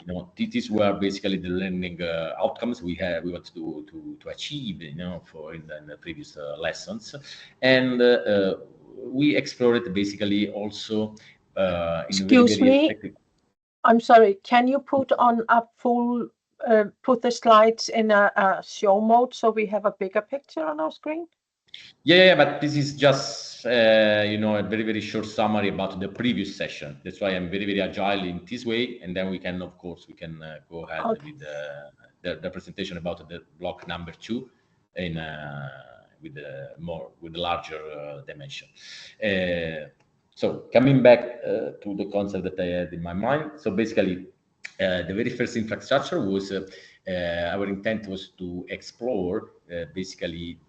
You know, these were basically the learning outcomes we want to achieve, you know, for in the previous lessons, and we explored basically also in a Excuse me, I'm sorry, can you put on a full, put the slides in a show mode so we have a bigger picture on our screen? Yeah, but this is just, you know, a very short summary about the previous session. That's why I'm very agile in this way. And then we can, of course, we can go ahead with the presentation about the block number 2 in with the larger dimension. So coming back to the concept that I had in my mind. So basically, the very first infrastructure was our intent was to explore basically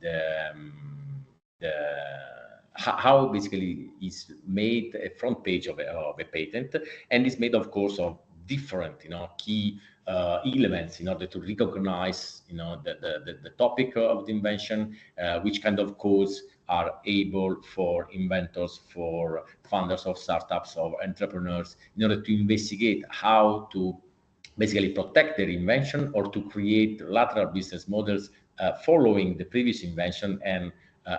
how basically is made a front page of a patent, and is made, of course, of different, you know, key elements in order to recognize, you know, the topic of the invention, which kind of codes are able for inventors, for founders of startups, or entrepreneurs, in order to investigate how to basically protect their invention or to create lateral business models following the previous invention and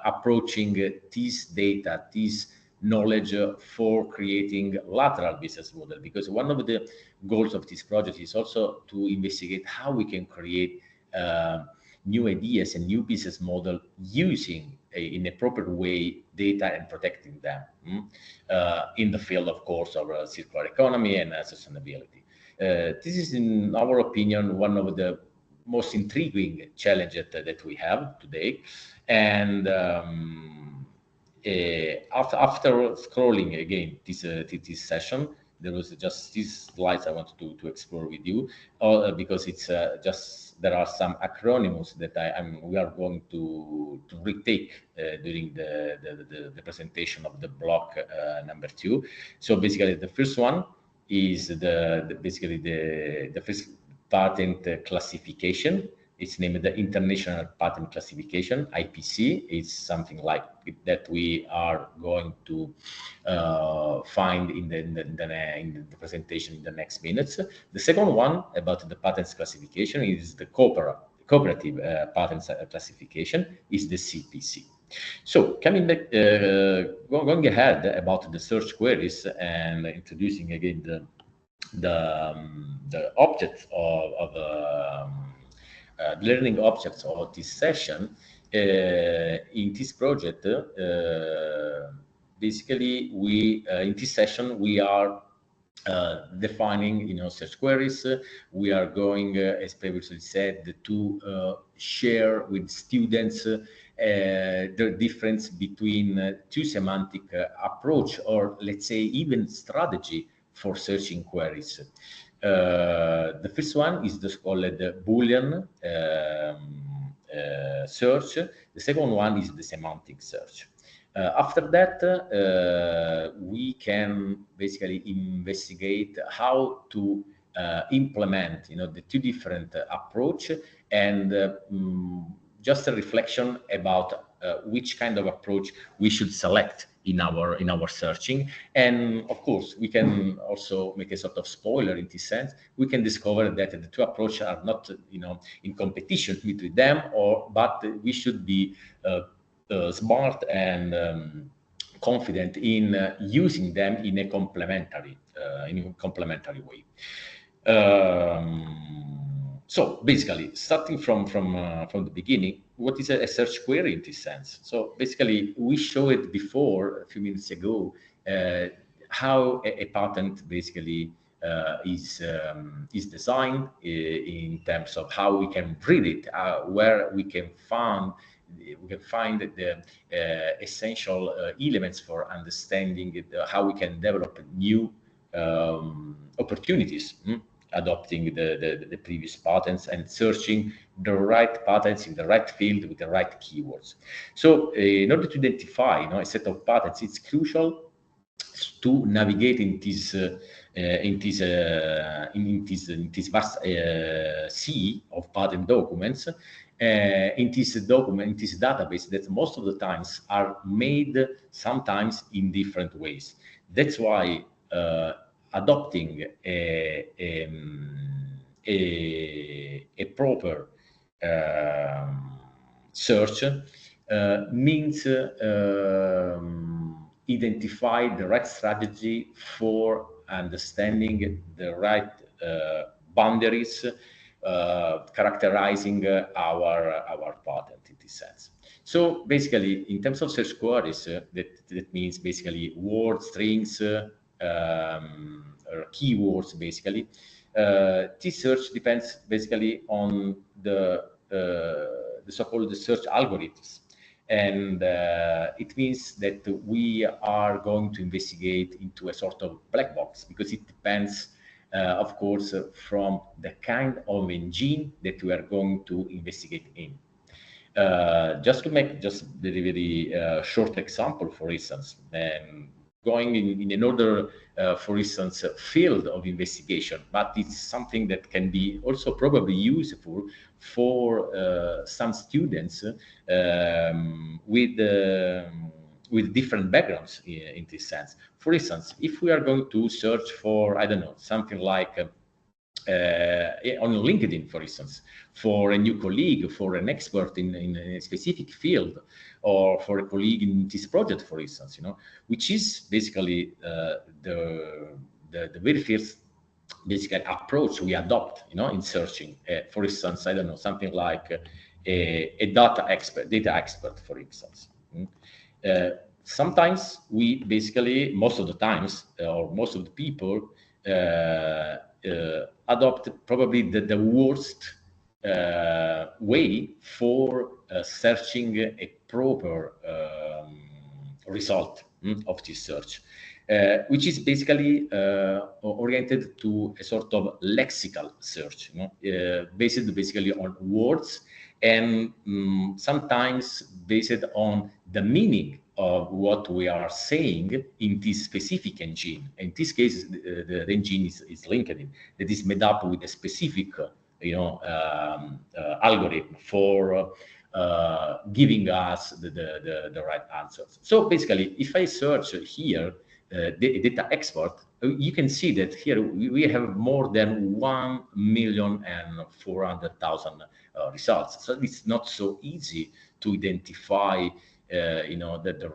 approaching this data, this knowledge for creating lateral business model. Because one of the goals of this project is also to investigate how we can create new ideas and new business model using in a proper way data and protecting them in the field, of course, of circular economy and sustainability. This is, in our opinion, one of the most intriguing challenges that we have today. And after scrolling again this session, there was just these slides I wanted to explore with you, because it's just there are some acronyms that we are going to retake during the presentation of the block number 2. So basically, the first one is basically the first patent classification. It's named the International Patent Classification, IPC. It's something like that we are going to find in the presentation in the next minutes. The second one about the patents classification is the cooperative patents classification, is the CPC. So coming back, going ahead about the search queries and introducing again the objects of learning objects of this session. In this project, basically we in this session we are defining, you know, search queries. We are going, as previously said, to share with students the difference between two semantic approach, or let's say even strategy for searching queries. The first one is the called Boolean search. The second one is the semantic search. After that, we can basically investigate how to implement, you know, the two different approach, and just a reflection about which kind of approach we should select in our searching. And of course, we can also make a sort of spoiler in this sense. We can discover that the two approaches are not, you know, in competition between them, but we should be smart and confident in using them in a complementary way. So basically, starting from the beginning, what is a search query in this sense? So basically, we showed before a few minutes ago how a patent basically is designed in terms of how we can read it, where we can find the essential elements for understanding it, how we can develop new opportunities. Adopting the previous patents and searching the right patents in the right field with the right keywords. So in order to identify, you know, a set of patents, it's crucial to navigate in this vast sea of patent documents. In this database that most of the times are made sometimes in different ways. That's why adopting a a proper search means identify the right strategy for understanding the right boundaries characterizing our patent in this sense. So basically, in terms of search queries, that means basically word strings, or keywords basically. This search depends basically on the so-called search algorithms. And it means that we are going to investigate into a sort of black box, because it depends, of course, from the kind of engine that we are going to investigate in. Just to make just very, very short example, for instance, going in another, for instance, field of investigation, but it's something that can be also probably useful for some students with different backgrounds in this sense. For instance, if we are going to search for, I don't know, something like on LinkedIn, for instance, for a new colleague, for an expert in a specific field, or for a colleague in this project, for instance, which is basically the very first basic approach we adopt, in searching. For instance, I don't know, something like a data expert, for instance. Sometimes we basically, most of the times, or most of the people, adopt probably the worst way for searching a proper result of this search, which is basically oriented to a sort of lexical search, based basically on words, and sometimes based on the meaning of what we are saying in this specific engine. In this case, the engine is LinkedIn, that is made up with a specific, algorithm for giving us the right answers. So basically, if I search here, the data expert, you can see that here we have more than 1,400,000 results. So it's not so easy to identify, the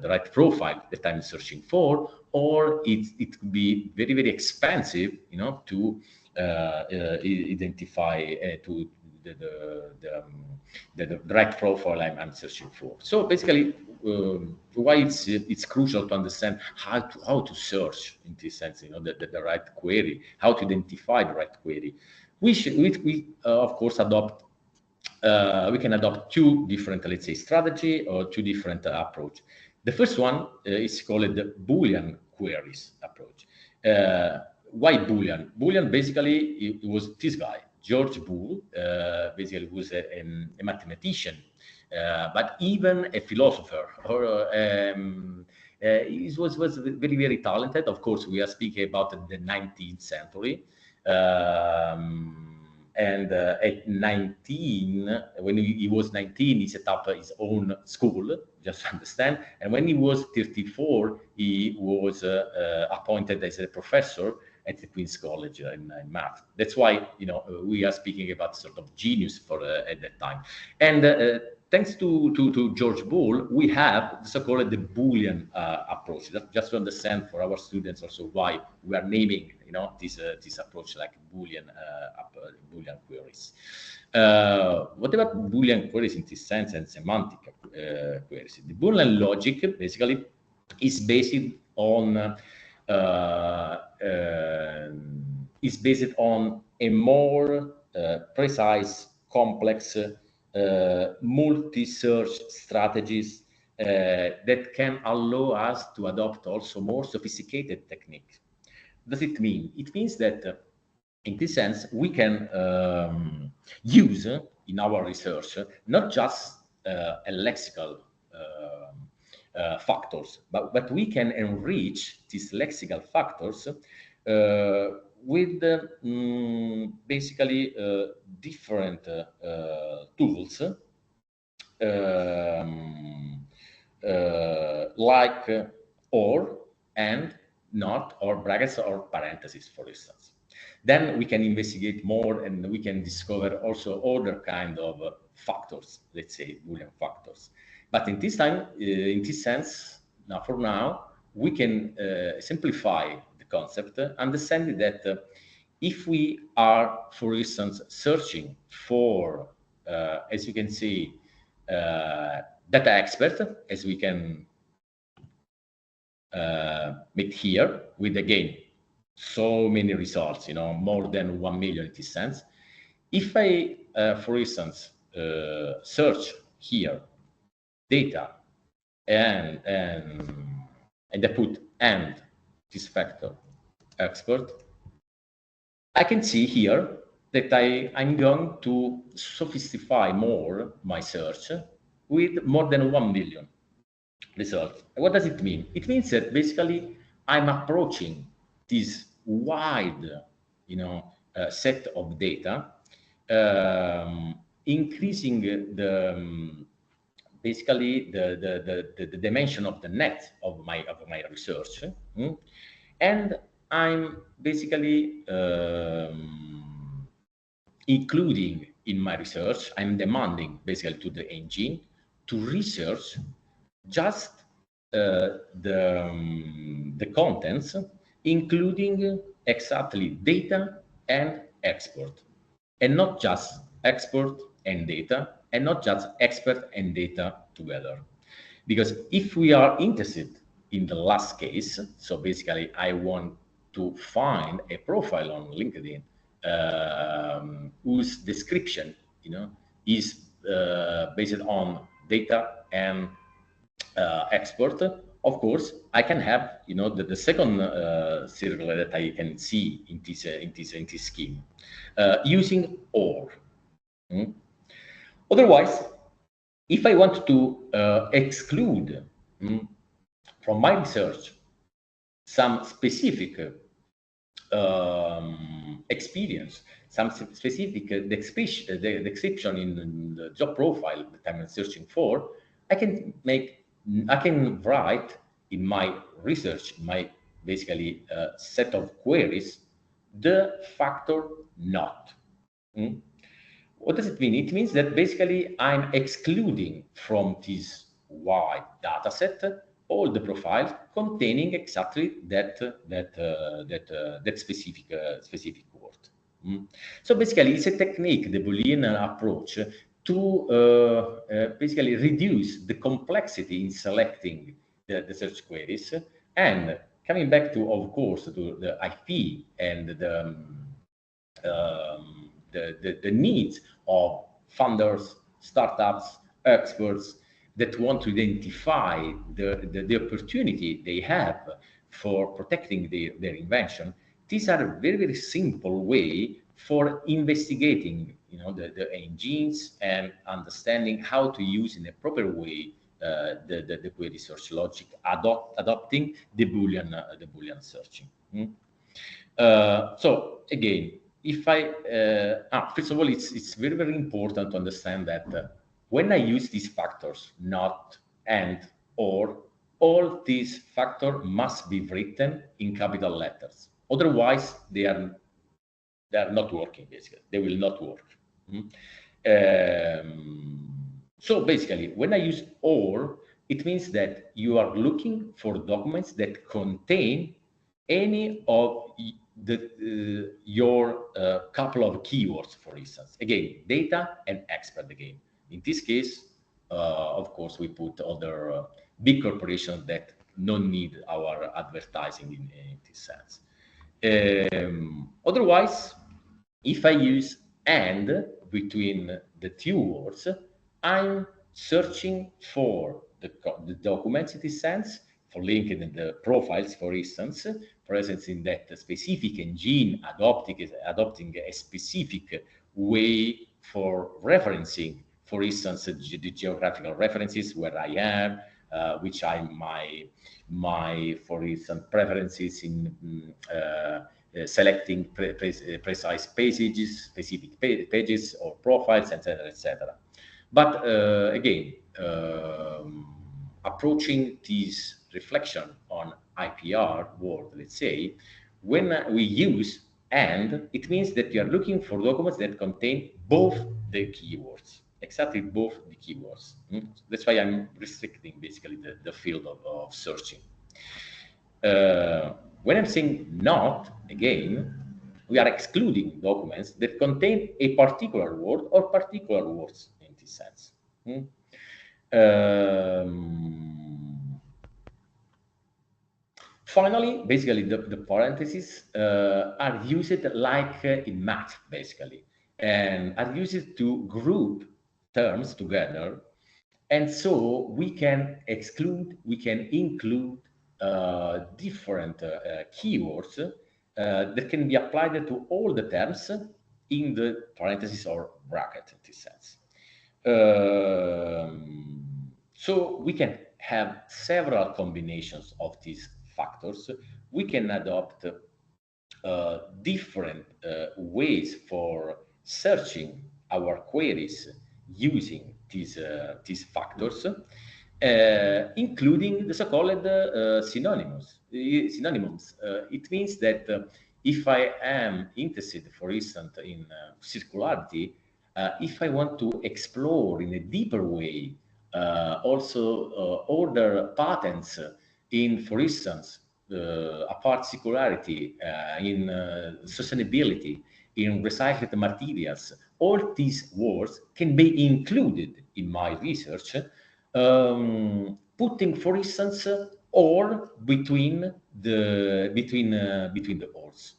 right profile that I'm searching for, or it could be very, very expensive, to identify to the right profile I'm searching for. So basically, why it's crucial to understand how to search in this sense, the right query, how to identify the right query. We of course adopt. We can adopt two different, let's say, strategy, or two different approach. The first one is called the Boolean queries approach. Why Boolean? Boolean basically it was this guy, George Boole, basically was a mathematician, but even a philosopher, or he was very, very talented. Of course, we are speaking about the 19th century. And at 19, when he was 19, he set up his own school, just to understand. And when he was 34, he was appointed as a professor at the Queen's College in math. That's why, we are speaking about sort of genius for at that time. And thanks to George Boole, we have the so-called the Boolean approach. Just to understand for our students also why we are naming, this approach like Boolean queries. What about Boolean queries in this sense, and semantic queries? The Boolean logic basically is based on a more precise, complex, multi-search strategies that can allow us to adopt also more sophisticated techniques. What does it mean? It means that in this sense, we can use in our research not just a lexical factors, but we can enrich these lexical factors with basically different tools, like or, and, not, or brackets or parentheses, for instance. Then we can investigate more, and we can discover also other kind of factors, let's say Boolean factors. But in this time, in this sense, now for now, we can simplify the concept, understanding that if we are, for instance, searching for, as you can see, data expert, as we can make here with, again, so many results, more than 1 million in this sense. If I, for instance, search here data and I put and this factor expert, I can see here that I'm going to sophistify more my search with more than 1 million results. What does it mean? It means that basically I'm approaching this wide, set of data, increasing basically the dimension of the net of my research, and I'm basically including in my research, I'm demanding basically to the engine to research just the contents, including exactly data and export, and not just export and data, and not just expert and data together. Because if we are interested in the last case, so basically I want to find a profile on LinkedIn whose description, is based on data and export. Of course, I can have, the second circle that I can see in this scheme using or. Otherwise, if I want to exclude from my research some specific experience, some specific description in the job profile that I'm searching for, I can write in my research, my basically set of queries, the factor not. What does it mean? It means that basically I'm excluding from this wide data set all the profiles containing exactly that specific word. So basically, it's a technique, the Boolean approach, to basically reduce the complexity in selecting the search queries, and coming back to, of course, to the IP and the needs of funders, startups, experts that want to identify the opportunity they have for protecting their invention. These are a very, very simple way for investigating, the engines and understanding how to use in a proper way the query search logic, adopting the Boolean searching. So again, if I first of all, it's very, very important to understand that when I use these factors, not and or, all these factors must be written in capital letters. Otherwise, they are not working. Basically, they will not work. So basically, when I use or, it means that you are looking for documents that contain any of your couple of keywords, for instance. Again, data and expert again. In this case, of course, we put other big corporations that don't need our advertising in this sense. Otherwise, if I use and between the two words, I'm searching for the documents in this sense, for LinkedIn, the profiles, for instance, present in that specific engine, adopting a specific way for referencing, for instance, the geographical references where I am, which are my, for instance, preferences in selecting precise pages, specific pages or profiles, etc., etc. But again, approaching this reflection on IPR world, let's say, when we use And it means that you are looking for documents that contain both the keywords, exactly both the keywords. That's why I'm restricting basically the field of searching. When I'm saying not, again, we are excluding documents that contain a particular word or particular words in this sense. Finally, basically, the parentheses are used like in math, basically, and are used to group terms together. And so we can exclude, we can include different keywords that can be applied to all the terms in the parentheses or bracket in this sense. So we can have several combinations of these factors. We can adopt different ways for searching our queries using these factors, including the so-called synonyms. It means that if I am interested, for instance, in circularity, if I want to explore in a deeper way also order patents in, for instance, apart circularity, in sustainability, in recycled materials, all these words can be included in my research, putting, for instance, or between the words,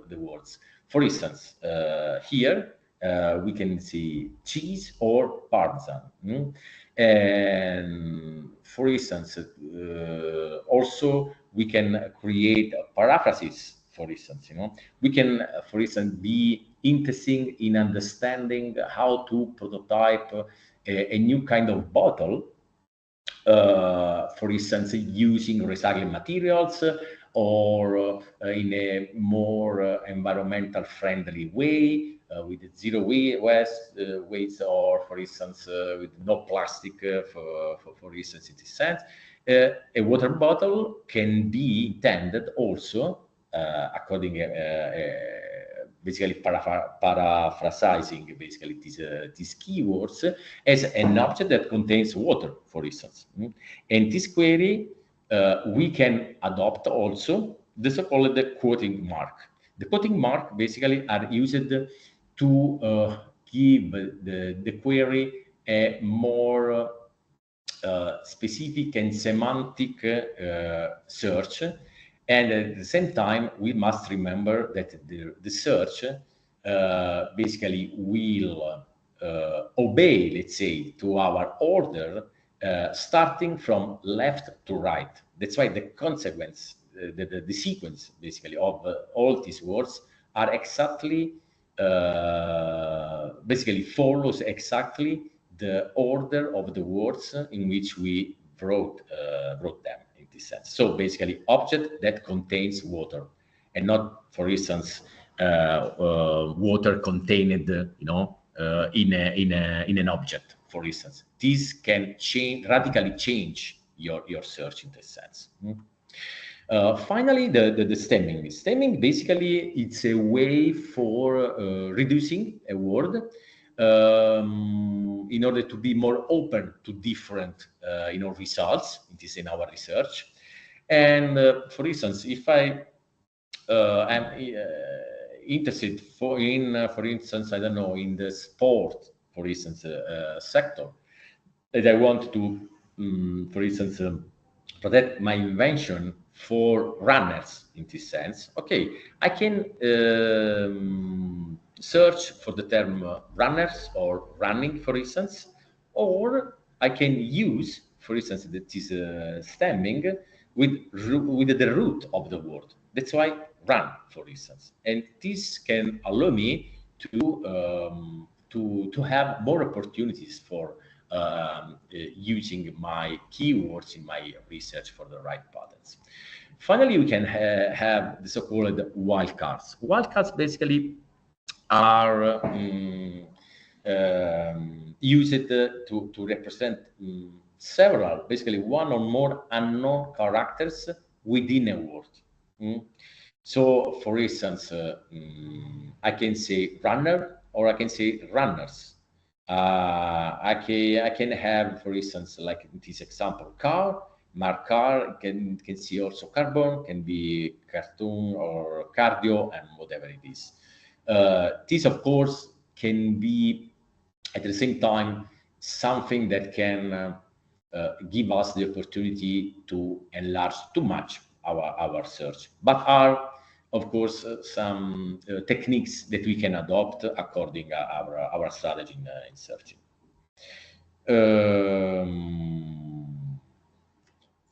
the words. For instance, here we can see cheese or parmesan. And for instance, also we can create a paraphrases. For instance, we can, for instance, be interested in understanding how to prototype a new kind of bottle, for instance, using recycling materials or in a more environmental friendly way, with zero waste, or for instance, with no plastic, for instance, in this sense. A water bottle can be intended also, according basically paraphrasing basically these keywords, as an object that contains water, for instance. And this query, we can adopt also the so-called quoting mark. The quoting mark basically are used to give the query a more specific and semantic search. And at the same time, we must remember that the search basically will obey, let's say, to our order, starting from left to right. That's why the consequence, the sequence, basically, of all these words are exactly, basically follows exactly the order of the words in which we wrote them in this sense. So basically, object that contains water, and not, for instance, water contained, in an object. For instance, this can radically change your search in this sense. Finally, the stemming. Stemming basically it's a way for reducing a word, in order to be more open to different results. It is in our research. And for instance, if I am interested for instance, I don't know, in the sport, for instance, sector, that I want to, for instance, protect my invention for runners in this sense. Okay, I can search for the term runners or running, for instance, or I can use, for instance, this stemming with the root of the word. That's why run, for instance, and this can allow me to have more opportunities for using my keywords in my research for the right patterns. Finally, we can have the so-called wildcards. Wildcards basically are used to represent several, basically one or more unknown characters within a word. So, for instance, I can say runner or I can say runners. I can have, for instance, like in this example, car. Mark car can see also carbon, can be cartoon or cardio and whatever it is. This, of course, can be at the same time something that can give us the opportunity to enlarge too much our search, but are of course some techniques that we can adopt according our strategy in searching.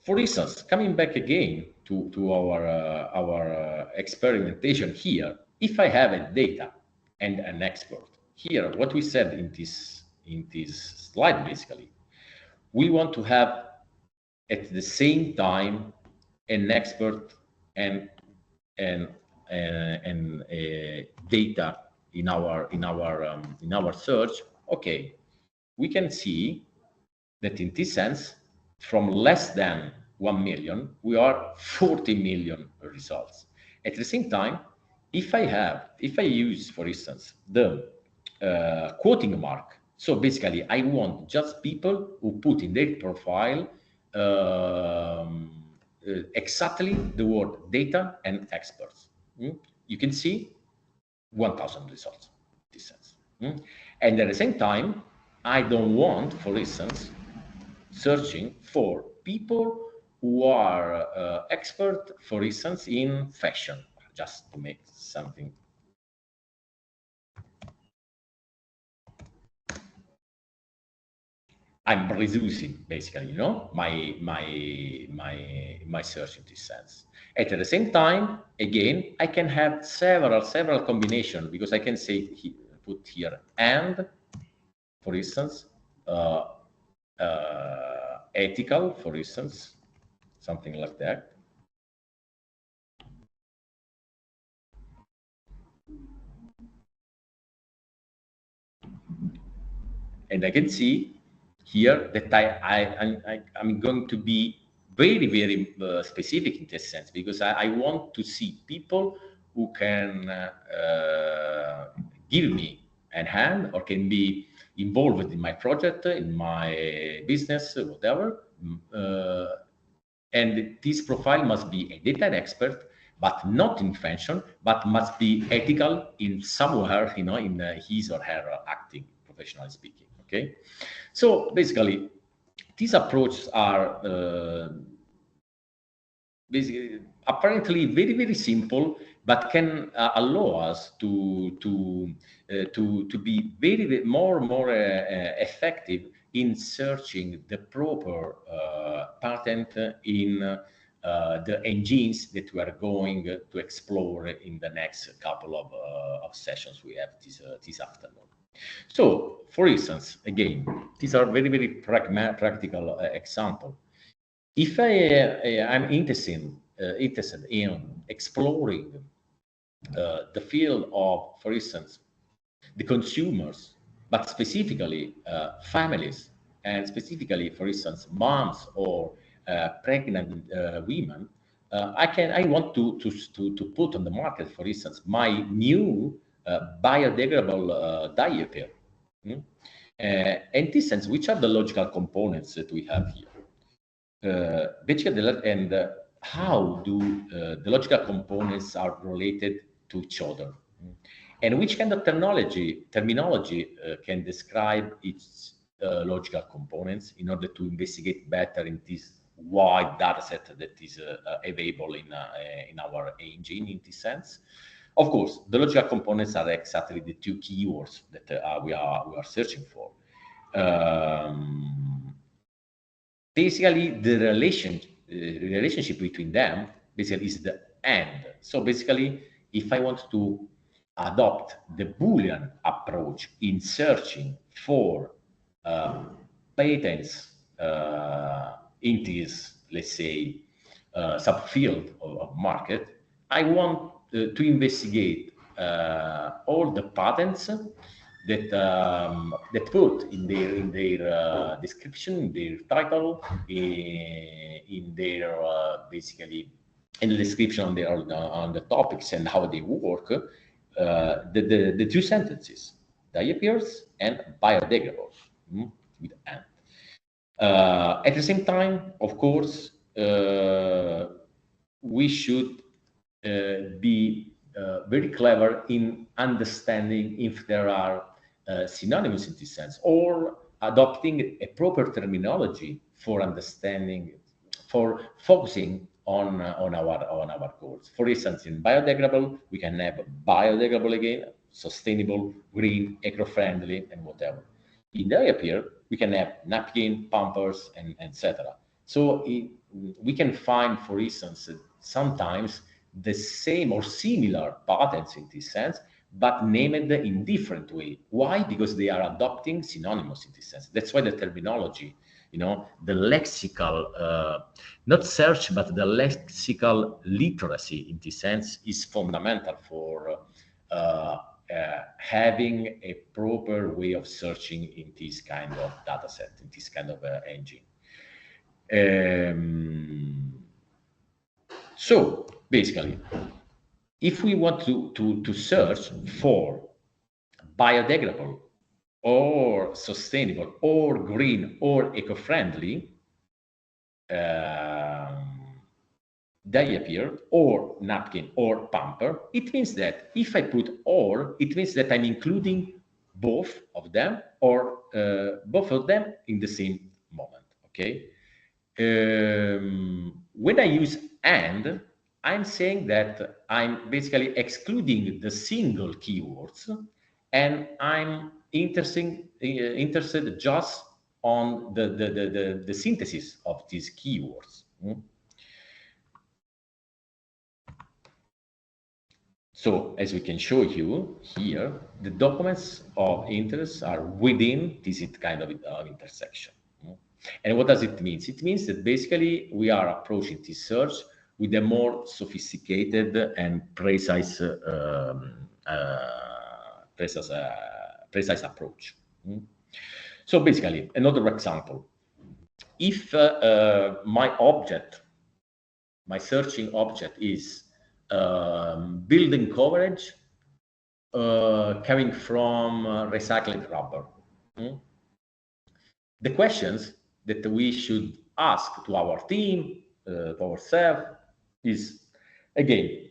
For instance, coming back again to our experimentation here, if I have a data and an expert here, what we said in this slide basically, we want to have at the same time an expert and and data in our search. Okay, we can see that in this sense, from less than 1 million, we are 40 million results. At the same time, if I use, for instance, the quoting mark, so basically I want just people who put in their profile exactly the word data and experts. You can see 1,000 results in this sense. And at the same time, I don't want, for instance, searching for people who are expert, for instance, in fashion, just to make something. I'm reducing basically, my search in this sense. At the same time, again, I can have several combinations because I can say put here and, for instance, ethical, for instance, something like that. And I can see here that I'm going to be very specific in this sense because I want to see people who can give me a hand or can be involved in my project, in my business, whatever. And this profile must be a data expert, but not in fashion, but must be ethical in somewhere, in his or her acting, professionally speaking. Okay, so basically, these approaches are basically apparently very simple, but can allow us to be very more effective in searching the proper patent in the engines that we are going to explore in the next couple of sessions we have this afternoon. So, for instance, again, these are very practical example. If I'm interested in exploring the field of, for instance, the consumers, but specifically families, and specifically, for instance, moms or pregnant women, I want to put on the market, for instance, my new biodegradable diaper. In this sense, which are the logical components that we have here? Basically, and how do the logical components are related to each other, and which kind of terminology can describe its logical components in order to investigate better in this wide data set that is available in our engine in this sense. Of course, the logical components are exactly the two keywords that we are searching for. Basically, the relationship between them basically is the and. So basically, if I want to adopt the Boolean approach in searching for patents in this, let's say, subfield of market, I want to investigate all the patents that put in their description, in their title, in their basically in the description on the topics and how they work, the two sentences, diapers and biodegradable, with and. At the same time, of course, we should be very clever in understanding if there are synonyms in this sense, or adopting a proper terminology for understanding, for focusing on our goals. For instance, in biodegradable, we can have biodegradable again, sustainable, green, eco-friendly, and whatever. In diaper, we can have napkin, pampers, and etc. So we can find, for instance, sometimes the same or similar patterns in this sense, but named in different way. Why? Because they are adopting synonymous in this sense. That's why the terminology, the lexical, not search, but the lexical literacy in this sense is fundamental for having a proper way of searching in this kind of data set, in this kind of engine. So basically, if we want to search for biodegradable or sustainable or green or eco-friendly diaper or napkin or pamper, it means that if I put or, it means that I'm including both of them or both of them in the same moment, okay? When I use and, I'm saying that I'm basically excluding the single keywords and I'm interested just on the synthesis of these keywords. So as we can show you here, the documents of interest are within this kind of intersection. And what does it mean? It means that basically we are approaching this search with a more sophisticated and precise approach. So basically, another example. If my searching object is building coverage coming from recycled rubber. The questions that we should ask to our team, to ourselves, is, again,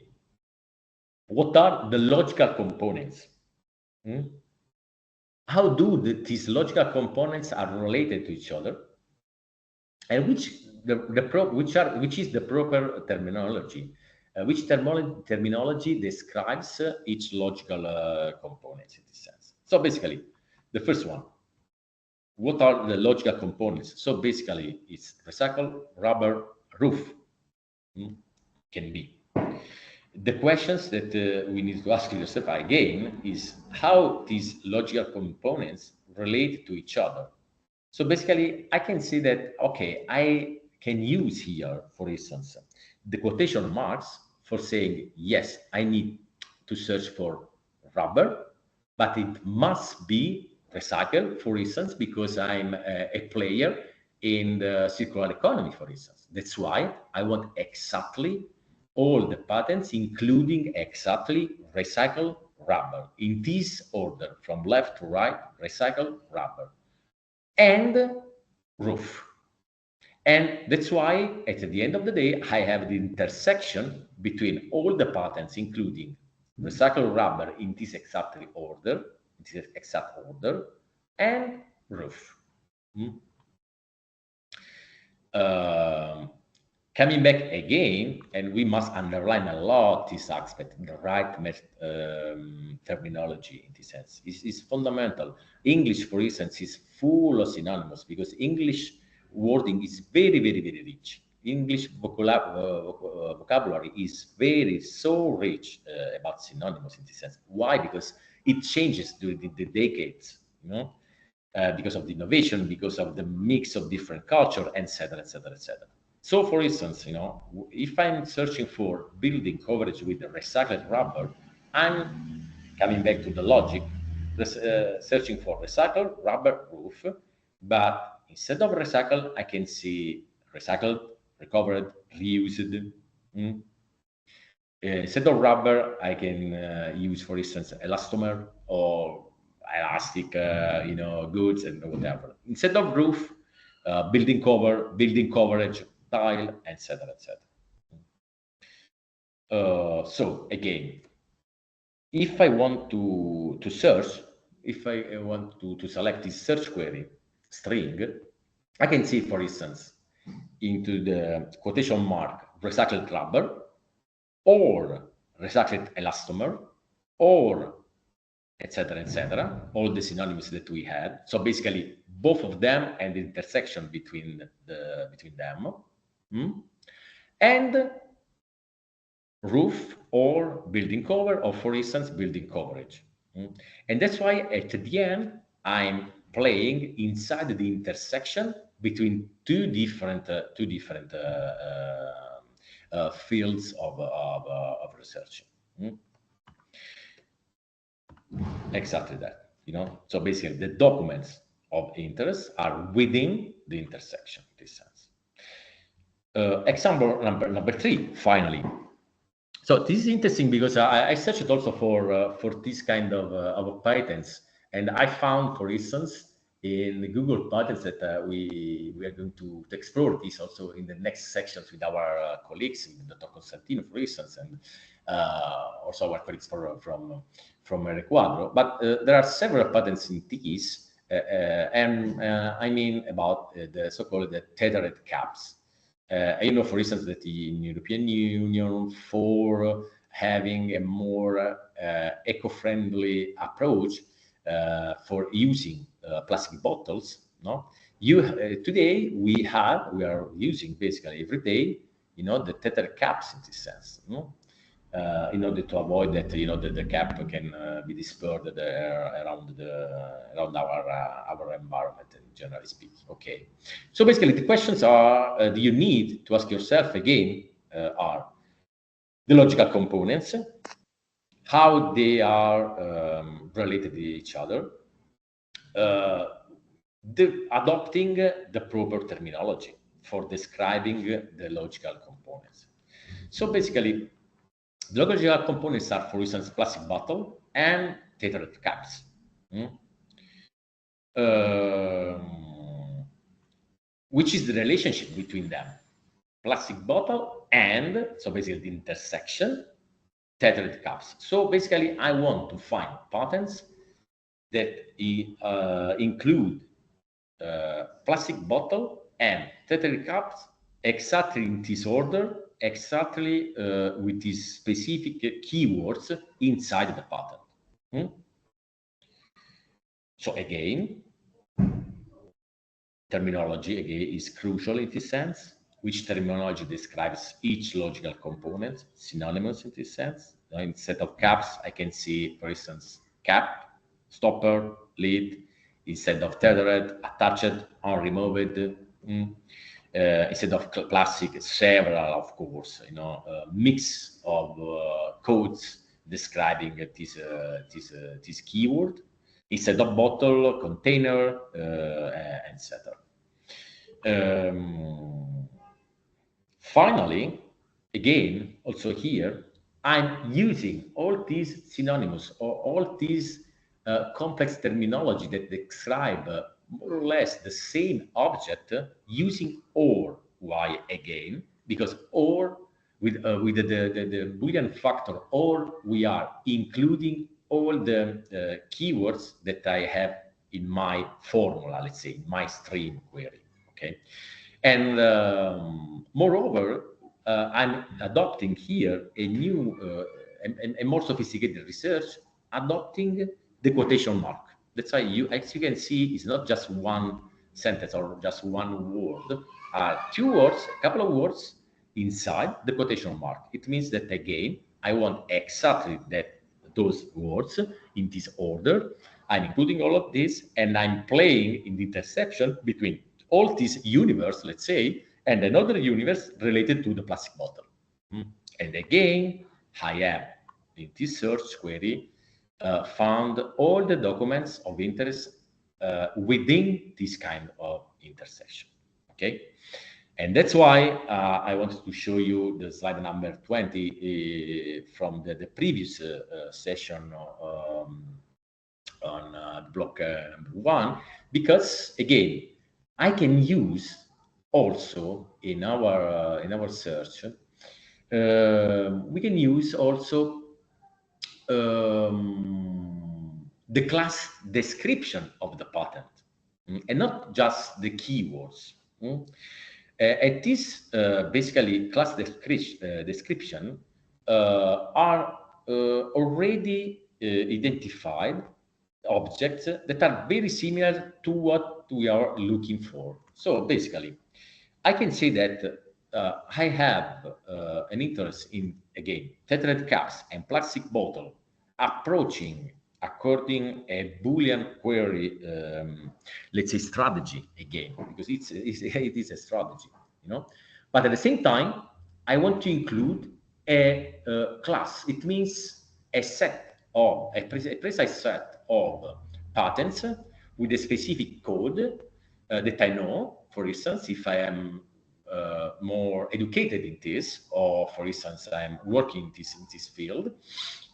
what are the logical components? How do these logical components are related to each other? And which is the proper terminology? Which terminology describes each logical component in this sense? So basically, the first one, what are the logical components? So basically, it's recycle, rubber, roof. Can be. The questions that we need to ask yourself again is how these logical components relate to each other. So basically, I can see that, okay, I can use here, for instance, the quotation marks for saying, yes, I need to search for rubber, but it must be recycled, for instance, because I'm a player in the circular economy, for instance. That's why I want exactly all the patents, including exactly recycled rubber, in this order, from left to right, recycled rubber, and roof. And that's why at the end of the day, I have the intersection between all the patents, including recycled rubber in this exact order, and roof. Coming back again, and we must underline a lot this aspect, the right terminology in this sense is fundamental. English, for instance, is full of synonyms because English wording is very, very, very rich. English vocabulary is so rich about synonyms in this sense. Why? Because it changes during the decades, because of the innovation, because of the mix of different culture, etc., etc., etc. So, for instance, if I'm searching for building coverage with recycled rubber, I'm coming back to the logic, searching for recycled rubber roof, but instead of recycled, I can see recycled, recovered, reused. Instead of rubber, I can use, for instance, elastomer or elastic, goods and whatever. Instead of roof, building cover, building coverage, tile, etc., etc. So again, if I want to search, if I want to select this search query string, I can see, for instance, into the quotation mark recycled rubber, or recycled elastomer, or etc., etc., all the synonyms that we had. So basically, both of them and the intersection between them, and roof or building cover, or for instance, building coverage. And that's why at the end, I'm playing inside the intersection between two different fields of research. Exactly that, So basically, the documents of interest are within the intersection, in this sense. Example number 3, finally. So this is interesting because I searched also for this kind of patents, and I found, for instance, in Google Patents that we are going to explore this also in the next sections with our colleagues, with Dr. Constantino, for instance, and also our colleagues from Requadro. But there are several patents in TIS, and I mean about the so-called tethered caps. For instance, that in European Union, for having a more eco-friendly approach for using plastic bottles, today we are using basically every day, the tether caps in this sense, in order to avoid that, the cap can be dispersed around our environment, generally speaking. Okay, so basically the questions are, do you need to ask yourself again, are the logical components, how they are related to each other, adopting the proper terminology for describing the logical components. So basically, the logical components are, for instance, plastic bottle and tethered caps. Which is the relationship between them? Plastic bottle and, so basically the intersection, tethered caps. So basically, I want to find patents that include plastic bottle and tethered caps exactly in this order, exactly with these specific keywords inside the patent. So again, terminology again is crucial in this sense. Which terminology describes each logical component, synonymous in this sense. Instead of caps, I can see, for instance, cap, stopper, lid. Instead of tethered, attached, unremoved. Instead of plastic, several, of course, mix of codes describing this keyword. Instead of bottle, container, etc. Finally, again, also here, I'm using all these synonyms or all these complex terminology that describe more or less the same object using or. Why again? Because or with the Boolean factor or, we are including all the keywords that I have in my formula, let's say, in my stream query. Okay, and moreover, I'm adopting here a new a more sophisticated research, adopting the quotation mark. That's why as you can see, it's not just one sentence or just one word. Two words, a couple of words inside the quotation mark. It means that again, I want exactly those words in this order. I'm including all of this, and I'm playing in the intersection between all this universe, let's say, and another universe related to the plastic bottle. And again, I have in this search query found all the documents of interest within this kind of intersection. Okay, And that's why I wanted to show you the slide number 20 from the previous session on block number 1, because again, I can use also in our search, we can use also the class description of the patent, and not just the keywords. And this basically class description are already identified objects that are very similar to what we are looking for. So basically, I can say that I have an interest in, again, tethered cups and plastic bottle approaching according a Boolean query, let's say strategy again, because it is a strategy, you know. But at the same time, I want to include a class. It means a set of a precise set of patents with a specific code that I know. For instance, if I am more educated in this, or for instance, I'm working in this field,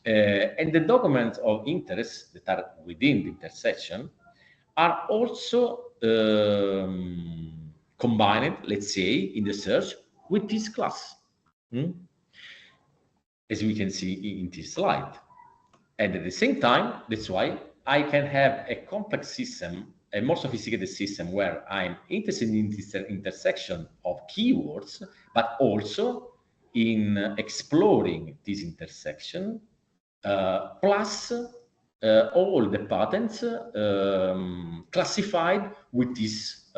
and the documents of interest that are within the intersection are also combined, let's say, in the search with this class, as we can see in this slide. And at the same time, that's why I can have a complex system, a more sophisticated system, where I'm interested in this intersection of keywords, but also in exploring this intersection, plus all the patents classified with this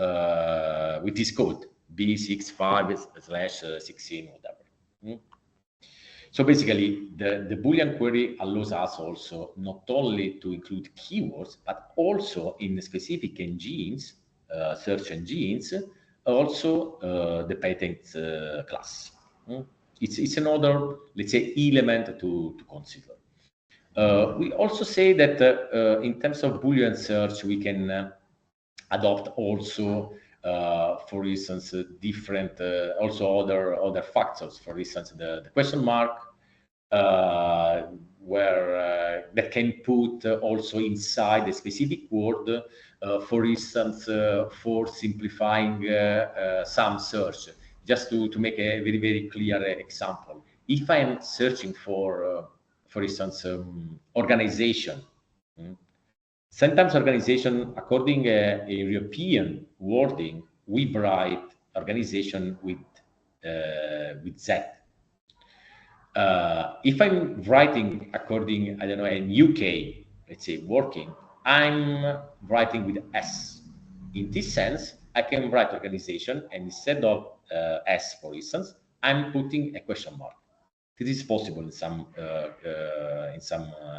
code, B65/16, whatever. So basically, the Boolean query allows us also not only to include keywords, but also in specific engines, search engines, also the patent class. It's another, let's say, element to consider. We also say that in terms of Boolean search, we can adopt also, for instance, different, also other factors. For instance, the question mark, where that can put also inside a specific word, for instance, for simplifying some search. Just to make a very, very clear example. If I am searching for instance, organization, sometimes organization, according a European wording, we write organization with Z. If I'm writing according, I don't know, in UK, let's say working, I'm writing with S. In this sense, I can write organization, and instead of S, for instance, I'm putting a question mark. This is possible in some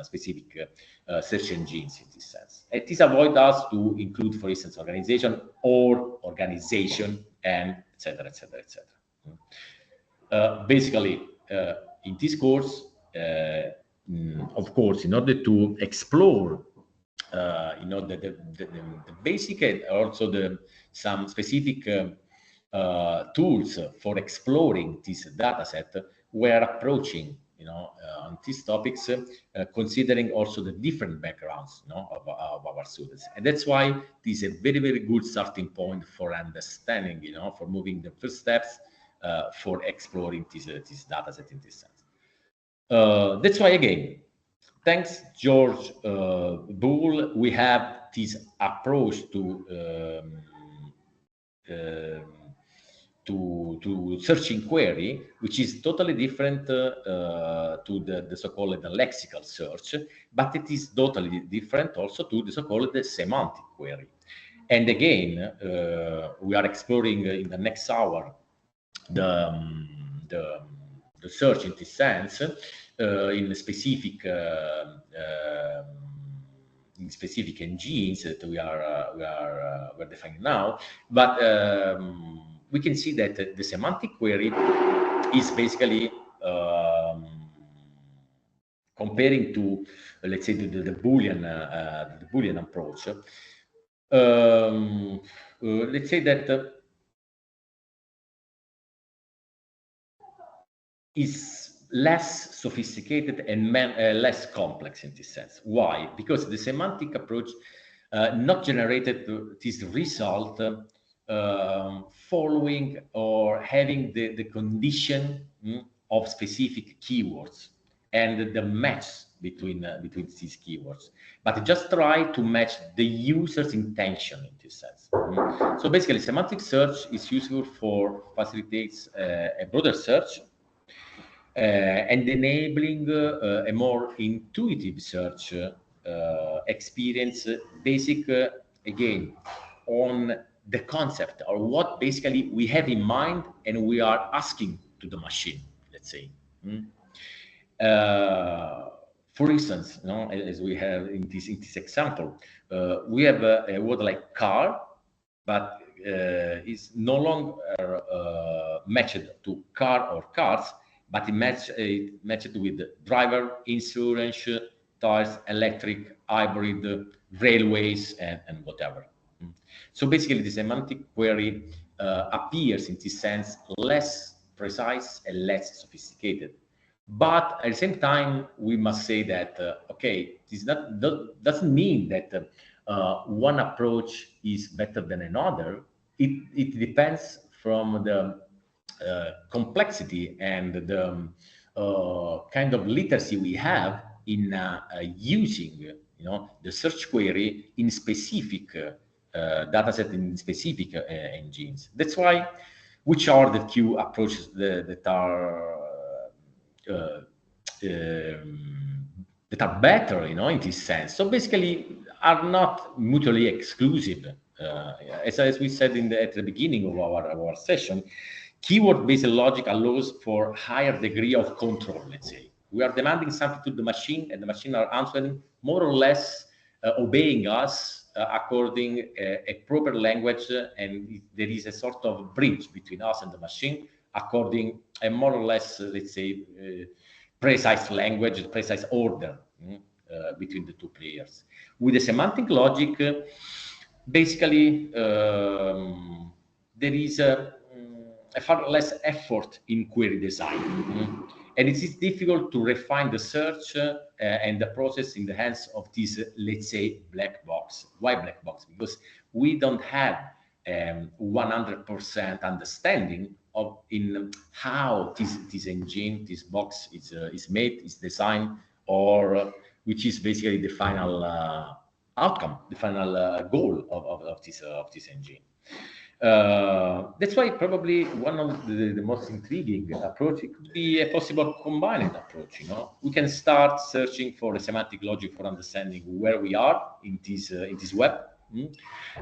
specific search engines in this sense. And this avoids us to include, for instance, organization or organization, and etc., etc., etc. Basically, in this course, of course, in order to explore, the basic and also some specific tools for exploring this data set, we're approaching, on these topics, considering also the different backgrounds, of our students. And that's why this is a very, very good starting point for understanding, for moving the first steps for exploring this data set in this sense. That's why, again, thanks George Bull, we have this approach to searching query, which is totally different to the so-called lexical search, but it is totally different also to the so-called semantic query. And again, we are exploring in the next hour the search in this sense, in specific engines that we're defining now, but we can see that the semantic query is basically comparing to, let's say, the Boolean approach. Let's say that is less sophisticated and less complex in this sense. Why? Because the semantic approach not generated this result following or having the condition of specific keywords and the match between these keywords, but just try to match the user's intention in this sense. So basically, semantic search is useful for facilitates a broader search and enabling a more intuitive search experience, basic again on the concept or what basically we have in mind and we are asking to the machine, let's say. For instance, as we have in this example, we have a word like car, but is no longer matched to car or cars, but it matched with driver, insurance, tires, electric, hybrid, railways, and whatever. So basically, the semantic query appears in this sense less precise and less sophisticated. But at the same time, we must say that, okay, this doesn't mean that one approach is better than another. It depends from the complexity and the kind of literacy we have in using, the search query in specific dataset in specific engines. That's why, which are the few approaches that are that are better, in this sense. So basically, are not mutually exclusive. As we said at the beginning of our session, keyword-based logic allows for higher degree of control, let's say. We are demanding something to the machine, and the machine are answering more or less obeying us according a proper language, and there is a sort of bridge between us and the machine according a more or less, let's say, precise language, precise order between the two players. With the semantic logic, basically, there is a far less effort in query design. And it is difficult to refine the search and the process in the hands of this, let's say, black box. Why black box? Because we don't have 100% understanding of in how this engine, this box is made, is designed, or which is basically the final outcome, the final goal of this engine. That's why probably one of the most intriguing approach could be a possible combined approach. We can start searching for a semantic logic for understanding where we are in this web,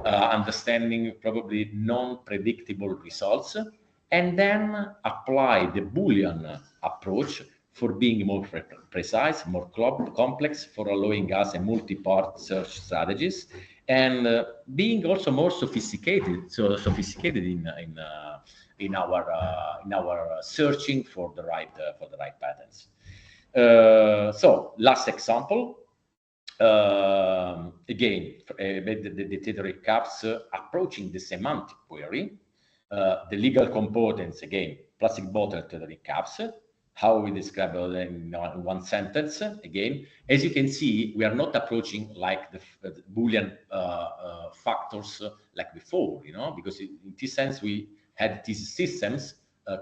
understanding probably non-predictable results, and then apply the Boolean approach for being more precise, more complex, for allowing us a multi-part search strategies, and being also more sophisticated. So sophisticated in our searching for the right patterns. So last example. Again, the data recaps approaching the semantic query. The legal components, again, plastic bottle to the recaps, how we describe it in one sentence. Again, as you can see, we are not approaching like the Boolean factors like before, because in this sense, we had these systems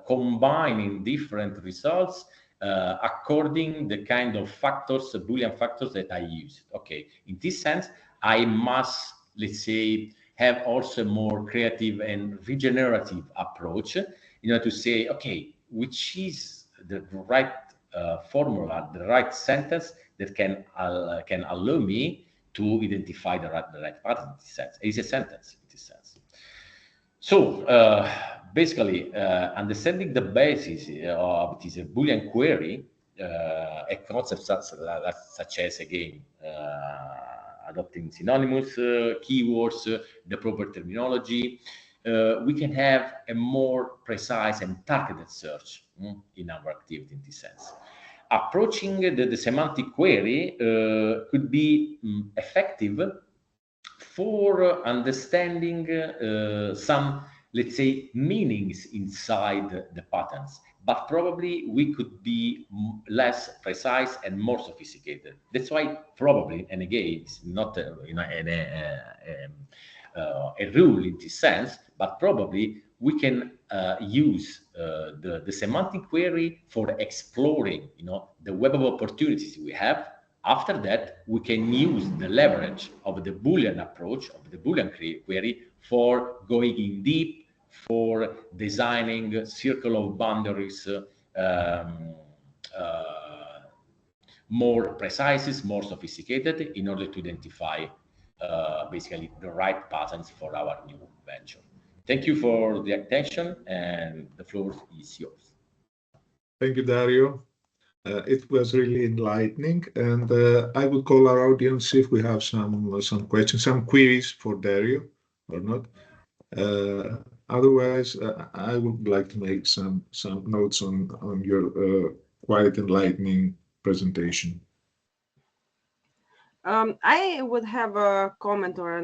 combining different results according the kind of factors, Boolean factors that I use. Okay, in this sense, I must, let's say, have also a more creative and regenerative approach, to say, okay, which is the right formula, the right sentence that can allow me to identify the right pattern in this sense. It's a sentence in this sense. So basically, understanding the basis of this Boolean query, a concept such as, again, adopting synonymous keywords, the proper terminology, we can have a more precise and targeted search in our activity in this sense. Approaching the semantic query could be effective for understanding some, let's say, meanings inside the patterns but probably we could be less precise and more sophisticated. That's why probably, and again, it's not a rule in this sense, but probably we can use the semantic query for exploring, the web of opportunities we have. After that, we can use the leverage of the Boolean approach, of the Boolean query, for going in deep, for designing circle of boundaries, more precise, more sophisticated, in order to identify basically the right patterns for our new venture. Thank you for the attention, and the floor is yours. Thank you, Dario. It was really enlightening, and I will call our audience if we have some questions, some queries for Dario or not. Otherwise, I would like to make some notes on your quite enlightening presentation. I would have a comment or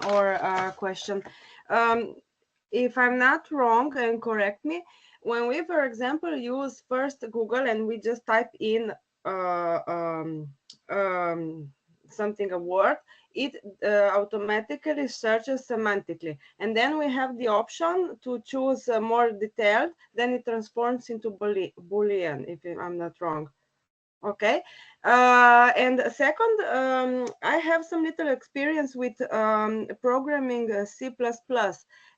or a question. If I'm not wrong, and correct me, when we, for example, use first Google and we just type in something, a word, it automatically searches semantically, and then we have the option to choose more detailed, then it transforms into Boolean, if I'm not wrong. Okay. And second, I have some little experience with programming C++,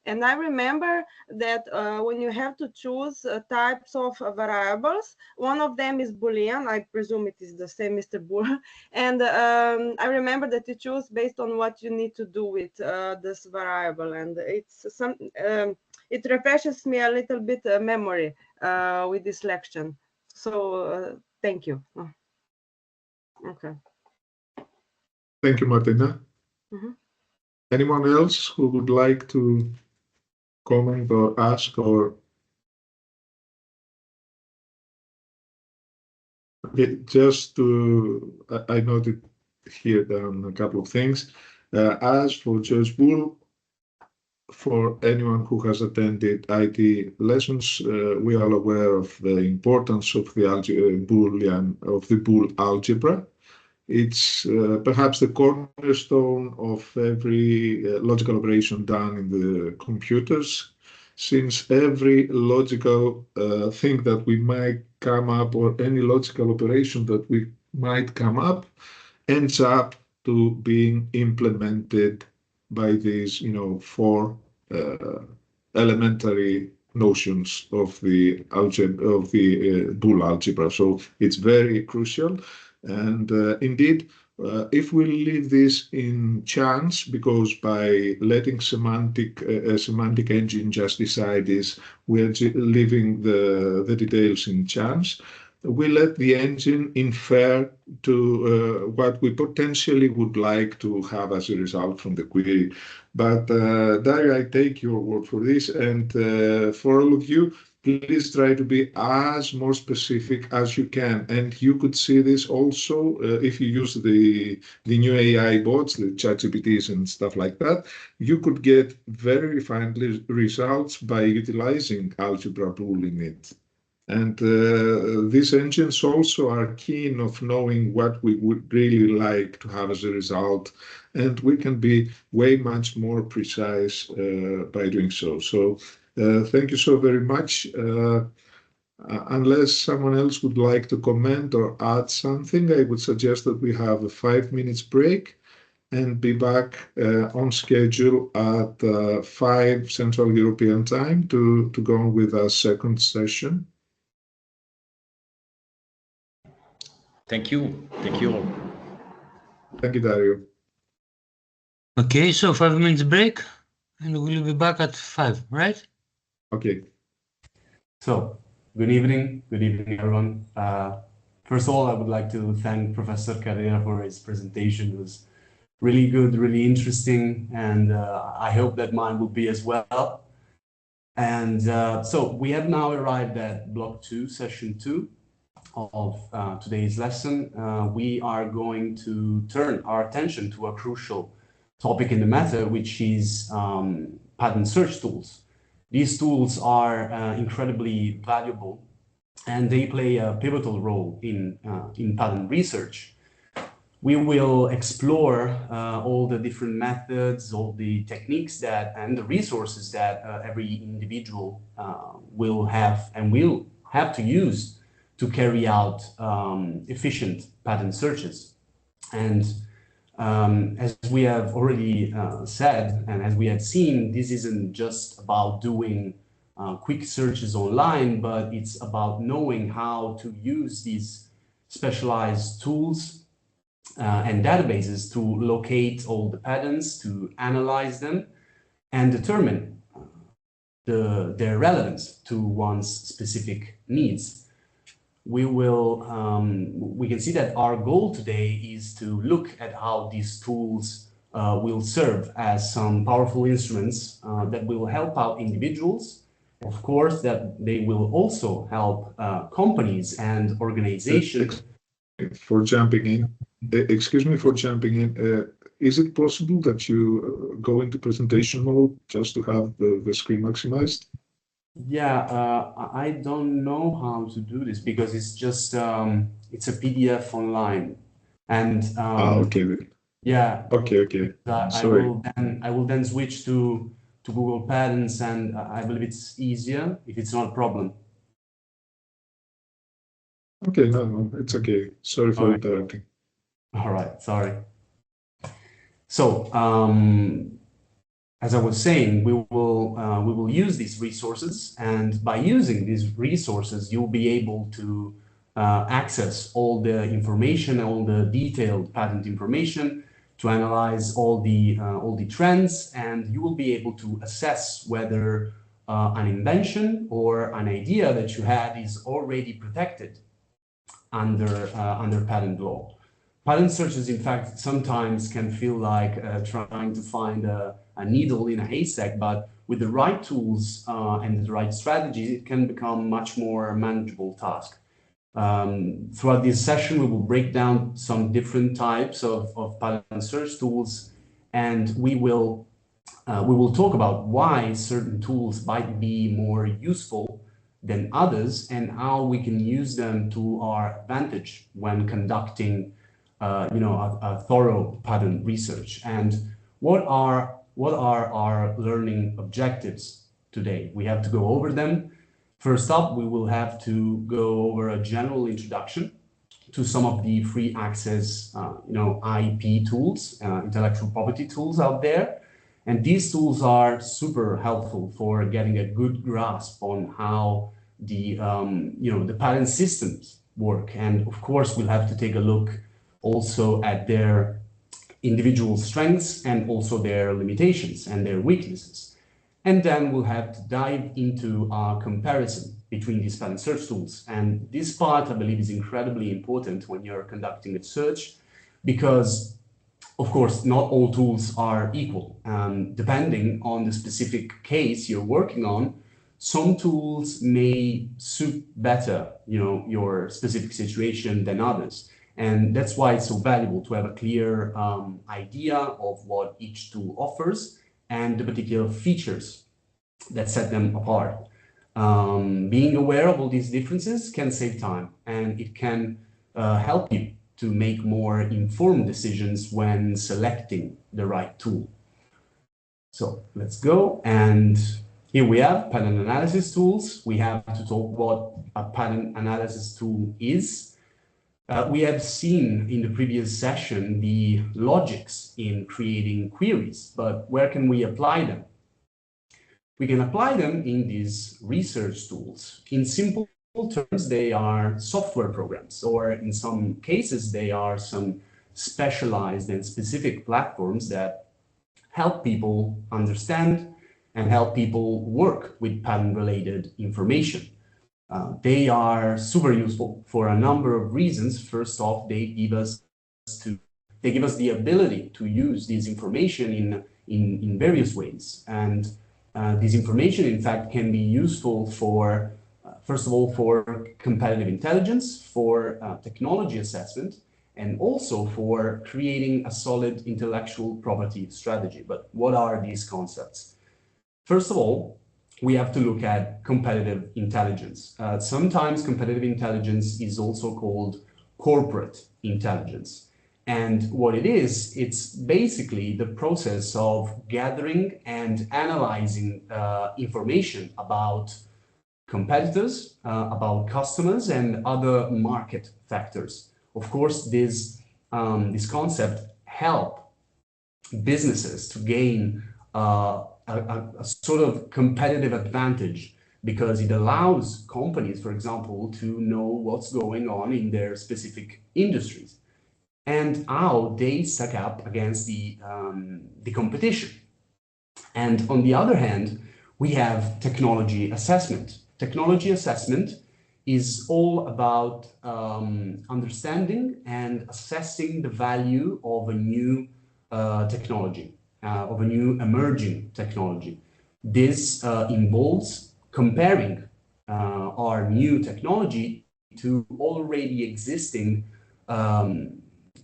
and I remember that when you have to choose types of variables, one of them is Boolean. I presume it is the same, Mr. Boole. And I remember that you choose based on what you need to do with this variable, and it's some. It refreshes me a little bit memory with this lecture. So thank you. Okay. Thank you, Martina. Anyone else who would like to comment or ask or just to, I noted here down a couple of things. As for George Boole, for anyone who has attended IT lessons, we are aware of the importance of the Boole algebra. It's perhaps the cornerstone of every logical operation done in the computers, since every logical thing that we might come up, or any logical operation that we might come up, ends up to being implemented by these, four elementary notions of the Boole algebra. So it's very crucial. And indeed, if we leave this in chance, because by letting a semantic engine just decide this, we're leaving the details in chance. We let the engine infer to what we potentially would like to have as a result from the query. But Dario, I take your word for this, and for all of you, please try to be as more specific as you can. And you could see this also if you use the new AI bots, the ChatGPTs and stuff like that. You could get very refined results by utilizing algebra Boole in it. And these engines also are keen of knowing what we would really like to have as a result. And we can be way much more precise by doing so. So thank you so very much. Unless someone else would like to comment or add something, I would suggest that we have a 5 minutes break and be back on schedule at 5 Central European Time to go on with our second session. Thank you. Thank you all. Thank you, Dario. Okay, so 5 minutes break, and we'll be back at 5, right? Okay. So, good evening, everyone. First of all, I would like to thank Professor Carrera for his presentation. It was really good, really interesting, and I hope that mine will be as well. And so we have now arrived at block 2, session 2 of today's lesson. We are going to turn our attention to a crucial topic in the matter, which is pattern search tools. These tools are incredibly valuable, and they play a pivotal role in patent research. We will explore all the different methods, all the techniques and the resources that every individual will have to use to carry out efficient patent searches. And as we have already said, and as we have seen, this isn't just about doing quick searches online, but it's about knowing how to use these specialized tools and databases to locate all the patents, to analyze them, and determine their relevance to one's specific needs. We can see that our goal today is to look at how these tools will serve as some powerful instruments that will help out individuals. Of course, that they will also help companies and organizations. For jumping in, excuse me for jumping in. Is it possible that you go into presentation mode just to have the screen maximized? Yeah, I don't know how to do this because it's just it's a PDF online, and okay. yeah. Okay. Sorry. I will then switch to Google Patents, and I believe it's easier if it's not a problem. Okay, no, it's okay. Sorry for interrupting. All right, sorry. So, as I was saying, we will use these resources, and by using these resources, you'll be able to access all the information, all the detailed patent information, to analyze all the trends, and you will be able to assess whether an invention or an idea that you had is already protected under patent law. Patent searches, in fact, sometimes can feel like trying to find a needle in a haystack, but with the right tools and the right strategies, it can become much more manageable task. Throughout this session, we will break down some different types of patent search tools, and we will talk about why certain tools might be more useful than others and how we can use them to our advantage when conducting a thorough patent research. And what are our learning objectives today? We have to go over them. First up, we will have to go over a general introduction to some of the free access, IP tools, intellectual property tools out there. And these tools are super helpful for getting a good grasp on how the patent systems work. And of course, we'll have to take a look also at their individual strengths and also their limitations and their weaknesses. And then we'll have to dive into a comparison between these patent search tools. And this part, I believe, is incredibly important when you're conducting a search, because, of course, not all tools are equal. Depending on the specific case you're working on, some tools may suit better, your specific situation than others. And that's why it's so valuable to have a clear idea of what each tool offers and the particular features that set them apart. Being aware of all these differences can save time, and it can help you to make more informed decisions when selecting the right tool. So let's go. And here we have patent analysis tools. We have to talk what a patent analysis tool is. We have seen in the previous session the logics in creating queries, but where can we apply them? We can apply them in these research tools. In simple terms, they are software programs, or in some cases, they are some specialized and specific platforms that help people understand and help people work with patent-related information. They are super useful for a number of reasons. First off, they give us the ability to use this information in various ways. And this information, in fact, can be useful for, first of all, for competitive intelligence, for technology assessment, and also for creating a solid intellectual property strategy. But what are these concepts? First of all, we have to look at competitive intelligence. Sometimes competitive intelligence is also called corporate intelligence. And what it is, it's basically the process of gathering and analyzing information about competitors, about customers, and other market factors. Of course, this concept help businesses to gain a sort of competitive advantage, because it allows companies, for example, to know what's going on in their specific industries and how they stack up against the competition. And on the other hand, we have technology assessment. Technology assessment is all about understanding and assessing the value of a new technology, of a new emerging technology. This involves comparing our new technology to already existing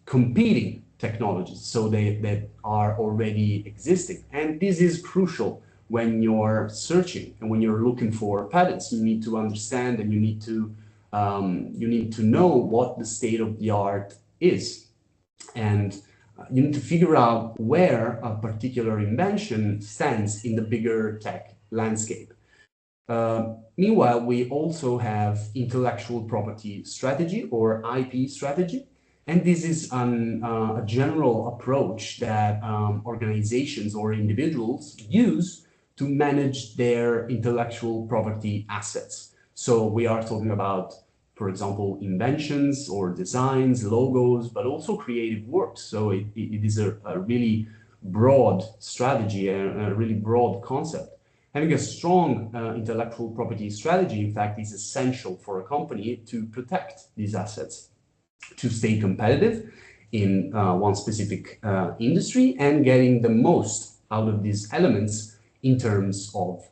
competing technologies, so that are already existing. And this is crucial when you're searching and when you're looking for patents. You need to understand, and you need to know what the state of the art is, and you need to figure out where a particular invention stands in the bigger tech landscape. Meanwhile, we also have intellectual property strategy, or IP strategy. And this is a general approach that organizations or individuals use to manage their intellectual property assets. So we are talking about, for example, inventions or designs, logos, but also creative works. So it is a really broad strategy, a really broad concept. Having a strong intellectual property strategy, in fact, is essential for a company to protect these assets, to stay competitive in one specific industry, and getting the most out of these elements in terms of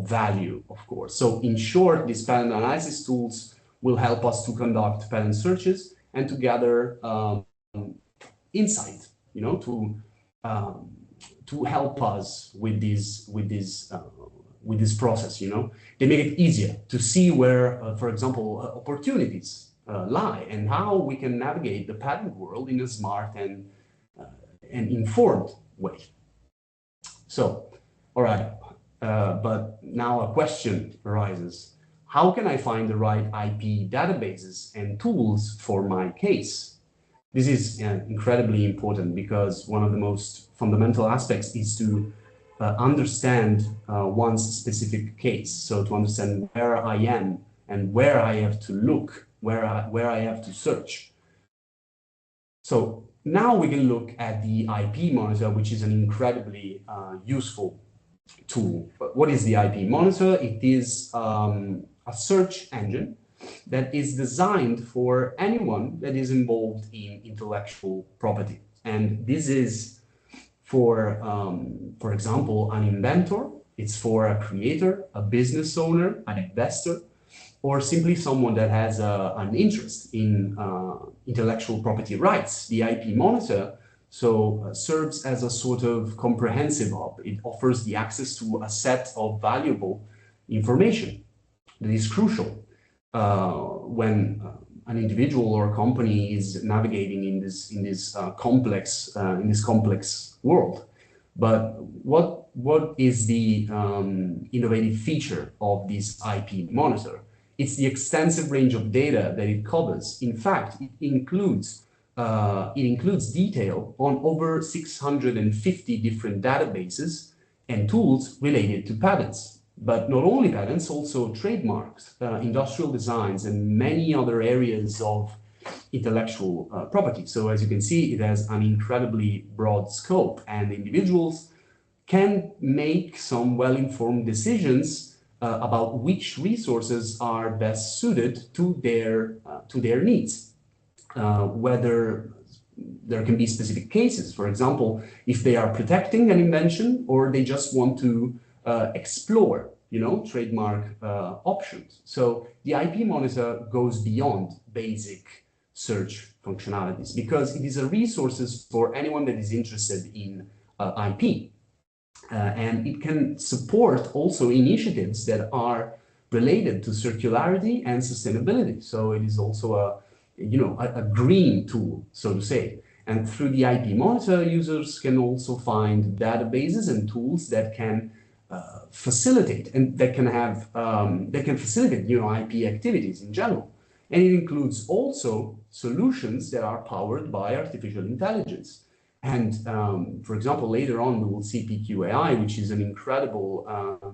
value, of course. So in short, these patent analysis tools will help us to conduct patent searches and to gather insight, to help us with this process. They make it easier to see where, for example, opportunities lie, and how we can navigate the patent world in a smart and informed way. So, all right, but now a question arises. How can I find the right IP databases and tools for my case? This is incredibly important, because one of the most fundamental aspects is to understand one's specific case. So to understand where I am and where I have to look, where I have to search. So now we can look at the IP monitor, which is an incredibly useful tool. But what is the IP monitor? It is a search engine that is designed for anyone that is involved in intellectual property. And this is for example, an inventor. It's for a creator, a business owner, an investor, or simply someone that has an interest in intellectual property rights. The IP monitor serves as a sort of comprehensive hub. It offers the access to a set of valuable information that is crucial when an individual or a company is navigating in this complex world. But what is the innovative feature of this IP monitor? It's the extensive range of data that it covers. In fact, it includes detail on over 650 different databases and tools related to patents. But not only patents, also trademarks, industrial designs, and many other areas of intellectual property. So as you can see, it has an incredibly broad scope, and individuals can make some well-informed decisions about which resources are best suited to their needs. Whether there can be specific cases, for example, if they are protecting an invention, or they just want to explore, trademark options. So the IP monitor goes beyond basic search functionalities, because it is a resource for anyone that is interested in IP. And it can support also initiatives that are related to circularity and sustainability. So it is also a green tool, so to say. And through the IP monitor, users can also find databases and tools that can facilitate and that can facilitate IP activities in general. And it includes also solutions that are powered by artificial intelligence. And for example, later on, we will see PQAI, which is an incredible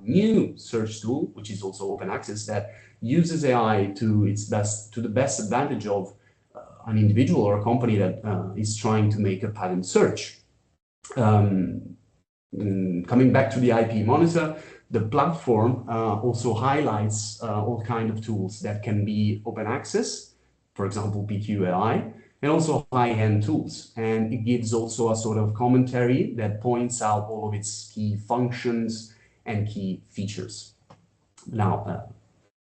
new search tool, which is also open access, that uses AI to the best advantage of an individual or a company that is trying to make a patent search. Coming back to the IP monitor, the platform also highlights all kinds of tools that can be open access, for example, PQAI, and also high-end tools. And it gives also a sort of commentary that points out all of its key functions and key features. Now,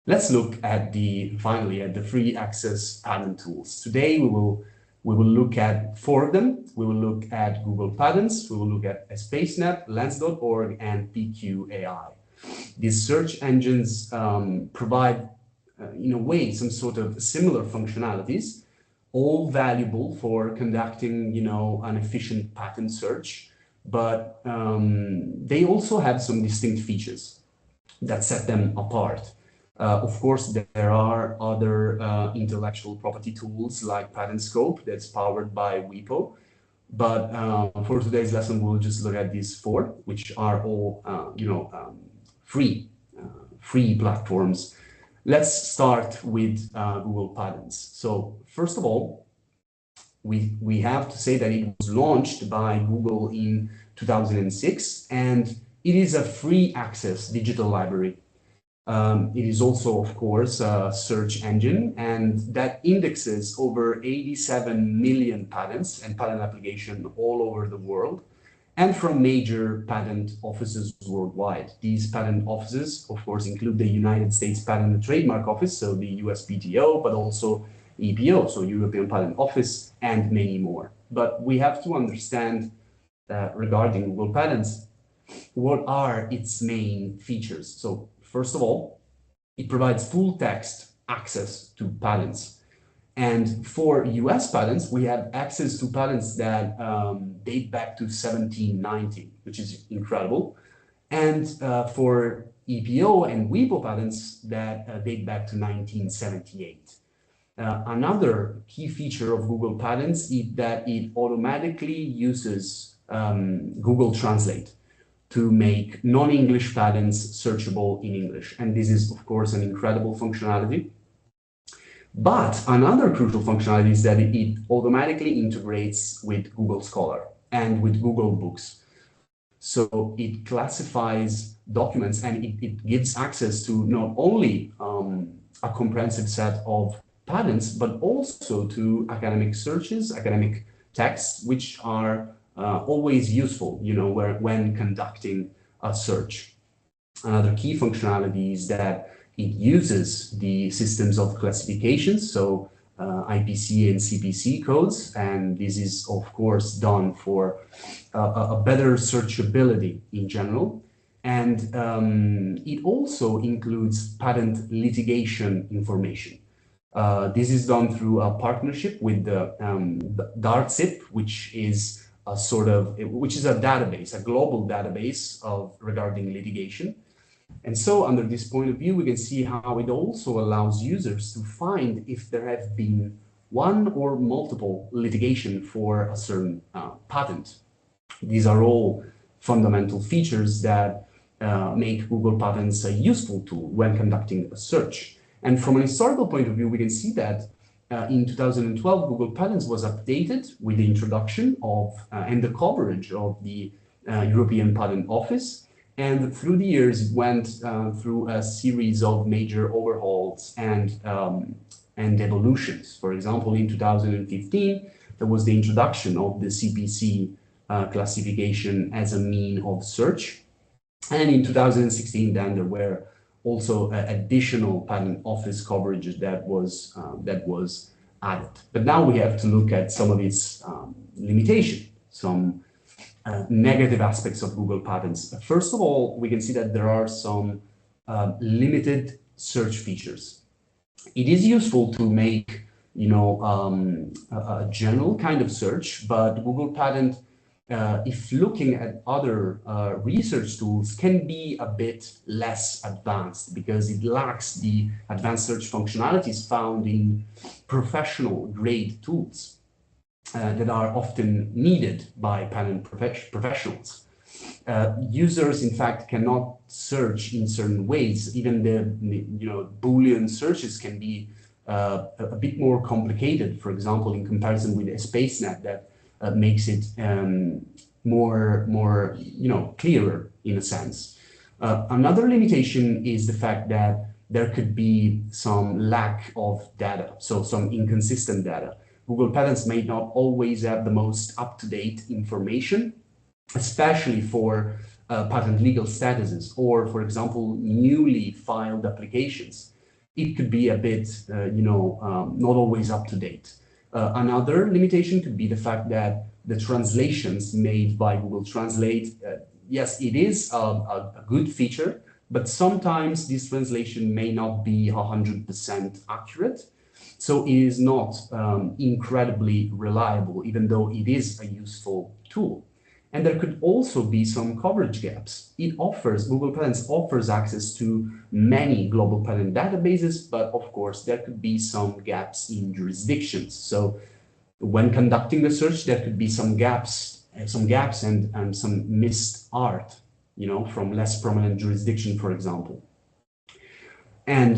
let's look at finally at the free access patent tools. Today, we will look at 4 of them. We will look at Google Patents, we will look at SpaceNet, Lens.org, and PQAI. These search engines provide, in a way, some sort of similar functionalities, all valuable for conducting, an efficient patent search, but they also have some distinct features that set them apart. Of course, there are other intellectual property tools like PatentScope that's powered by WIPO, but for today's lesson, we'll just look at these 4, which are all, free platforms. Let's start with Google Patents. So first of all, we have to say that it was launched by Google in 2006, and it is a free access digital library. It is also, of course, a search engine, and that indexes over 87 million patents and patent applications all over the world, and from major patent offices worldwide. These patent offices, of course, include the United States Patent and Trademark Office, so the USPTO, but also EPO, so European Patent Office, and many more. But we have to understand regarding Google Patents, what are its main features? So first of all, it provides full text access to patents. And for US patents, we have access to patents that date back to 1790, which is incredible. And for EPO and WIPO patents that date back to 1978. Another key feature of Google Patents is that it automatically uses Google Translate to make non-English patents searchable in English. And this is, of course, an incredible functionality. But another crucial functionality is that it automatically integrates with Google Scholar and with Google Books. So it classifies documents and it gives access to not only a comprehensive set of patents, but also to academic searches, academic texts, which are always useful, when conducting a search. Another key functionality is that it uses the systems of classifications, so IPC and CPC codes, and this is, of course, done for a better searchability in general. And it also includes patent litigation information. This is done through a partnership with the DARTSIP, which is a database, a global database regarding litigation. And so under this point of view, we can see how it also allows users to find if there have been one or multiple litigation for a certain patent. These are all fundamental features that make Google Patents a useful tool when conducting a search. And from an historical point of view, we can see that in 2012, Google Patents was updated with the introduction of and the coverage of the European Patent Office. And through the years, it went through a series of major overhauls and evolutions. For example, in 2015, there was the introduction of the CPC classification as a mean of search. And in 2016, then there were also additional patent office coverage that was added. But now we have to look at some of its limitations, some negative aspects of Google patents. First of all, we can see that there are some limited search features. It is useful to make, a general kind of search, but Google patent, if looking at other research tools, can be a bit less advanced because it lacks the advanced search functionalities found in professional grade tools that are often needed by patent professionals. Users, in fact, cannot search in certain ways. Even the Boolean searches can be a bit more complicated. For example, in comparison with a SpaceNet, that makes it more clearer in a sense. Another limitation is the fact that there could be some lack of data, so some inconsistent data. Google patents may not always have the most up-to-date information, especially for patent legal statuses or, for example, newly filed applications. It could be a bit, not always up to date. Another limitation could be the fact that the translations made by Google Translate, yes, it is a good feature, but sometimes this translation may not be 100% accurate. So it is not incredibly reliable, even though it is a useful tool. And there could also be some coverage gaps. Google Patents offers access to many global patent databases, but of course, there could be some gaps in jurisdictions. So when conducting the search, there could be some gaps and some missed art, from less prominent jurisdiction, for example. And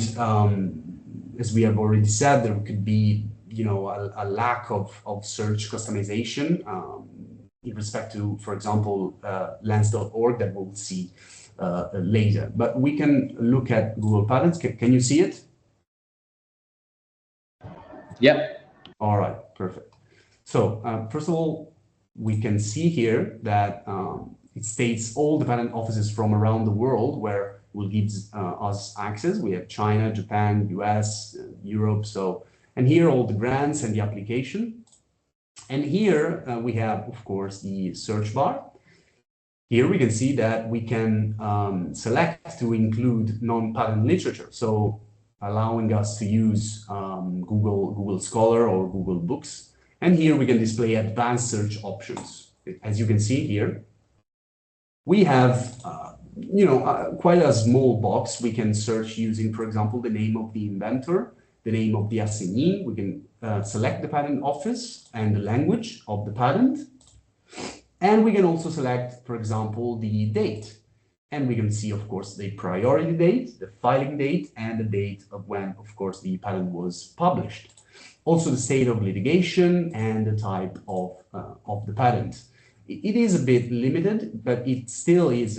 as we have already said, there could be, a lack of search customization in respect to, for example, lens.org that we'll see later. But we can look at Google Patents. Can you see it? Yeah. All right, perfect. So first of all, we can see here that it states all the patent offices from around the world where will gives us access. We have China, Japan, US, Europe. And here all the grants and the application. And here we have, of course, the search bar. Here we can see that we can select to include non-patent literature. So allowing us to use Google Scholar or Google Books. And here we can display advanced search options. As you can see here, we have quite a small box. We can search using, for example, the name of the inventor, the name of the assignee. We can select the patent office and the language of the patent. And we can also select, for example, the date. And we can see, of course, the priority date, the filing date, and the date of when, of course, the patent was published. Also the state of litigation and the type of the patent. It is a bit limited, but it still is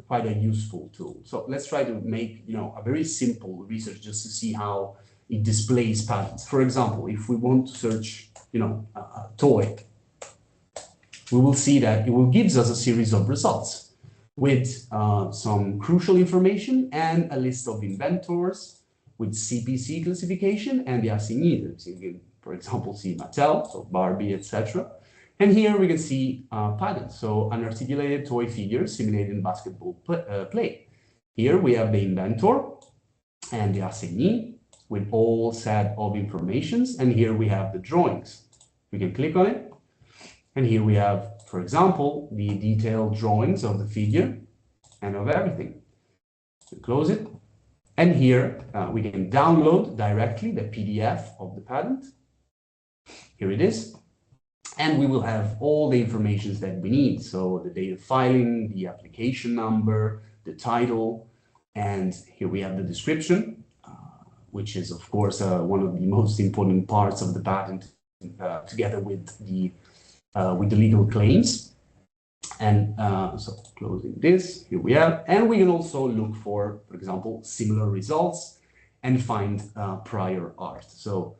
quite a useful tool. So let's try to make a very simple research just to see how it displays patents. For example, if we want to search a toy, we will see that it will give us a series of results with some crucial information and a list of inventors with CPC classification and the assignee. So you can, for example, see Mattel, so Barbie, etc. And here we can see patents, so an articulated toy figure simulating basketball play. Here we have the inventor and the assignee with all set of informations. And here we have the drawings. We can click on it. And here we have, for example, the detailed drawings of the figure and of everything. So close it. And here we can download directly the PDF of the patent. Here it is. And we will have all the information that we need. So the date of filing, the application number, the title, and here we have the description, which is, of course, one of the most important parts of the patent, together with the legal claims. And so closing this, here we have, and we can also look for example, similar results and find prior art. So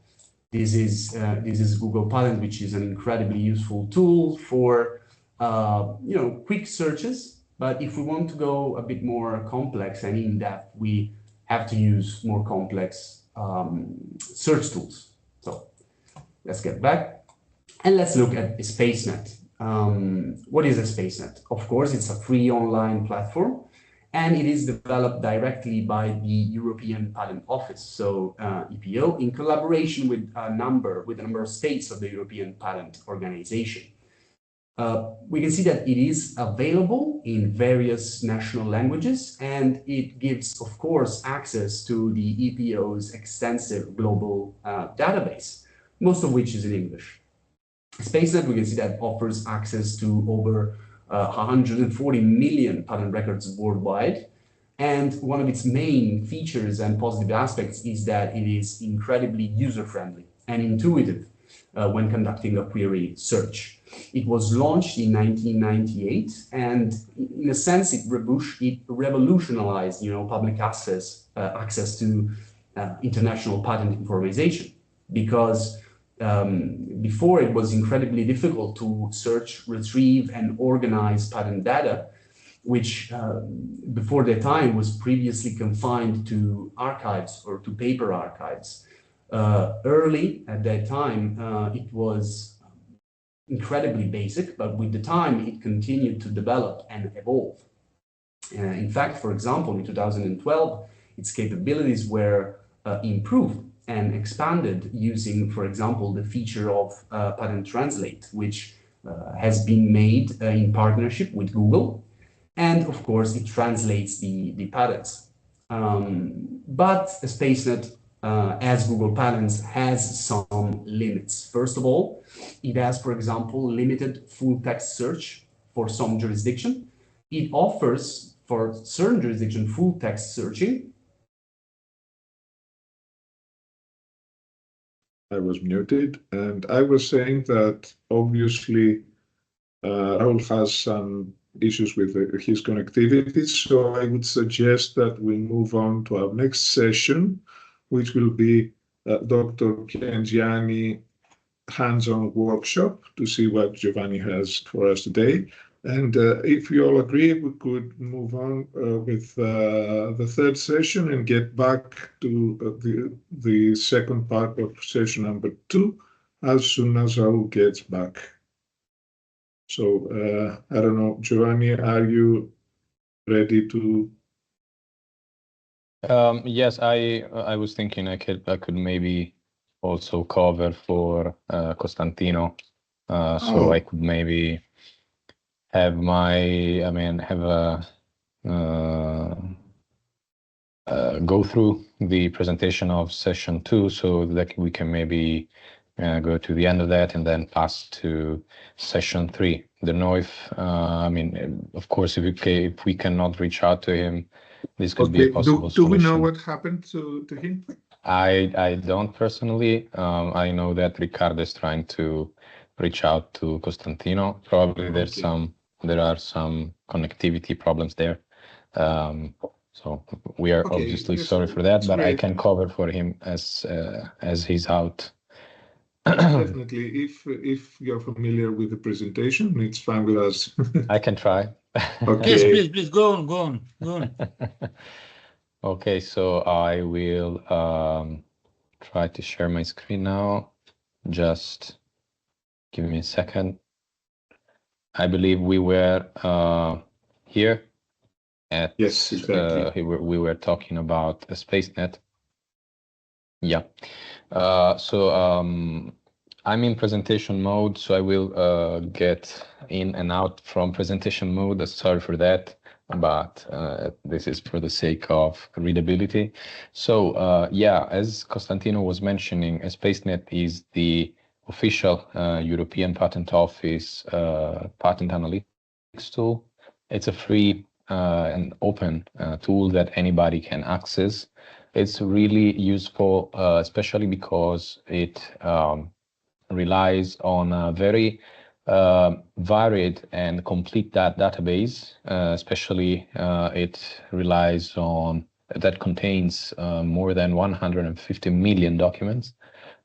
this is Google Patent, which is an incredibly useful tool for quick searches. But if we want to go a bit more complex and in depth, we have to use more complex search tools. So let's get back and let's look at SpaceNet. What is a SpaceNet? Of course, it's a free online platform, and it is developed directly by the European Patent Office, so EPO, in collaboration with a number of states of the European Patent Organization. We can see that it is available in various national languages, and it gives, of course, access to the EPO's extensive global database, most of which is in English. SpaceNet, we can see that offers access to over 140 million patent records worldwide. And one of its main features and positive aspects is that it is incredibly user-friendly and intuitive when conducting a query search. It was launched in 1998, and in a sense, it revolutionized, public access to international patent information, because before it was incredibly difficult to search, retrieve, and organize patent data, which before their time was previously confined to archives or to paper archives. Early at that time, it was incredibly basic, but with the time it continued to develop and evolve. In fact, for example, in 2012, its capabilities were improved and expanded using, for example, the feature of Patent Translate, which has been made in partnership with Google. And of course, it translates the patents. But SpaceNet, as Google Patents, has some limits. First of all, it has, for example, limited full text search for some jurisdiction. It offers, for certain jurisdiction, full text searching. I was muted, and I was saying that obviously Raul has some issues with his connectivity, so I would suggest that we move on to our next session, which will be Dr. Kenjiani hands-on workshop to see what Giovanni has for us today. And if you all agree, we could move on with the third session and get back to the second part of session number 2 as soon as Raul gets back. So I don't know, Giovanni, are you ready to? Yes, I was thinking I could maybe also cover for Costantino, so I could maybe have go through the presentation of session 2, so that we can maybe go to the end of that and then pass to session 3. Don't know if of course, if we cannot reach out to him, this could be a possible solution. Do we know solution. what happened to him? I don't personally. I know that Riccardo is trying to reach out to Costantino. Probably there are some connectivity problems there. So we are obviously sorry for that, but I can cover for him as he's out. Definitely, if you're familiar with the presentation, it's fine with us. I can try. Okay. Yes, please go on. Okay, so I will try to share my screen now. Just give me a second. I believe we were here at yes, exactly. we were talking about a SpaceNet. Yeah. So I'm in presentation mode, so I will get in and out from presentation mode. Sorry for that, but this is for the sake of readability. So yeah, as Costantino was mentioning, SpaceNet is the official European Patent Office patent analytics tool. It's a free and open tool that anybody can access. It's really useful, especially because it relies on a very varied and complete database. Especially it relies on that contains more than 150 million documents.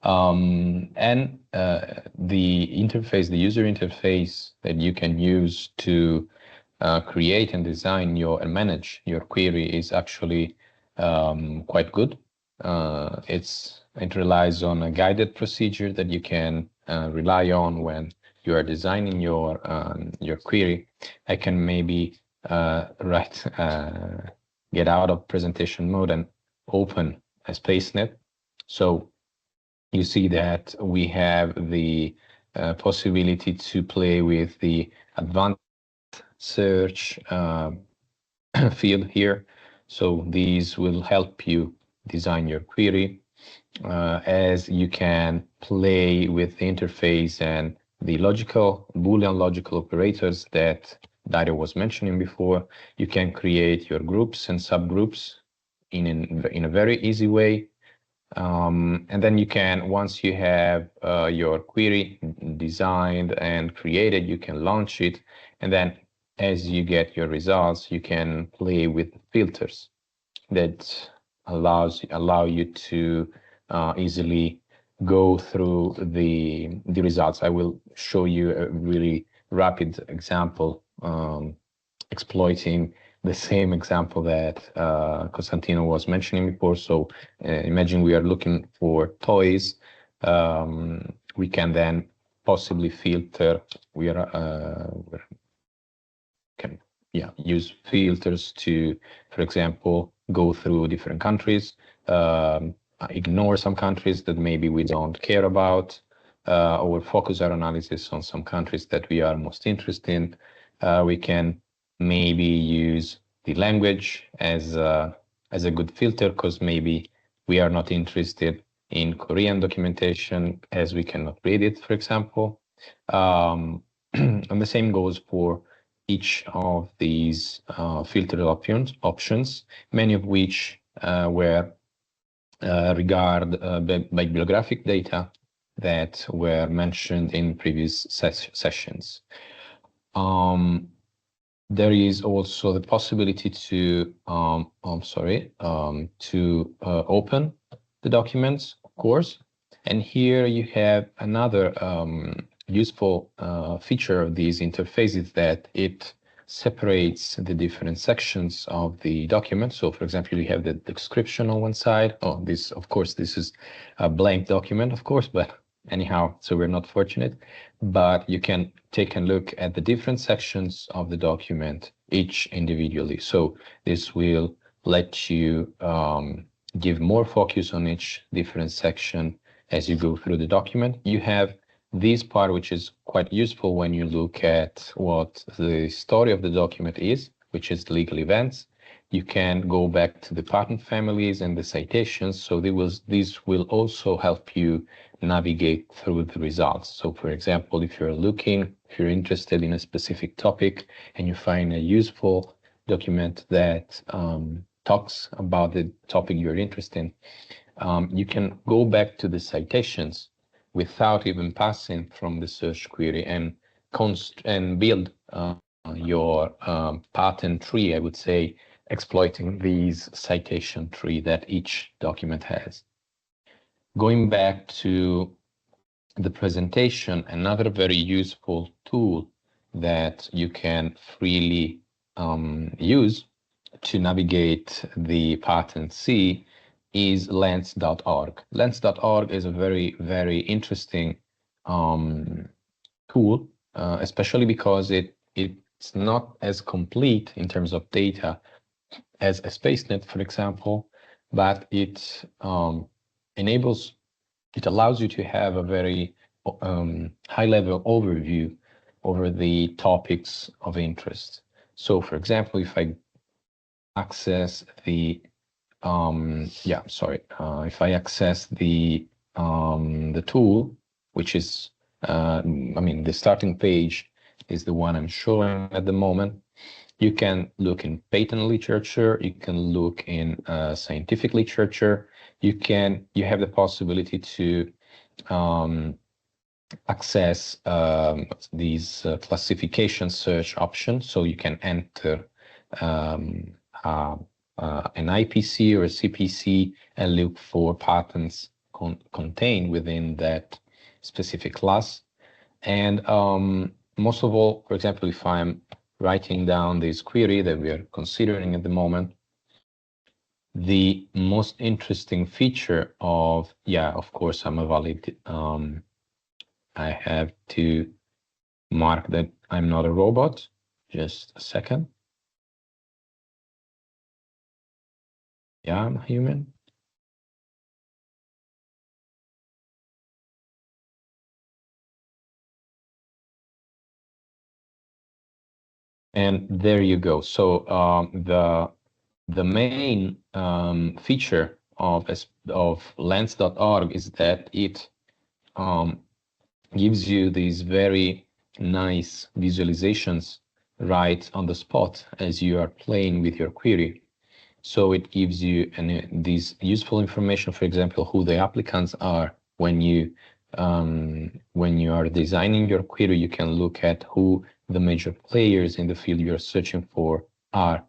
And the user interface that you can use to create and design and manage your query is actually quite good. It relies on a guided procedure that you can rely on when you are designing your query, I can maybe get out of presentation mode and open a SpaceNet. So you see that we have the possibility to play with the advanced search field here. So these will help you design your query, as you can play with the interface and the Boolean logical operators that Dario was mentioning before. You can create your groups and subgroups in a very easy way. And then you can, once you have your query designed and created, you can launch it. And then as you get your results, you can play with filters that allow you to easily go through the results. I will show you a really rapid example, exploiting the same example that Costantino was mentioning before. So imagine we are looking for toys. We can then possibly filter. We can use filters to, for example, go through different countries, ignore some countries that maybe we don't care about, or focus our analysis on some countries that we are most interested in. We can maybe use the language as a good filter, because maybe we are not interested in Korean documentation as we cannot read it, for example. And the same goes for each of these filtered options, many of which were regard bibliographic data that were mentioned in previous sessions. There is also the possibility to open the documents, of course. And here you have another useful feature of these interfaces, that it separates the different sections of the document. So for example, you have the description on one side. Oh, this, of course, this is a blank document, of course, but anyhow, so we're not fortunate. But you can take a look at the different sections of the document, each individually. So this will let you give more focus on each different section as you go through the document. You have this part, which is quite useful when you look at what the story of the document is, which is legal events. You can go back to the patent families and the citations. So these will also help you navigate through the results. So for example, if you're interested in a specific topic and you find a useful document that talks about the topic you're interested in, you can go back to the citations without even passing from the search query and build your patent tree, I would say, exploiting these citation tree that each document has. Going back to the presentation, another very useful tool that you can freely use to navigate the patent C is lens.org. Lens.org is a very, very interesting tool, especially because it's not as complete in terms of data as a SpaceNet, for example, but it allows you to have a very high-level overview over the topics of interest. So, for example, if I access the if I access the tool, which is the starting page is the one I'm showing at the moment. You can look in patent literature, you can look in scientific literature, you have the possibility to access these classification search options. So you can enter an IPC or a CPC and look for patents contained within that specific class. And most of all, for example, if I'm writing down this query that we are considering at the moment, the most interesting feature of course, I'm a valid, I have to mark that I'm not a robot. Just a second. Yeah, I'm human. And there you go. So the main feature of lens.org is that it gives you these very nice visualizations right on the spot as you are playing with your query. So it gives you this useful information, for example, who the applicants are. When you are designing your query, you can look at who the major players in the field you're searching for are.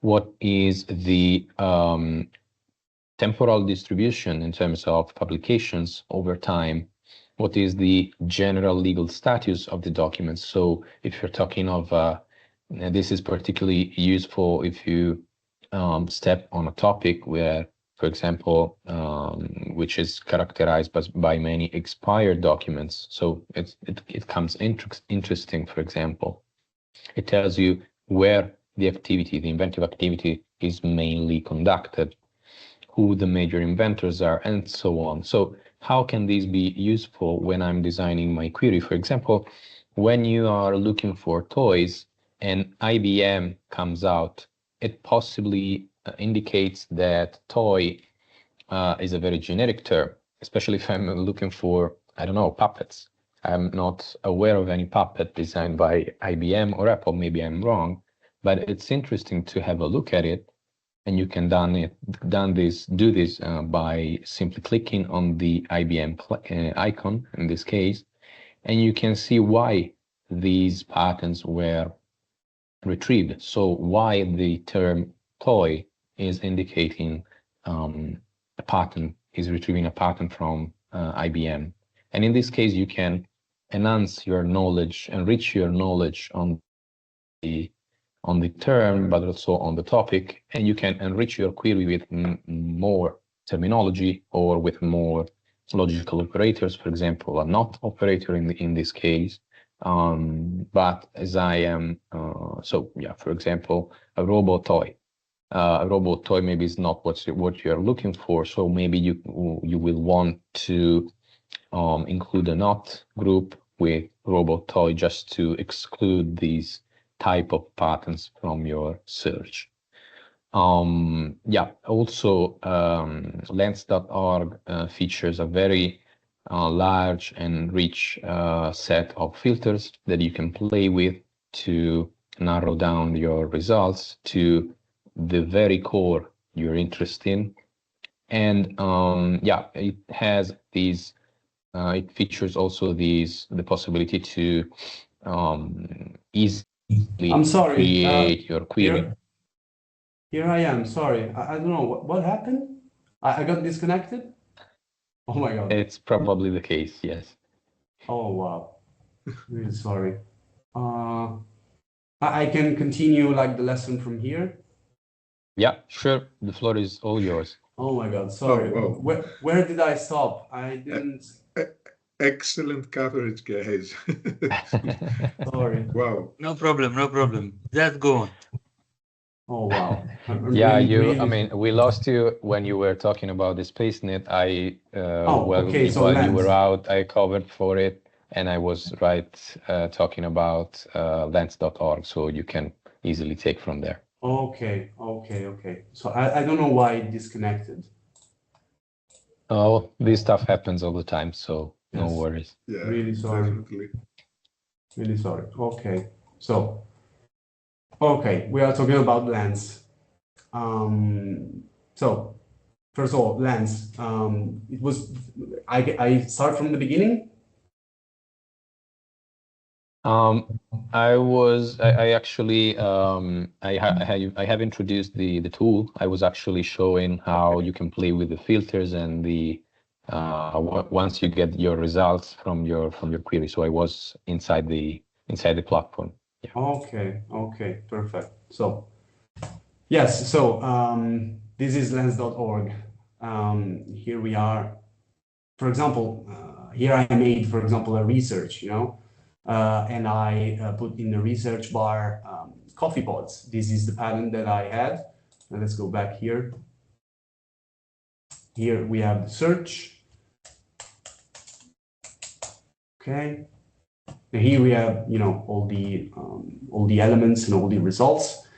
What is the temporal distribution in terms of publications over time? What is the general legal status of the documents? So if you're talking of, this is particularly useful if you step on a topic where, for example, which is characterized by many expired documents. So it comes interesting, for example. It tells you where the activity, the inventive activity, is mainly conducted, who the major inventors are, and so on. So how can these be useful when I'm designing my query? For example, when you are looking for toys and IBM comes out, it possibly indicates that toy is a very generic term, especially if I'm looking for, I don't know, puppets. I'm not aware of any puppet designed by IBM or Apple. Maybe I'm wrong, but it's interesting to have a look at it. And you can do this by simply clicking on the IBM icon in this case, and you can see why these patterns were retrieved. So why the term toy is indicating a pattern, is retrieving a pattern from IBM. And in this case, you can enhance your knowledge, enrich your knowledge on the term, but also on the topic, and you can enrich your query with more terminology or with more logical operators, for example, a not operator in this case. But as I am, so yeah, for example, a robot toy. A robot toy maybe is not what you're looking for, so maybe you will want to include a not group with robot toy just to exclude these type of patterns from your search. Yeah, also lens.org features a very large and rich set of filters that you can play with to narrow down your results to the very core you're interested in. And yeah, it has these, it features also the possibility to easily I'm sorry. create your query. Here I am. Sorry. I don't know what happened. I got disconnected. Oh my God. It's probably the case, yes. Oh wow. Really sorry. I can continue like the lesson from here. Yeah, sure. The floor is all yours. Oh my God. Sorry. Oh, wow. Where did I stop? I didn't. Excellent coverage, guys. Sorry. Wow. No problem, no problem. Just go on. Oh wow. Yeah, really, I mean, we lost you when you were talking about the SpaceNet. okay, so while you were Lens. out, I covered for it, and I was talking about lens.org, so you can easily take from there. Okay. So I don't know why it disconnected. Oh, this stuff happens all the time, so no Yes. worries. Yeah, Really sorry. definitely. Really sorry. Okay. So, okay, we are talking about Lens. So first of all, Lens. It was I start from the beginning. I actually I have introduced the tool. I was actually showing how you can play with the filters and the once you get your results from your query. So I was inside the platform. Yeah. Okay, perfect. So yes, so this is lens.org. Here we are. For example, here I made, for example, a research, and I put in the research bar coffee pods. This is the patent that I had. And let's go back here. Here we have the search. Okay. And here we have, all the elements and all the results.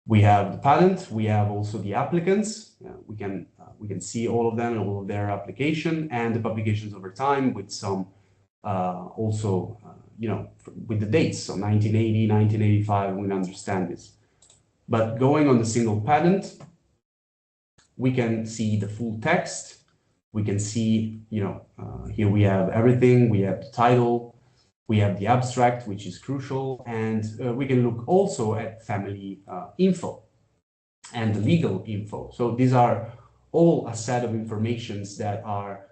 We have the patent. We have also the applicants. We can see all of them and all of their application and the publications over time with some also with the dates. So 1980, 1985. We understand this. But going on the single patent, we can see the full text. We can see, here we have everything. We have the title. We have the abstract, which is crucial, and we can look also at family info and the legal info. So these are all a set of informations that are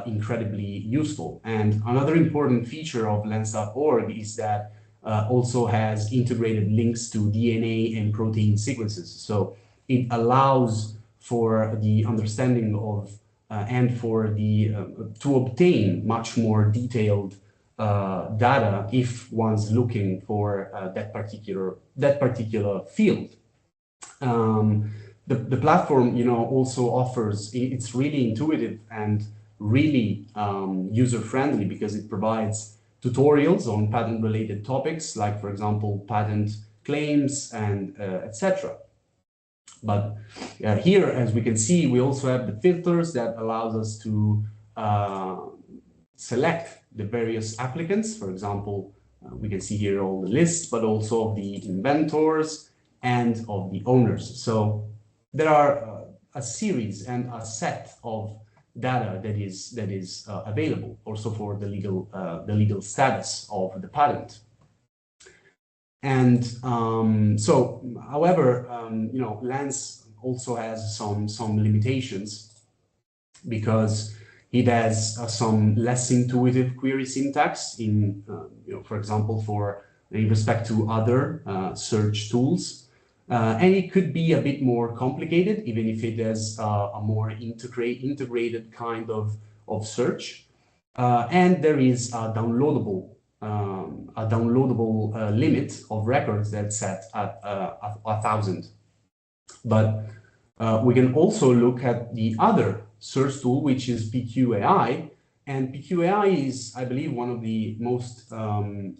incredibly useful. And another important feature of Lens.org is that also has integrated links to DNA and protein sequences. So it allows for the understanding of and for the to obtain much more detailed data if one's looking for that particular field. The platform, also offers, it's really intuitive and really user-friendly because it provides tutorials on patent-related topics, like, for example, patent claims and etc. But here, as we can see, we also have the filters that allows us to select the various applicants. For example, we can see here all the lists, but also of the inventors and of the owners. So there are a series and a set of data that is available also for the legal status of the patent. And so, however, Lens also has some limitations because it has some less intuitive query syntax in, for example, in respect to other search tools. And it could be a bit more complicated, even if it has a more integrated kind of search. And there is a downloadable limit of records that's set at 1,000. But we can also look at the other search tool, which is PQAI. And PQAI is, I believe, one of the most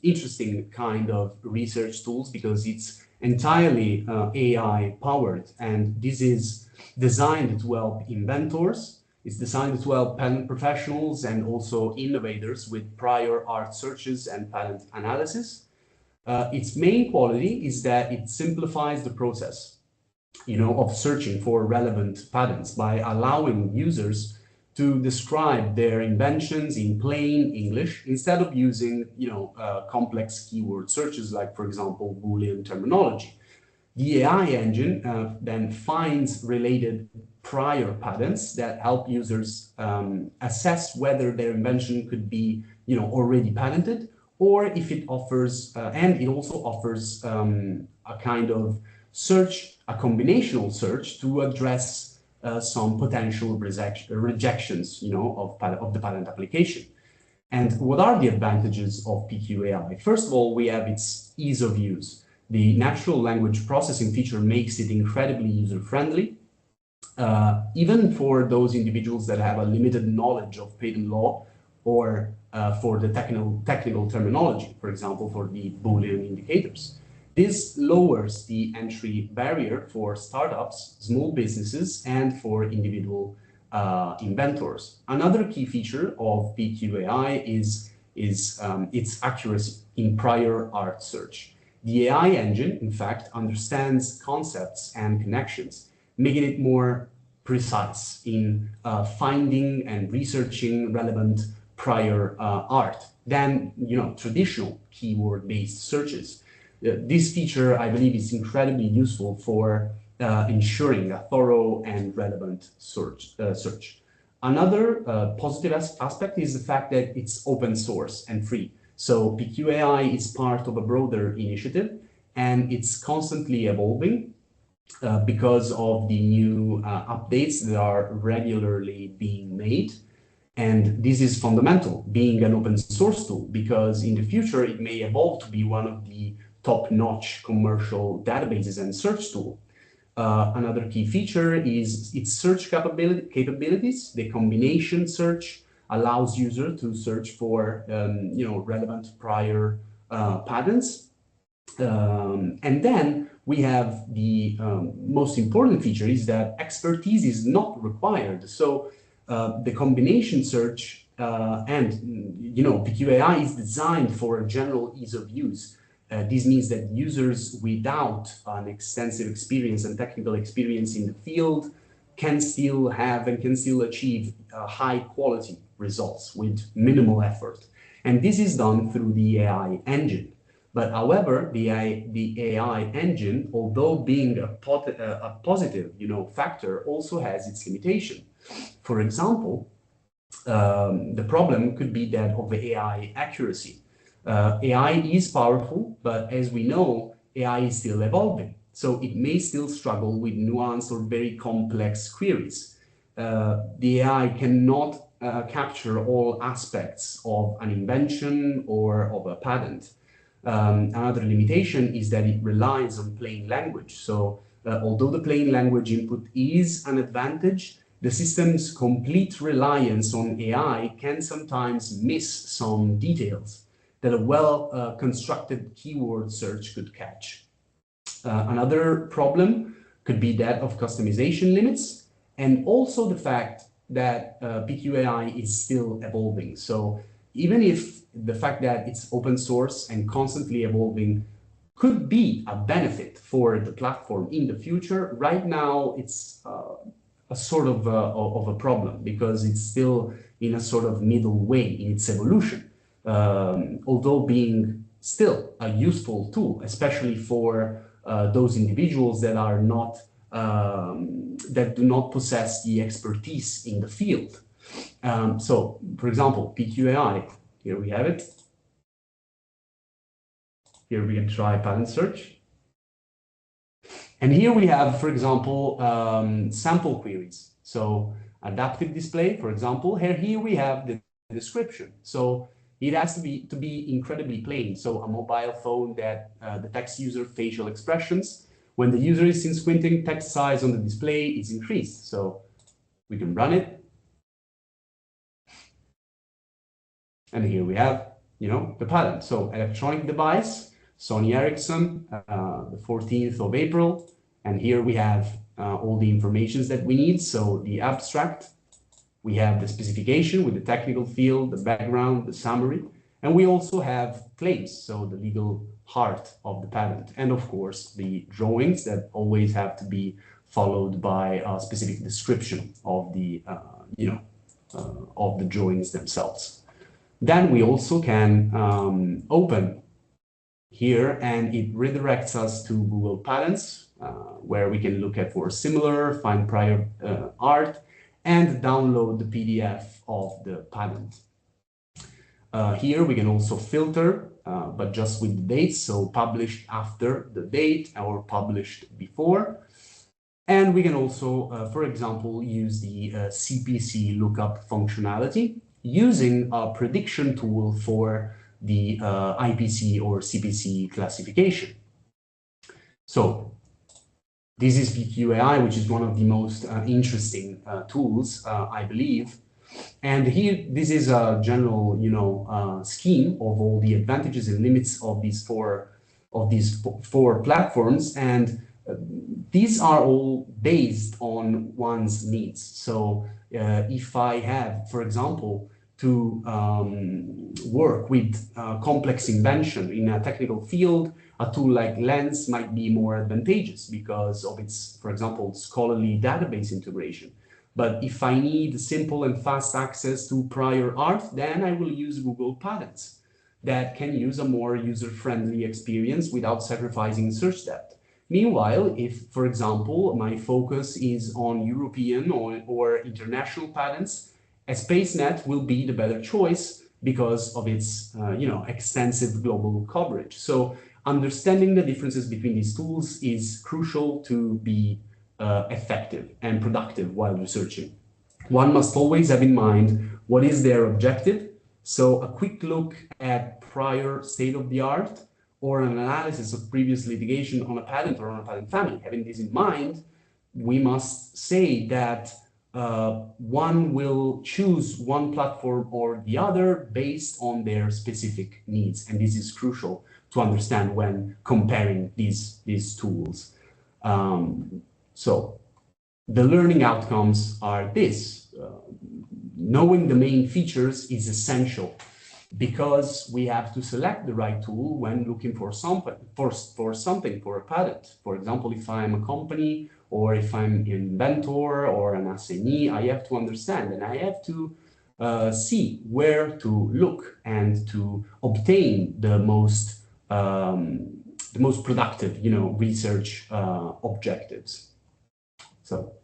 interesting kind of research tools because it's entirely AI powered. And this is designed to help inventors. It's designed to help patent professionals and also innovators with prior art searches and patent analysis. Its main quality is that it simplifies the process, of searching for relevant patents by allowing users to describe their inventions in plain English instead of using, complex keyword searches like, for example, Boolean terminology. The AI engine then finds related prior patents that help users assess whether their invention could be, already patented, or if it offers, and it also offers a kind of search, a combinational search to address some potential rejections, of the patent application. And what are the advantages of PQAI? First of all, we have its ease of use. The natural language processing feature makes it incredibly user-friendly, even for those individuals that have a limited knowledge of patent law or for the technical terminology, for example, for the Boolean indicators. This lowers the entry barrier for startups, small businesses, and for individual inventors. Another key feature of PQAI is its accuracy in prior art search. The AI engine, in fact, understands concepts and connections, making it more precise in finding and researching relevant prior art than traditional keyword-based searches. This feature, I believe, is incredibly useful for ensuring a thorough and relevant search. Another positive aspect is the fact that it's open source and free. So PQAI is part of a broader initiative, and it's constantly evolving because of the new updates that are regularly being made. And this is fundamental, being an open source tool, because in the future, it may evolve to be one of the top-notch commercial databases and search tool. Another key feature is its search capabilities. The combination search allows user to search for relevant prior patents. And then we have the most important feature is that expertise is not required. So the combination search and PQAI is designed for a general ease of use. This means that users without an extensive experience and technical experience in the field can still have and can still achieve high quality results with minimal effort. And this is done through the AI engine. But however, the AI engine, although being a positive factor, also has its limitation. For example, the problem could be that of AI accuracy. AI is powerful, but as we know, AI is still evolving. So it may still struggle with nuanced or very complex queries. The AI cannot capture all aspects of an invention or of a patent. Another limitation is that it relies on plain language. So although the plain language input is an advantage, the system's complete reliance on AI can sometimes miss some details that a well-constructed keyword search could catch. Another problem could be that of customization limits, and also the fact that PQAI is still evolving. So even if the fact that it's open source and constantly evolving could be a benefit for the platform in the future, right now it's a sort of a problem because it's still in a sort of middle way in its evolution, although being still a useful tool, especially for those individuals that are not that do not possess the expertise in the field. So, for example, PQAI, here we have it. Here we can try patent search. And here we have, for example, sample queries. So adaptive display, for example, here we have the description. So it has to be incredibly plain. So a mobile phone that detects user facial expressions. When the user is seen squinting, text size on the display is increased. So we can run it. And here we have, the patent. So electronic device, Sony Ericsson, the 14th of April. And here we have all the informations that we need. So the abstract, we have the specification with the technical field, the background, the summary, and we also have claims. So the legal heart of the patent. And of course, the drawings that always have to be followed by a specific description of the, of the drawings themselves. Then we also can open here, and it redirects us to Google Patents, where we can look at for similar, find prior art, and download the PDF of the patent. Here we can also filter, but just with the dates, so published after the date or published before. And we can also, for example, use the CPC lookup functionality using a prediction tool for the IPC or CPC classification. So this is PQAI, which is one of the most interesting tools, I believe. And here, this is a general, scheme of all the advantages and limits of these four platforms, and these are all based on one's needs. So if I have, for example, to work with complex invention in a technical field, a tool like Lens might be more advantageous because of its, for example, scholarly database integration. But if I need simple and fast access to prior art, then I will use Google Patents that can use a more user-friendly experience without sacrificing search depth. Meanwhile, if, for example, my focus is on European or international patents, a SpaceNet will be the better choice because of its, extensive global coverage. So understanding the differences between these tools is crucial to be effective and productive while researching. one must always have in mind what is their objective. So a quick look at prior state of the art or an analysis of previous litigation on a patent or on a patent family. Having this in mind, we must say that one will choose one platform or the other based on their specific needs. And this is crucial to understand when comparing these tools. So the learning outcomes are this. Knowing the main features is essential because we have to select the right tool when looking for something, for a patent. For example, if I'm a company or if I'm an inventor or an assignee, I have to understand and I have to see where to look and to obtain the most productive, research objectives. So,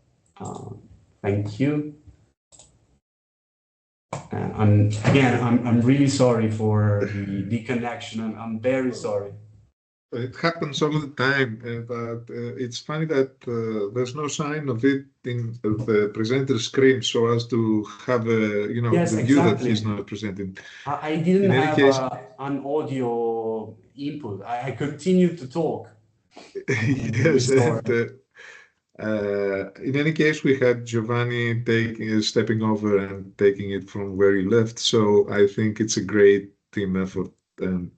thank you. I'm really sorry for the connection. I'm very sorry. It happens all the time, but it's funny that there's no sign of it in the presenter screen, so as to have Yes, the view that exactly. he's not presenting. I didn't In any have case, an audio input. I continued to talk. yes, in any case, we had Giovanni stepping over and taking it from where he left. So I think it's a great team effort, and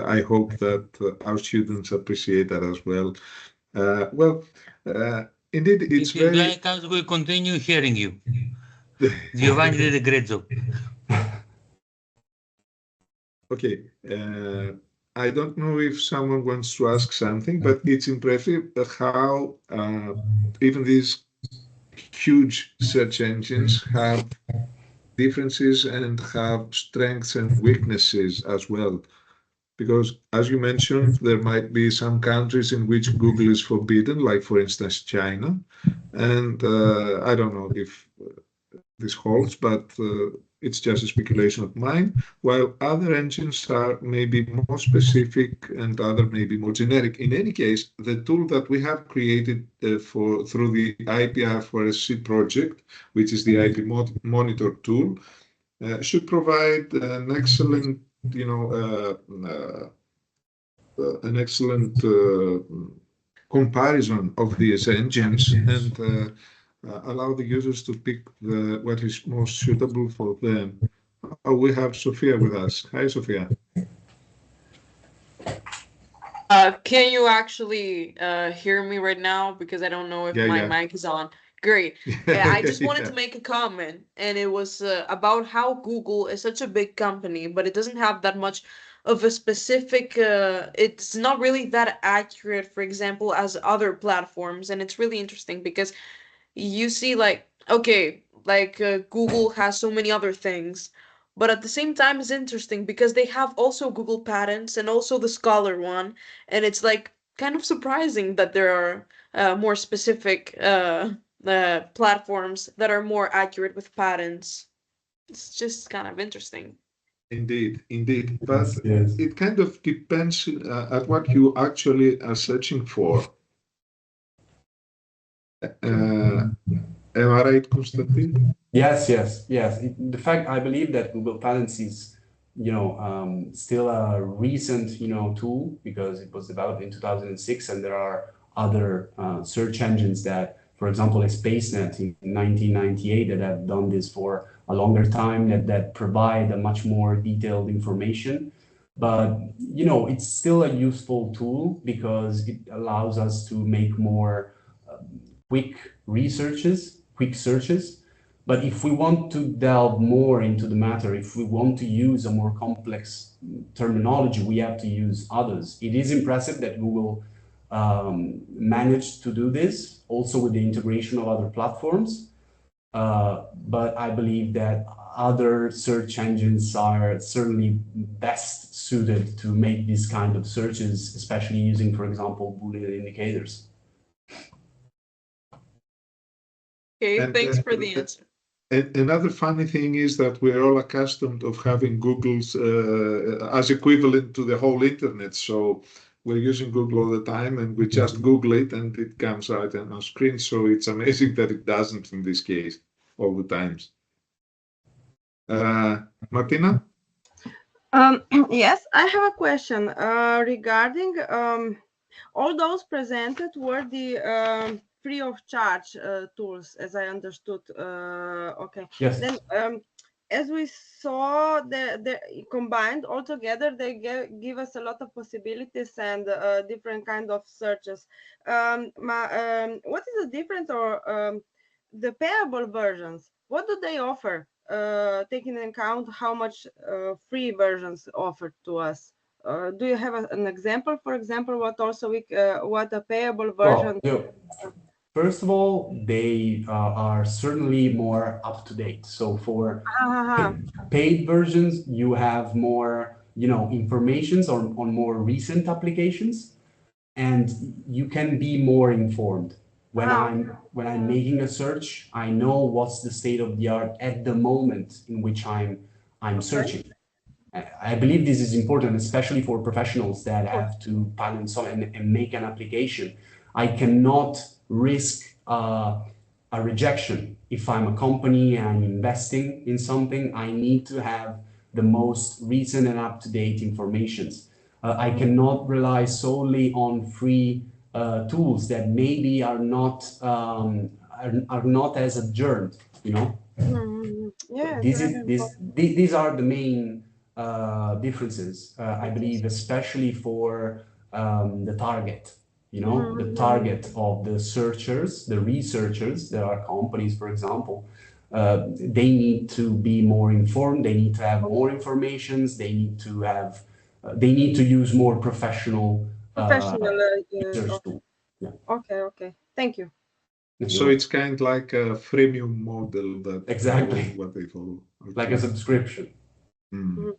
I hope that our students appreciate that as well. Indeed, it's If you very. like us, we'll continue hearing you. Giovanni did a great job. Okay. I don't know if someone wants to ask something, but it's impressive how even these huge search engines have differences and have strengths and weaknesses as well. Because as you mentioned, there might be some countries in which Google is forbidden, like for instance, China. And I don't know if this holds, but it's just a speculation of mine, while other engines are maybe more specific and other maybe more generic. In any case, the tool that we have created through the IPR4C project, which is the IP monitor tool, should provide an excellent, comparison of these engines and allow the users to pick what is most suitable for them. We have Sophia with us. Hi, Sophia. Can you actually hear me right now? Because I don't know if my mic is on. Great. I just wanted to make a comment, and it was about how Google is such a big company, but it doesn't have that much of a specific, it's not really that accurate, for example, as other platforms. And it's really interesting because you see Google has so many other things, but at the same time it's interesting because they have also Google patents and also the Scholar one, and it's like kind of surprising that there are more specific platforms that are more accurate with patents. It's just kind of interesting. Indeed. But it kind of depends at what you actually are searching for. Am I right, Konstantin? Yes. The fact I believe that Google Patents is, still a recent, tool because it was developed in 2006, and there are other search engines that, for example, SpaceNet in 1998 that have done this for a longer time that provide a much more detailed information. But it's still a useful tool because it allows us to make more quick searches. But if we want to delve more into the matter, if we want to use a more complex terminology, we have to use others. It is impressive that Google managed to do this, also with the integration of other platforms. But I believe that other search engines are certainly best suited to make these kind of searches, especially using, for example, Boolean indicators. Okay, thanks for the answer. Another funny thing is that we're all accustomed of having Google's as equivalent to the whole internet. So we're using Google all the time, and we just Google it, and it comes out on our screen. So it's amazing that it doesn't in this case. all the times. Martina? Yes, I have a question regarding all those presented were the free of charge tools, as I understood. Okay. Yes. Then, as we saw, the combined all together, they give us a lot of possibilities and different kind of searches. What is the difference or the payable versions? What do they offer? Taking into account how much free versions offered to us. Do you have an example? For example, what also what a payable version? Well, first of all, they are certainly more up to date. So for paid versions, you have more, informations on more recent applications, and you can be more informed. When I'm making a search, I know what's the state of the art at the moment in which I'm searching. I believe this is important, especially for professionals that have to pilot and make an application. I cannot risk a rejection. If I'm a company and I'm investing in something, I need to have the most recent and up-to-date informations. I cannot rely solely on free tools that maybe are not as adjourned, Yeah, these are the main differences, I believe, especially for the target. The target of the searchers, the researchers, there are companies, for example, they need to be more informed, they need to have more informations, they need to use more professional research tool. Yeah. Okay. Thank you. So it's kind of like a freemium model that exactly what they follow. Okay. Like a subscription. Okay.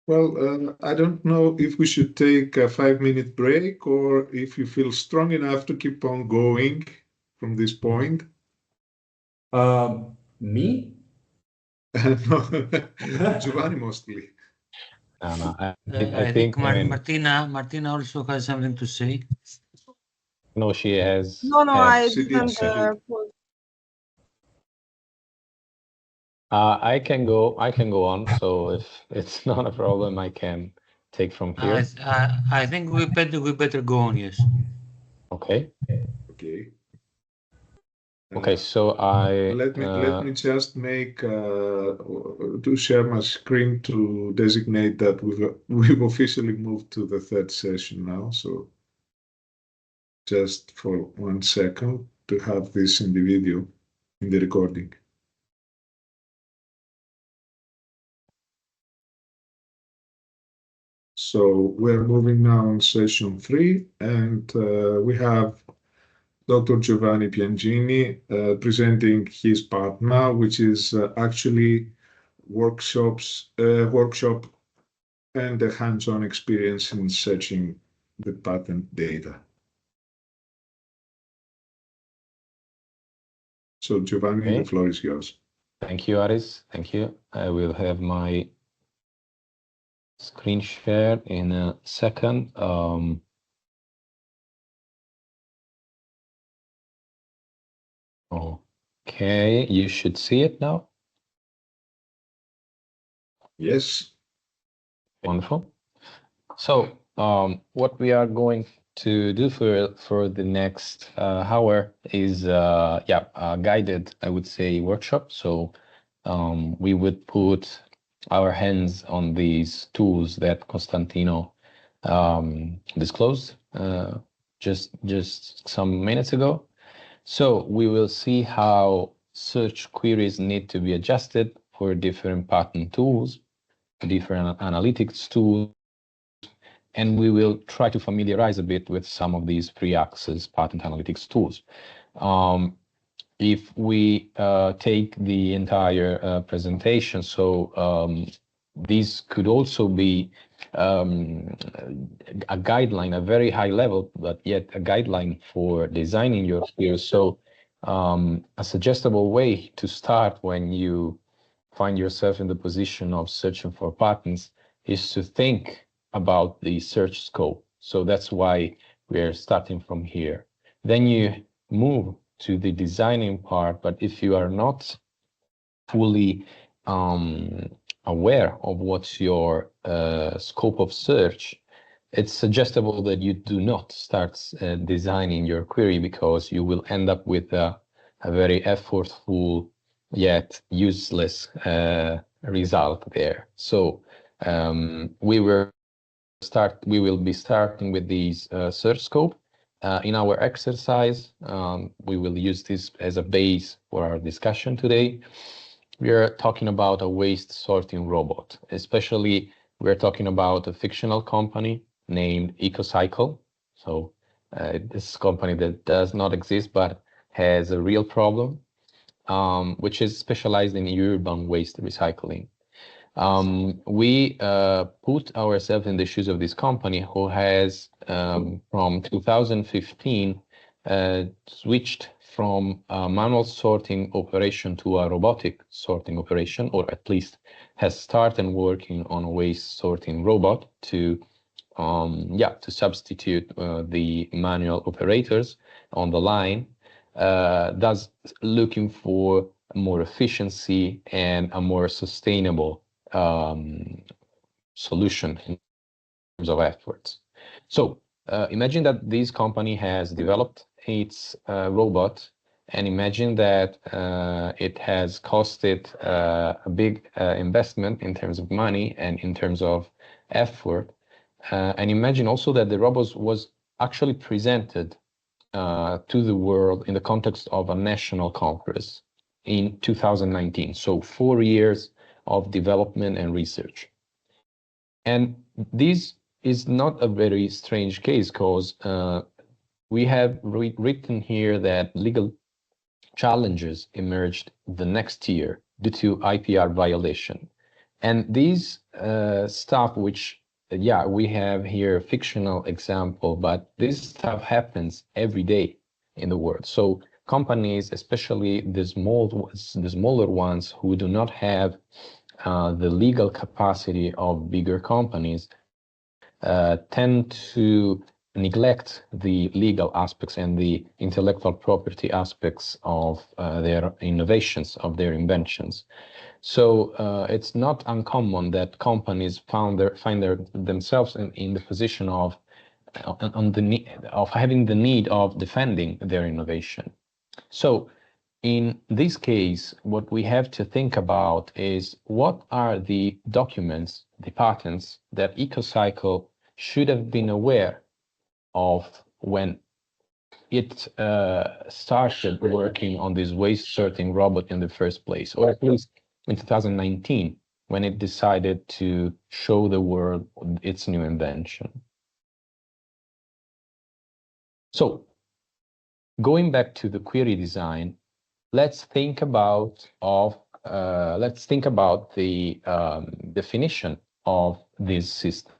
Well, I don't know if we should take a 5-minute break or if you feel strong enough to keep on going from this point. Me? No, Giovanni mostly. No, I think Martina also has something to say. No, she has. No, I She didn't. did. I can go on. So if it's not a problem, I can take from here. I think we better go on. Yes. Okay. Okay. Okay. So let me just make to share my screen to designate that we've officially moved to the third session now. So just for 1 second to have this in the video, in the recording. So we're moving now on session 3, and we have Dr. Giovanni Piangini presenting his part now, which is actually workshop and the hands-on experience in searching the patent data. So Giovanni, the floor is yours. Thank you, Aris. Thank you. I will have my screen share in a second. Okay, you should see it now. Yes. Wonderful. So what we are going to do for the next hour is a guided, I would say, workshop. So we would put our hands on these tools that Constantino disclosed just some minutes ago. So we will see how search queries need to be adjusted for different patent tools, different analytics tools, and we will try to familiarize a bit with some of these pre-access patent analytics tools. If we take the entire presentation, so these could also be a guideline, a very high level, but yet a guideline for designing your queries. So a suggestible way to start when you find yourself in the position of searching for patents is to think about the search scope. So that's why we're starting from here. Then you move to the designing part, but if you are not fully aware of what's your scope of search, it's suggestible that you do not start designing your query, because you will end up with a very effortful yet useless result there. So we will be starting with these search scope. In our exercise, we will use this as a base for our discussion today. We are talking about a waste sorting robot. Especially, we're talking about a fictional company named EcoCycle. So this company that does not exist, but has a real problem, which is specialized in urban waste recycling. We put ourselves in the shoes of this company, who has from 2015 switched from a manual sorting operation to a robotic sorting operation, or at least has started working on a waste sorting robot to substitute the manual operators on the line, thus looking for more efficiency and a more sustainable solution in terms of efforts. So imagine that this company has developed its robot, and imagine that it has costed a big investment in terms of money and in terms of effort. And imagine also that the robot was actually presented to the world in the context of a national congress in 2019. So 4 years of development and research. And this is not a very strange case, because we have written here that legal challenges emerged the next year due to IPR violation. And these stuff, which, we have here a fictional example, but this stuff happens every day in the world. So companies, especially the smaller ones who do not have the legal capacity of bigger companies, tend to neglect the legal aspects and the intellectual property aspects of their innovations, of their inventions. So it's not uncommon that companies find themselves in the position of having the need of defending their innovation. So in this case, what we have to think about is what are the documents, the patents that EcoCycle should have been aware of when it started working on this waste sorting robot in the first place, or at least in 2019, when it decided to show the world its new invention. So going back to the query design, let's think about the definition of this system.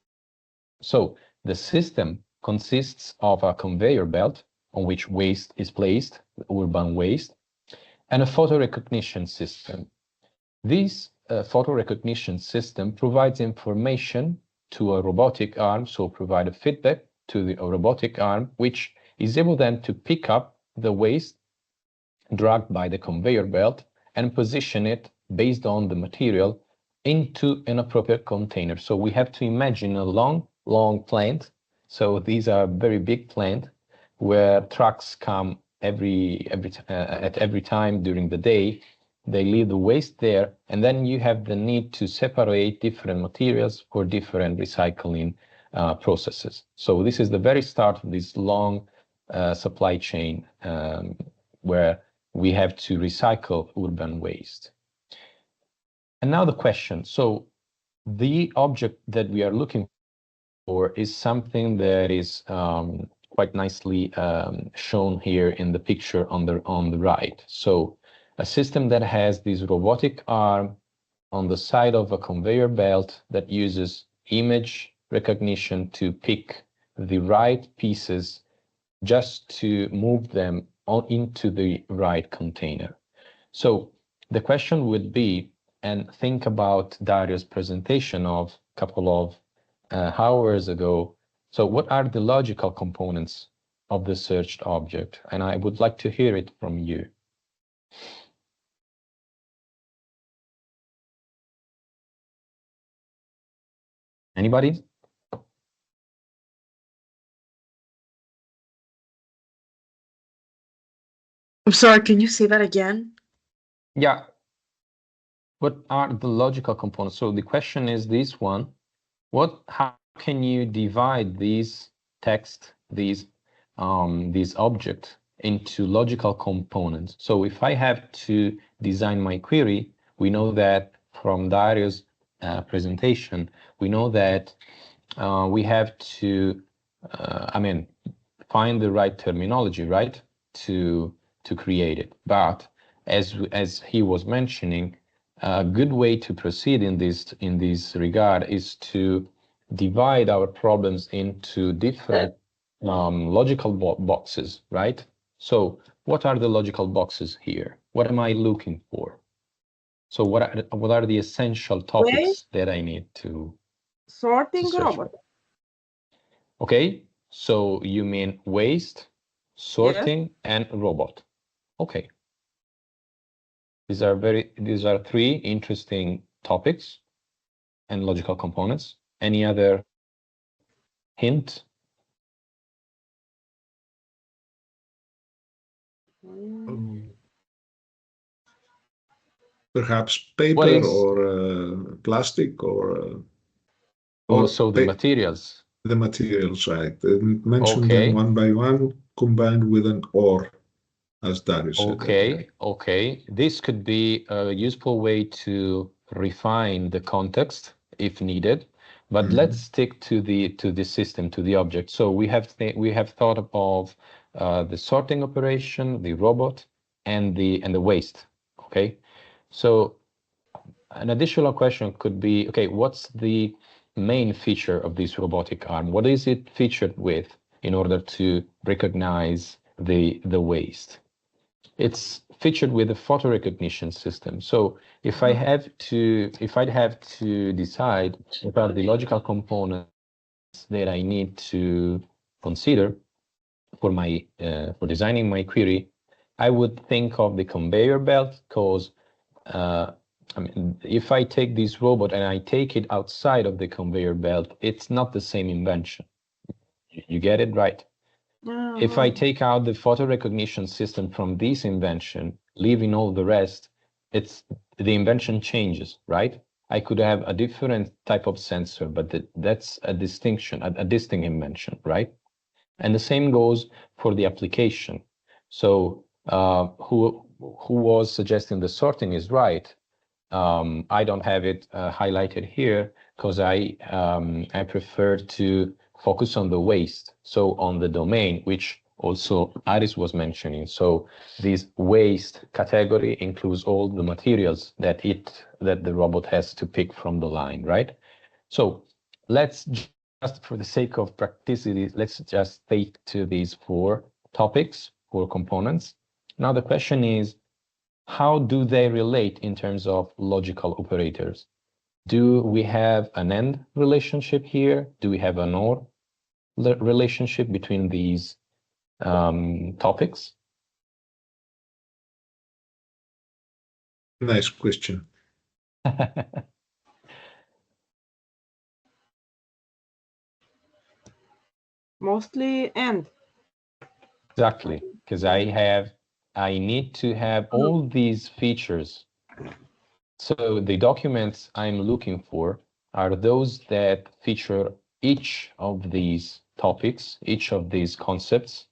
So the system consists of a conveyor belt on which waste is placed, urban waste, and a photo recognition system. This photo recognition system provides information to a robotic arm, so provide a feedback to the robotic arm, which is able then to pick up the waste dragged by the conveyor belt and position it based on the material into an appropriate container. So we have to imagine a long plant. So these are very big plant where trucks come at every time during the day. They leave the waste there, and then you have the need to separate different materials for different recycling processes. So this is the very start of this long supply chain where we have to recycle urban waste. And now the question, so the object that we are looking for is something that is quite nicely shown here in the picture on the right. So a system that has this robotic arm on the side of a conveyor belt that uses image recognition to pick the right pieces just to move them into the right container. So the question would be, and think about Dario's presentation of a couple of hours ago. So what are the logical components of the searched object, and I would like to hear it from you. Anybody? I'm sorry, can you say that again? Yeah. What are the logical components? So the question is this one. How can you divide these text, these objects into logical components? So if I have to design my query, we know that from Dario's presentation, we know that we have to, find the right terminology, right, to create it. But as he was mentioning, a good way to proceed in this regard is to divide our problems into different logical boxes, right? So what are the logical boxes here? What am I looking for? So what are the essential topics that I need to Sorting search robot. for? Okay, so you mean waste, sorting, and robot. Okay. These are three interesting topics and logical components. Any other hint? Perhaps paper or plastic or also the materials. The materials, right? Mention Okay. them one by one, combined with an or, as Dario said. Okay. This could be a useful way to refine the context if needed, but let's stick to the system, to the object. So we have thought of the sorting operation, the robot, and the waste. Okay, so an additional question could be, okay, what's the main feature of this robotic arm? What is it featured with in order to recognize the waste? It's featured with a photo recognition system. So if I'd have to decide what are the logical components that I need to consider for my for designing my query, I would think of the conveyor belt, because if I take this robot and I take it outside of the conveyor belt, it's not the same invention. You get it right? If I take out the photo recognition system from this invention, leaving all the rest, the invention changes, right? I could have a different type of sensor, but that's a distinction, a distinct invention, right? And the same goes for the application. So who was suggesting the sorting is right. I don't have it highlighted here because I prefer to focus on the waste, so on the domain, which also Aris was mentioning. So this waste category includes all the materials that the robot has to pick from the line, right? So let's just, for the sake of practicity, let's just stick to these four topics, four components. Now the question is, how do they relate in terms of logical operators? Do we have an AND relationship here? Do we have an OR relationship between these topics? Nice question. Mostly AND. Exactly, because I need to have all these features. So the documents I'm looking for are those that feature each of these topics, each of these concepts,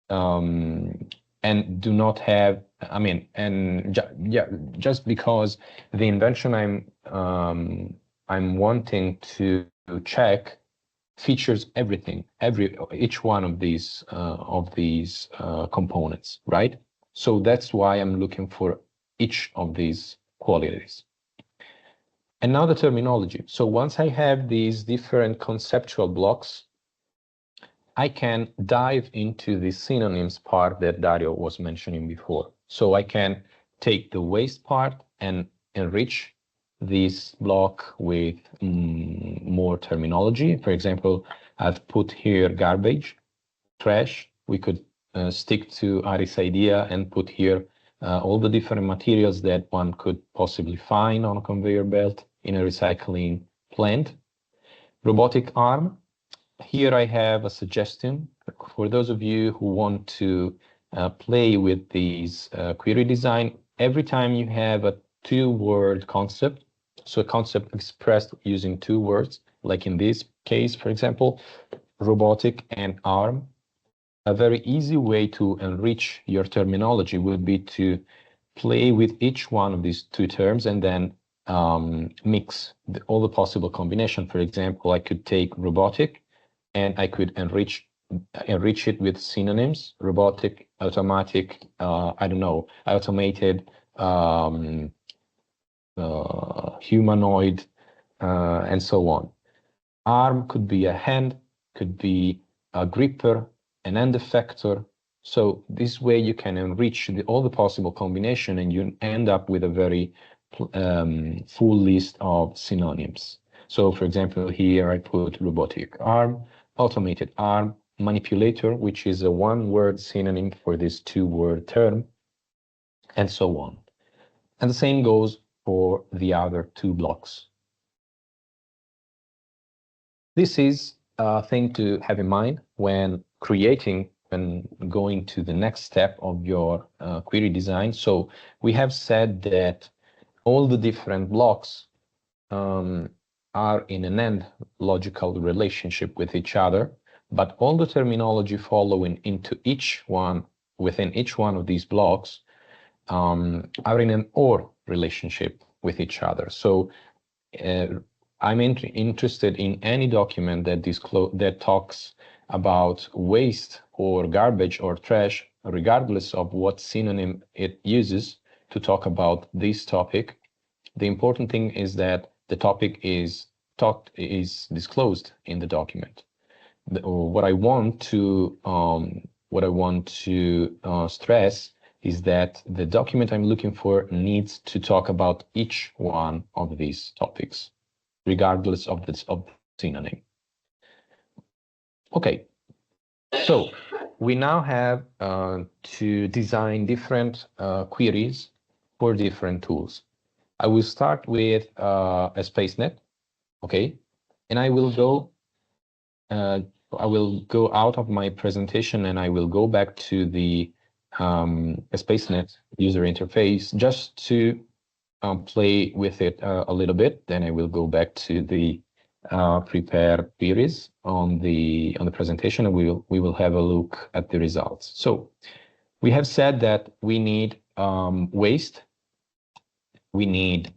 and do not have, just because the invention I'm wanting to check features everything, each one of these components, right? So that's why I'm looking for each of these qualities. And now the terminology. So once I have these different conceptual blocks, I can dive into the synonyms part that Dario was mentioning before. So I can take the waste part and enrich this block with more terminology. For example, I've put here garbage. trash, we could stick to Aris idea and put here all the different materials that one could possibly find on a conveyor belt in a recycling plant. Robotic arm. Here I have a suggestion for those of you who want to play with these query design. Every time you have a two-word concept, so a concept expressed using two words, like in this case, for example, robotic and arm, a very easy way to enrich your terminology would be to play with each one of these two terms and then mix all the possible combination. For example, I could take robotic and I could enrich it with synonyms: robotic, automatic, I don't know, automated, humanoid, and so on. Arm could be a hand, could be a gripper, an end effector. So this way you can enrich all the possible combination and you end up with a very full list of synonyms. So for example, here I put robotic arm, automated arm, manipulator, which is a one-word synonym for this two-word term, and so on. And the same goes for the other two blocks. This is a thing to have in mind when creating and going to the next step of your query design. So we have said that all the different blocks are in an end logical relationship with each other, but all the terminology following into each one, within each one of these blocks, are in an or relationship with each other. So I'm interested in any document that talks about waste or garbage or trash, regardless of what synonym it uses to talk about this topic. The important thing is that the topic is disclosed in the document. What I want to stress is that the document I'm looking for needs to talk about each one of these topics, regardless of the synonym. Okay, so we now have to design different queries for different tools. I will start with a SpaceNet, okay, and I will go out of my presentation and I will go back to the SpaceNet user interface just to play with it a little bit. Then I will go back to the prepare queries on the presentation and we will have a look at the results. So we have said that we need waste. We need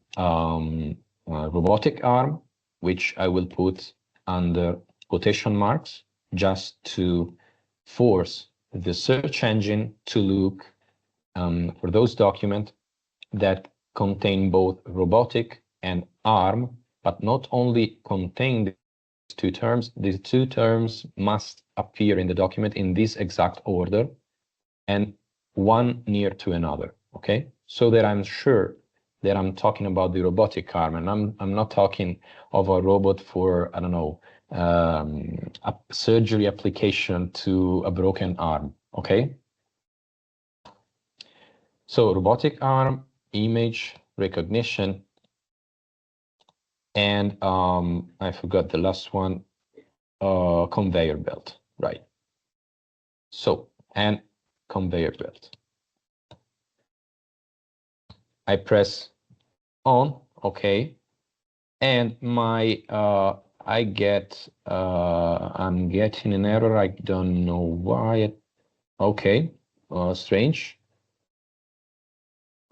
robotic arm, which I will put under quotation marks just to force the search engine to look for those documents that contain both robotic and arm, but not only contain these two terms must appear in the document in this exact order and one near to another, okay? So that I'm sure that I'm talking about the robotic arm and I'm not talking of a robot for, I don't know, a surgery application to a broken arm, okay? So robotic arm, image recognition, and I forgot the last one, conveyor belt, right? So, and conveyor belt. I press on, okay, and my I'm getting an error. I don't know why. Okay, strange.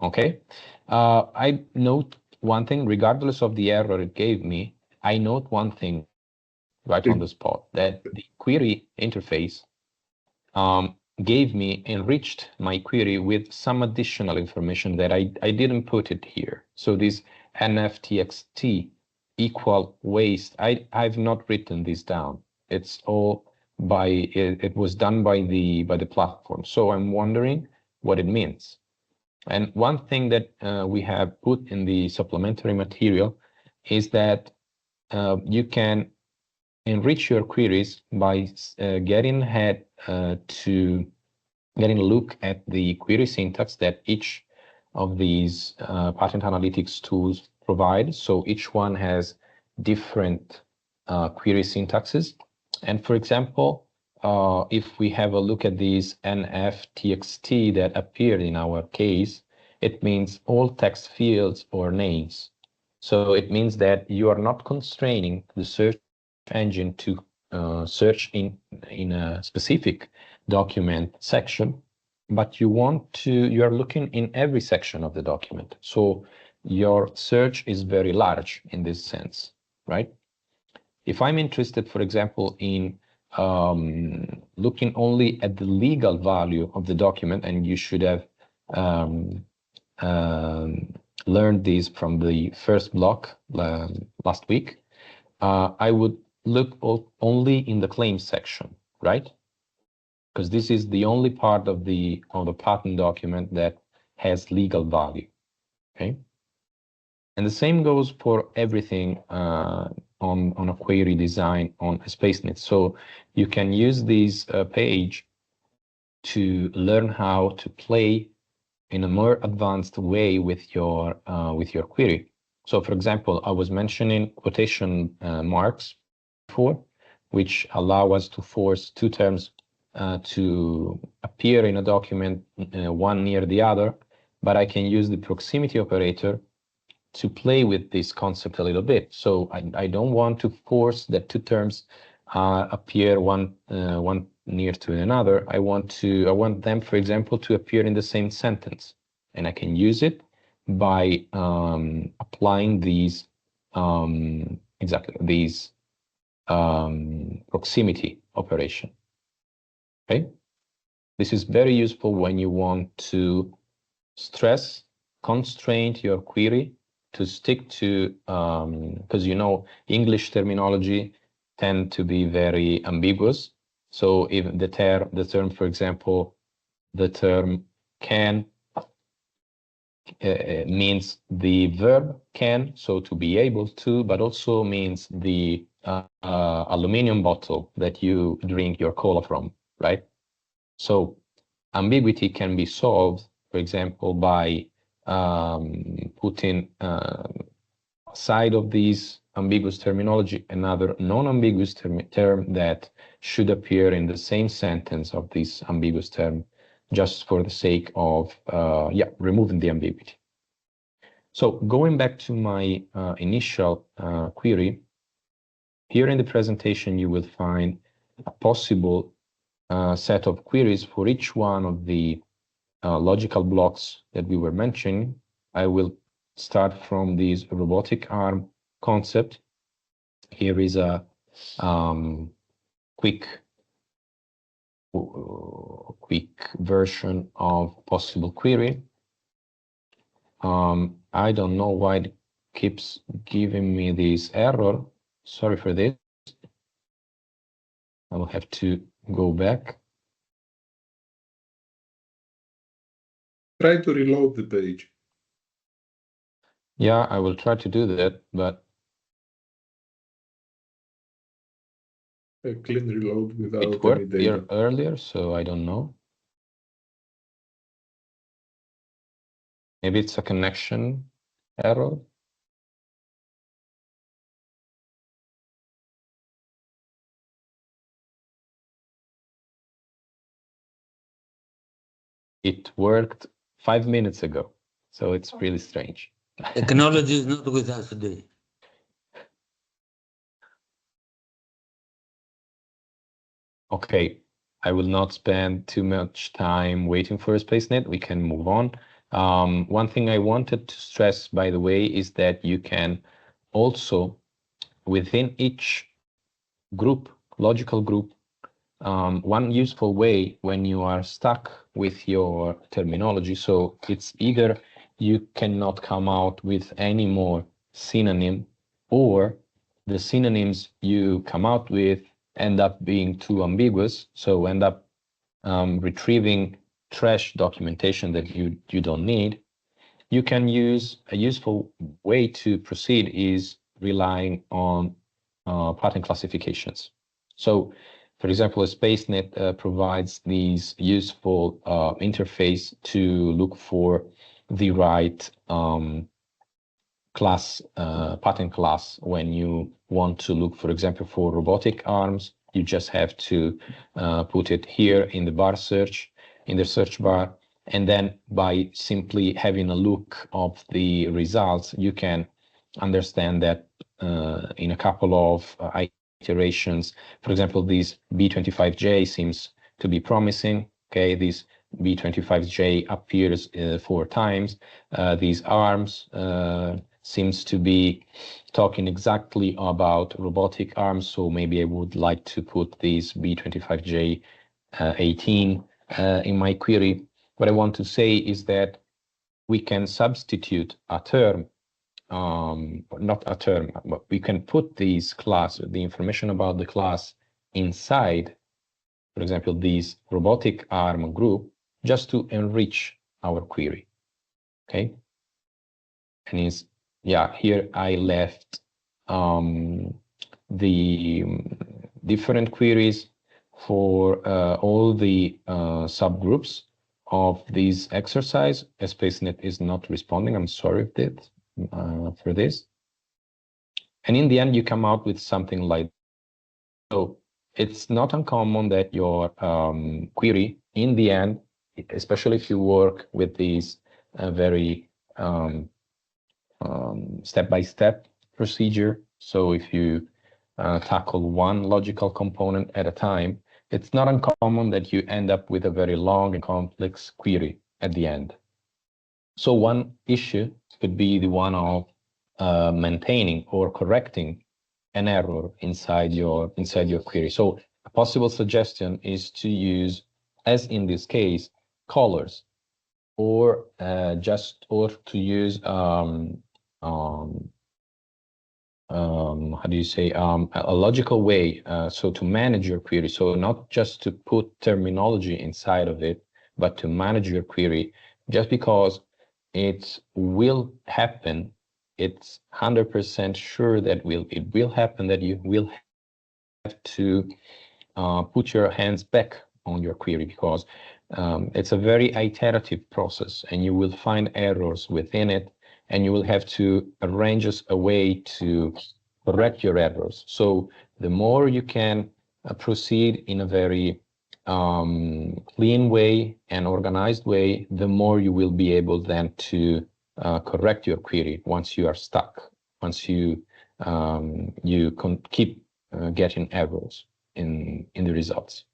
Okay, I note one thing, regardless of the error it gave me, I note one thing right on the spot, that the query interface enriched my query with some additional information that I didn't put it here. So this nftxt equal waste, I've not written this down. It's all it was done by the platform. So I'm wondering what it means. And one thing that we have put in the supplementary material is that you can enrich your queries by getting a look at the query syntax that each of these patent analytics tools provide. So each one has different query syntaxes. And for example, if we have a look at these NF-TXT that appeared in our case, it means all text fields or names. So it means that you are not constraining the search engine to search in a specific document section, but you are looking in every section of the document. So your search is very large in this sense, right? If I'm interested, for example, in looking only at the legal value of the document, and you should have learned this from the first block last week, I would look only in the claims section, right? Because this is the only part of the patent document that has legal value, okay? And the same goes for everything on a query design on a SpaceNet. So you can use this page to learn how to play in a more advanced way with your query. So for example, I was mentioning quotation marks before, which allow us to force two terms to appear in a document, one near the other, but I can use the proximity operator to play with this concept a little bit. So I don't want to force that two terms appear one near to another. I want them, for example, to appear in the same sentence, and I can use it by applying these proximity operation. Okay, this is very useful when you want to constrain your query to stick to, because English terminology tend to be very ambiguous. So if the term, for example, the term can means the verb can, so to be able to, but also means the aluminum bottle that you drink your cola from, right? So ambiguity can be solved, for example, by putting aside of these ambiguous terminology another non-ambiguous term that should appear in the same sentence of this ambiguous term, just for the sake of removing the ambiguity. So going back to my initial query, here in the presentation you will find a possible set of queries for each one of the logical blocks that we were mentioning. I will start from this robotic arm concept. Here is a quick version of possible query. I don't know why it keeps giving me this error. Sorry for this. I will have to go back. Try to reload the page. Yeah, I will try to do that, but a clean reload without it worked any here data. earlier, so I don't know. Maybe it's a connection error. It worked 5 minutes ago, so it's really strange. Technology is not with us today. Okay, I will not spend too much time waiting for a SpaceNet. We can move on. One thing I wanted to stress, by the way, is that you can also, within each group, logical group, one useful way when you are stuck with your terminology, so it's either you cannot come out with any more synonym, or the synonyms you come out with end up being too ambiguous, so end up retrieving trash documentation that you don't need. You can use a useful way to proceed is relying on pattern classifications. So, for example, a SpaceNet provides these useful interface to look for the right pattern class. When you want to look, for example, for robotic arms, you just have to put it here in the bar search, in the search bar, and then by simply having a look of the results, you can understand that in a couple of iterations, for example, this B25J seems to be promising. Okay, this B25J appears 4 times. These arms seems to be talking exactly about robotic arms, so maybe I would like to put this B25J 18 in my query. What I want to say is that we can substitute a term, not a term, but we can put these class, the information about the class inside, for example, this robotic arm group, just to enrich our query. Okay, and is here I left the different queries for all the subgroups of this exercise. SpaceNet is not responding. I'm sorry for this. And in the end, you come out with something like, so it's not uncommon that your query in the end, especially if you work with these very step-by-step procedure. So if you tackle one logical component at a time, it's not uncommon that you end up with a very long and complex query at the end. So one issue could be the one of maintaining or correcting an error inside your query. So a possible suggestion is to use, as in this case, colors, or to use how do you say, a logical way, so to manage your query. So not just to put terminology inside of it, but to manage your query. Just because it will happen, it's 100% sure that it will happen, that you will have to put your hands back on your query, because it's a very iterative process, and you will find errors within it, and you will have to arrange a way to correct your errors. So the more you can proceed in a very clean way and organized way, the more you will be able then to correct your query once you are stuck, once you keep getting errors in the results.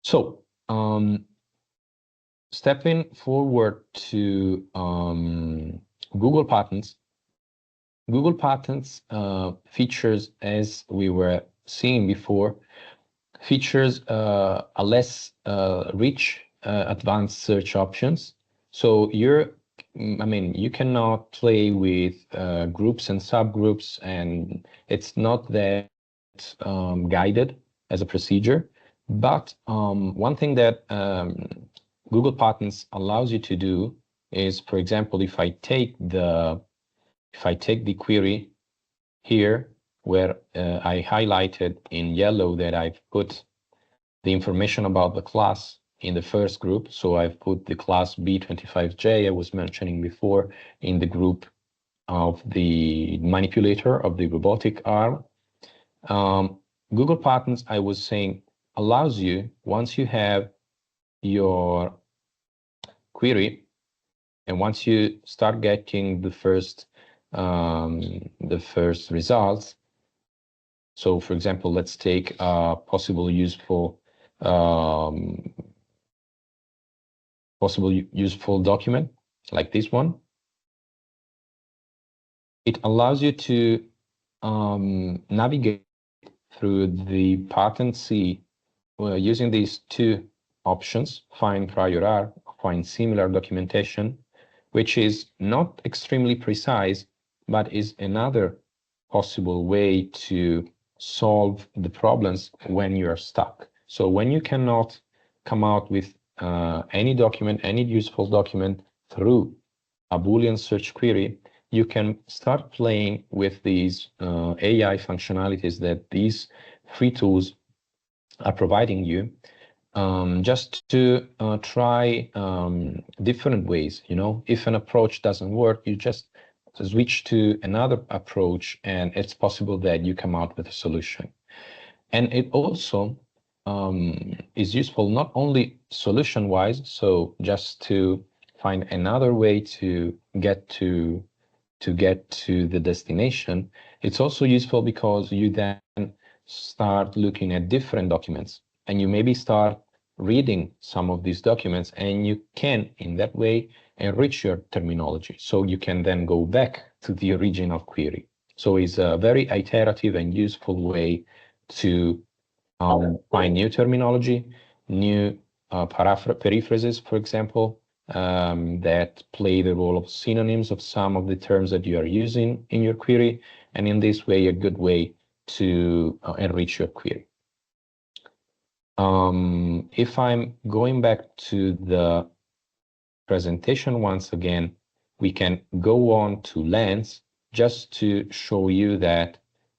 So stepping forward to Google Patents. Google Patents features, as we were seeing before, features a less rich advanced search options. So you cannot play with groups and subgroups, and it's not that guided as a procedure. But one thing that Google Patents allows you to do is, for example, if I take the query here, where I highlighted in yellow that I've put the information about the class in the first group. So I've put the class B25J I was mentioning before in the group of the manipulator of the robotic arm. Google Patents, I was saying, allows you, once you have your query, and once you start getting the first results. So, for example, let's take a possible useful document like this one. It allows you to navigate through the patent C using these two options: find prior art, find similar documentation, which is not extremely precise, but is another possible way to solve the problems when you are stuck. So when you cannot come out with any document, any useful document through a Boolean search query, you can start playing with these AI functionalities that these free tools are providing you, just to try different ways. You know, if an approach doesn't work, you just switch to another approach, and it's possible that you come out with a solution. And it also is useful not only solution-wise, so just to find another way to get to the destination. It's also useful because you then start looking at different documents, and you maybe start reading some of these documents, and you can, in that way, enrich your terminology. So you can then go back to the original query. So it's a very iterative and useful way to find new terminology, new periphrases, for example, that play the role of synonyms of some of the terms that you are using in your query, and in this way, a good way to enrich your query. If I'm going back to the presentation once again, we can go on to Lens just to show you that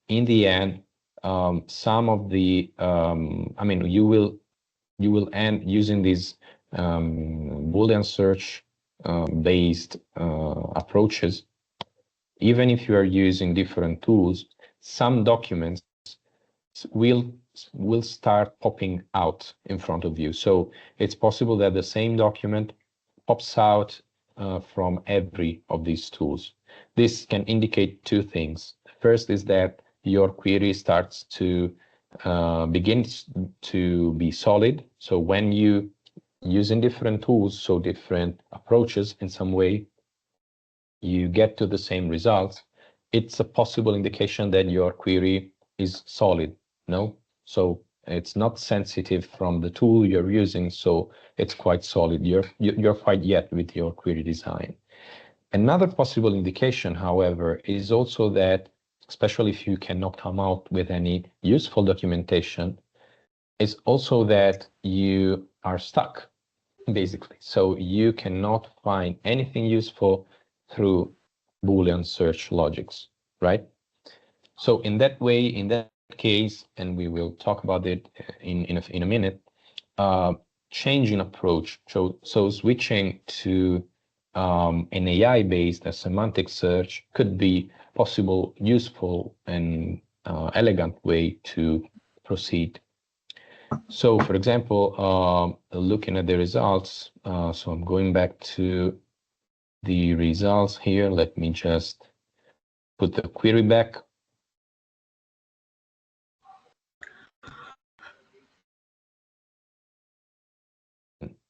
in the end, some of the, I mean, you will end using these Boolean search based approaches. Even if you are using different tools, some documents will start popping out in front of you. So it's possible that the same document pops out from every of these tools. This can indicate two things. First is that your query starts to begin to be solid. So when you using different tools, so different approaches in some way, you get to the same results. It's a possible indication that your query is solid, no? So it's not sensitive from the tool you're using, so it's quite solid. You're quite yet with your query design. Another possible indication, however, is also that, especially if you cannot come out with any useful documentation, is also that you are stuck, basically. So you cannot find anything useful through Boolean search logics, right? So in that way, in that case, and we will talk about it in a minute, changing approach, so switching to an AI-based semantic search could be possible, useful, and elegant way to proceed. So, for example, looking at the results, so I'm going back to the results here. Let me just put the query back.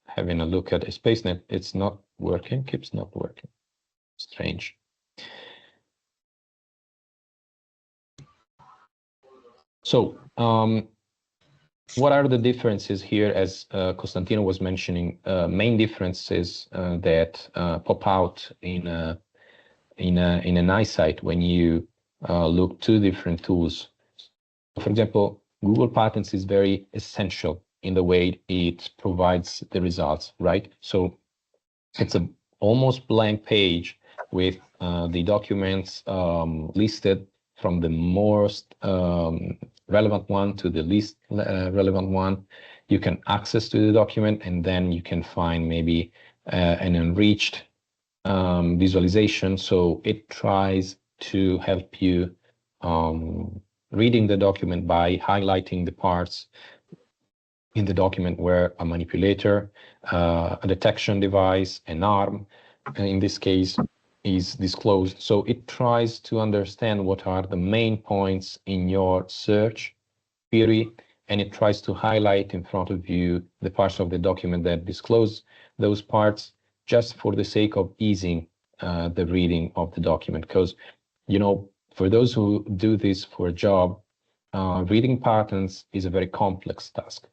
Having a look at SpaceNet, it's not working, keeps not working. Strange. So, what are the differences here? As Costantino was mentioning, main differences that pop out in an eyesight when you look two different tools. For example, Google Patents is very essential in the way it provides the results, right? So it's a almost blank page with the documents listed from the most relevant one to the least relevant one. You can access to the document, and then you can find maybe an enriched visualization. So it tries to help you reading the document by highlighting the parts in the document where a manipulator, a detection device, an arm, in this case, is disclosed. So it tries to understand what are the main points in your search query, and it tries to highlight in front of you the parts of the document that disclose those parts, just for the sake of easing the reading of the document. Because, you know, for those who do this for a job, reading patents is a very complex task.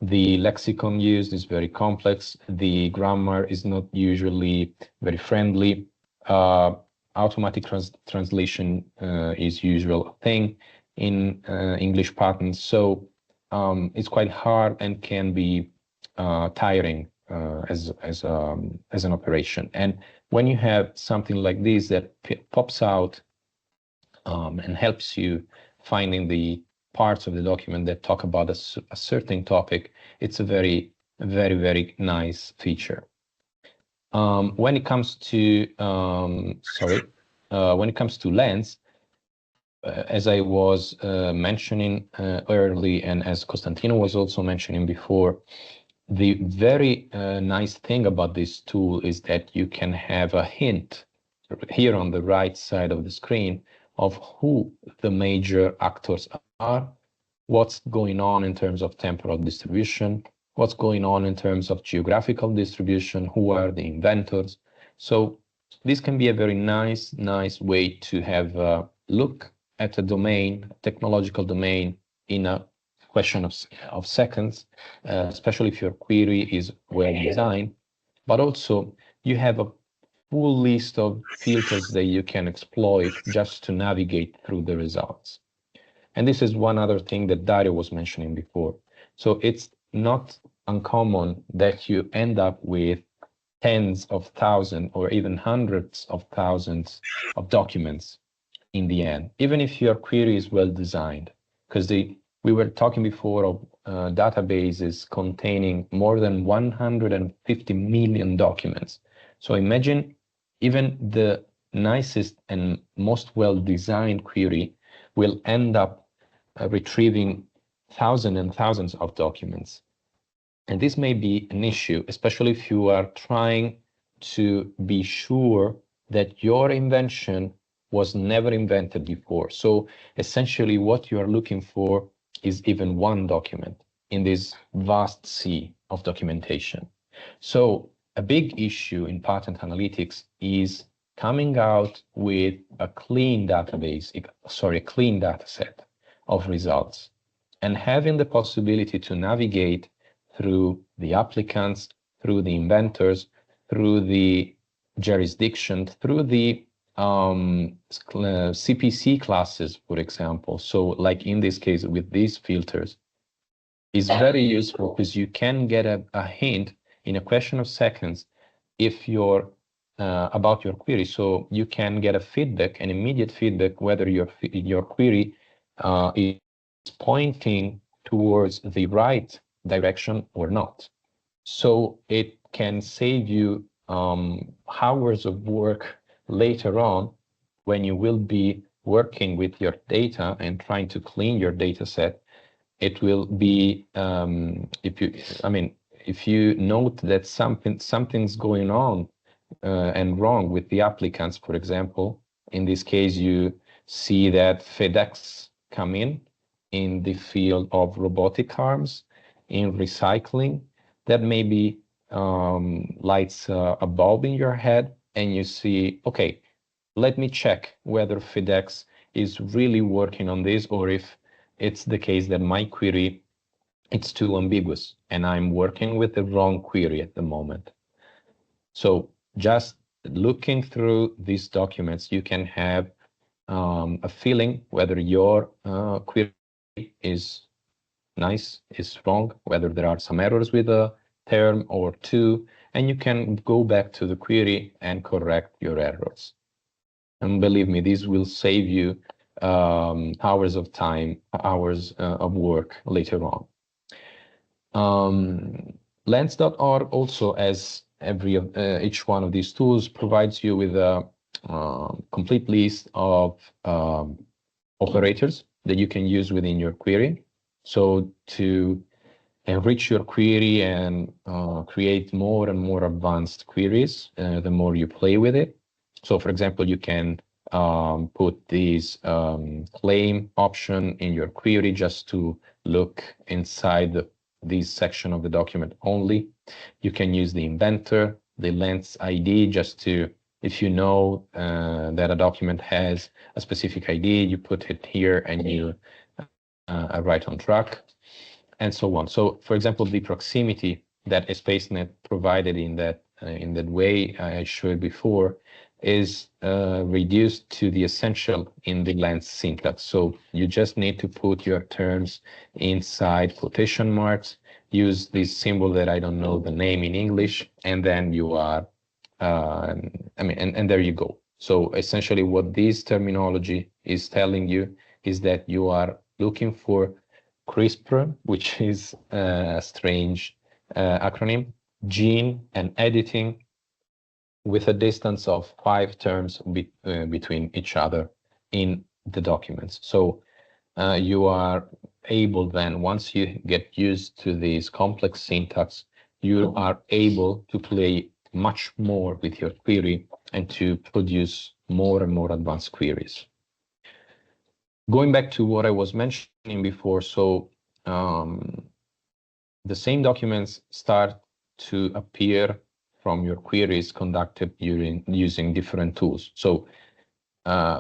The lexicon used is very complex. The grammar is not usually very friendly. Automatic translation is usual thing in English patents. So it's quite hard and can be tiring as an operation. And when you have something like this that pops out and helps you finding the parts of the document that talk about a certain topic, it's a very, very, very nice feature. When it comes to when it comes to lens, as I was mentioning early, and as Costantino was also mentioning before, the very nice thing about this tool is that you can have a hint here on the right side of the screen of who the major actors are, what's going on in terms of temporal distribution, what's going on in terms of geographical distribution, who are the inventors. So this can be a very nice way to have a look at a domain, technological domain, in a question of seconds, especially if your query is well designed. But also you have a full list of filters that you can exploit just to navigate through the results. And this is one other thing that Dario was mentioning before. So it's not uncommon that you end up with tens of thousands or even hundreds of thousands of documents in the end, even if your query is well designed, because we were talking before of databases containing more than 150 million documents. So imagine even the nicest and most well-designed query will end up retrieving thousands and thousands of documents. And this may be an issue, especially if you are trying to be sure that your invention was never invented before. So essentially what you are looking for is even one document in this vast sea of documentation. So a big issue in patent analytics is coming out with a clean database, a clean data set of results, and having the possibility to navigate through the applicants, through the inventors, through the jurisdiction, through the CPC classes, for example. So like in this case with these filters, is very useful because you can get a hint in a question of seconds if you're about your query. So you can get a feedback, an immediate feedback, whether your query is pointing towards the right direction or not. So it can save you hours of work later on when you will be working with your data and trying to clean your data set. It will be if you note that something's going on and wrong with the applicants, for example, in this case you see that FedEx come in the field of robotic arms, in recycling, that maybe lights a bulb in your head, and you see, okay, let me check whether FedEx is really working on this, or if it's the case that my query, it's too ambiguous and I'm working with the wrong query at the moment. So just looking through these documents, you can have a feeling whether your query is nice, is wrong, whether there are some errors with a term or two, and you can go back to the query and correct your errors. And believe me, this will save you hours of time, hours of work later on. Lens.org also, as each one of these tools, provides you with a complete list of operators that you can use within your query. So to enrich your query and create more and more advanced queries, the more you play with it. So for example, you can put this claim option in your query just to look inside this section of the document only. You can use the inventor, the lens ID, just to, if you know that a document has a specific ID, you put it here and you are right on track, and so on. So for example, the proximity that SpaceNet provided in that way I showed before is reduced to the essential in the lens syntax. So you just need to put your terms inside quotation marks. use this symbol that I don't know the name in English, and then you are, and there you go. So essentially what this terminology is telling you is that you are looking for CRISPR, which is a strange acronym, gene and editing, with a distance of 5 terms between each other in the documents. So you are able then, once you get used to this complex syntax, you are able to play much more with your query and to produce more and more advanced queries. Going back to what I was mentioning before, so the same documents start to appear from your queries conducted using different tools. So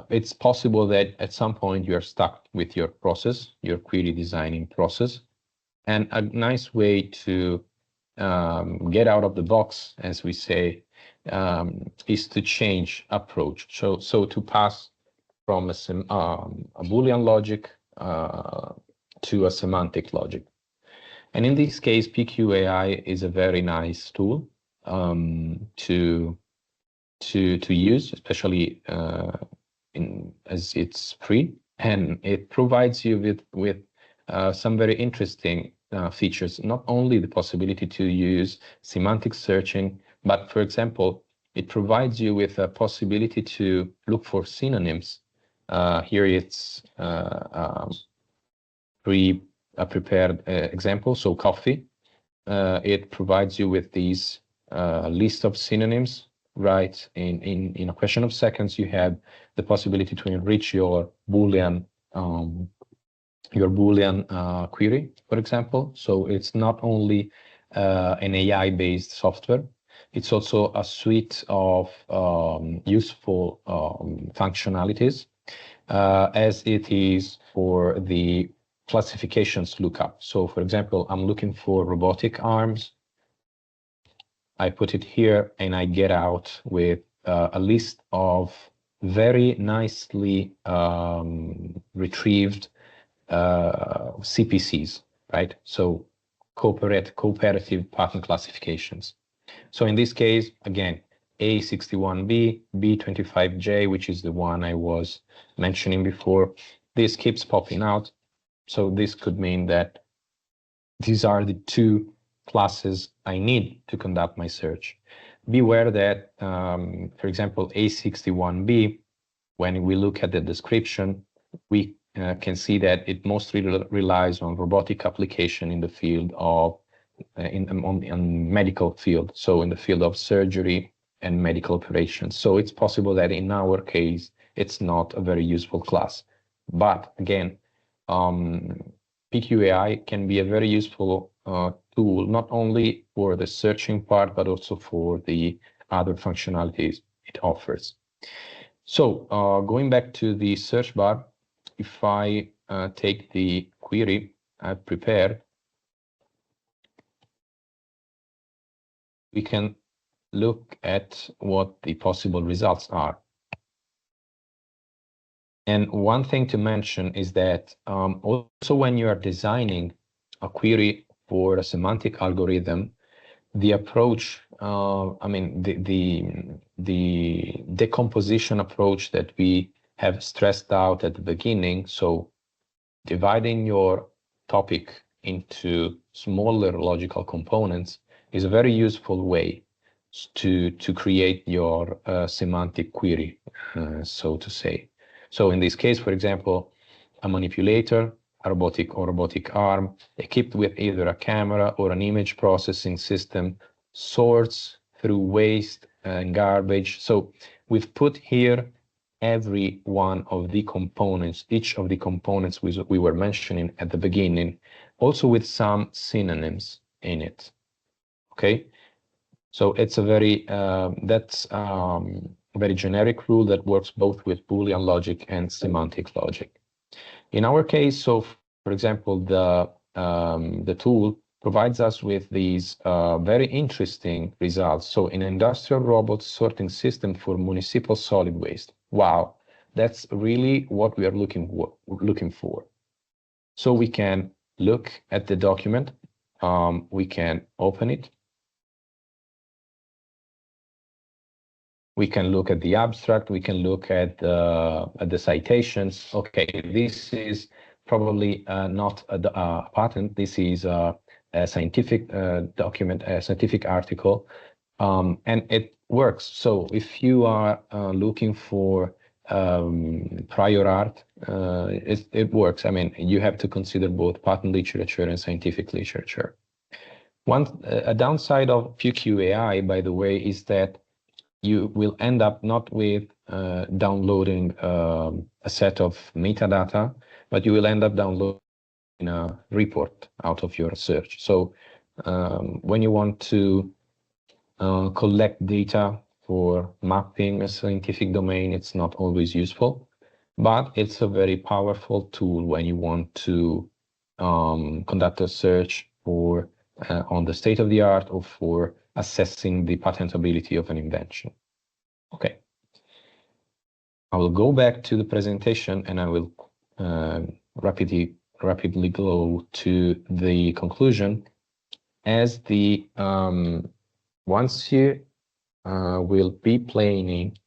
it's possible that at some point you are stuck with your process, your query designing process. And a nice way to get out of the box, as we say, is to change approach. So to pass from a Boolean logic to a semantic logic. And in this case, PQAI is a very nice tool to use, especially as it's free, and it provides you with some very interesting features. Not only the possibility to use semantic searching, but for example, it provides you with a possibility to look for synonyms. Here it's a prepared example, so coffee. It provides you with these list of synonyms, right? In a question of seconds, you have the possibility to enrich your Boolean query, for example. So it's not only an AI-based software, it's also a suite of useful functionalities, as it is for the classifications lookup. So for example, I'm looking for robotic arms. I put it here and I get out with a list of very nicely retrieved CPCs, right? So cooperative pattern classifications. So in this case, again, A61B, B25J, which is the one I was mentioning before, this keeps popping out. So this could mean that these are the two classes I need to conduct my search. Beware that, for example, A61B, when we look at the description, we can see that it mostly relies on robotic application in the field of, on medical field, so in the field of surgery and medical operations. So it's possible that in our case, it's not a very useful class. But again, PQAI can be a very useful tool, not only for the searching part, but also for the other functionalities it offers. So going back to the search bar, if I take the query I've prepared, we can look at what the possible results are. And one thing to mention is that also when you are designing a query for a semantic algorithm, the approach, the decomposition approach that we have stressed out at the beginning, so dividing your topic into smaller logical components, is a very useful way to create your semantic query, so to say. So in this case, for example, a manipulator, a robotic arm, equipped with either a camera or an image processing system, sorts through waste and garbage. So we've put here every one of the components, each of the components we were mentioning at the beginning, also with some synonyms in it. Okay, so it's a very very generic rule that works both with Boolean logic and semantic logic. In our case, so for example, the tool provides us with these very interesting results. So an industrial robot sorting system for municipal solid waste. Wow, that's really what we are looking for. So we can look at the document, we can open it. We can look at the abstract. We can look at the citations. Okay, this is probably not a patent. This is a scientific document, a scientific article, and it works. So if you are looking for prior art, it works. I mean, you have to consider both patent literature and scientific literature. A downside of PQAI, by the way, is that you will end up not with downloading a set of metadata, but you will end up downloading a report out of your search. So when you want to collect data for mapping a scientific domain, it's not always useful, but it's a very powerful tool when you want to conduct a search for on the state of the art or for assessing the patentability of an invention. Okay. I will go back to the presentation and I will rapidly go to the conclusion. As the once you will be playing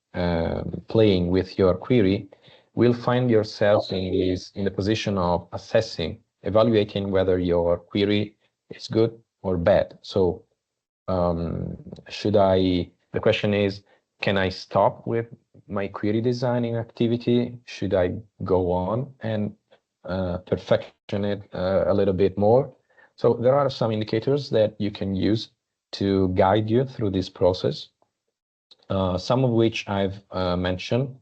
with your query, will find yourself in the position of assessing, evaluating whether your query is good or bad. So the question is, can I stop with my query designing activity? Should I go on and perfection it a little bit more? So there are some indicators that you can use to guide you through this process, some of which I've mentioned.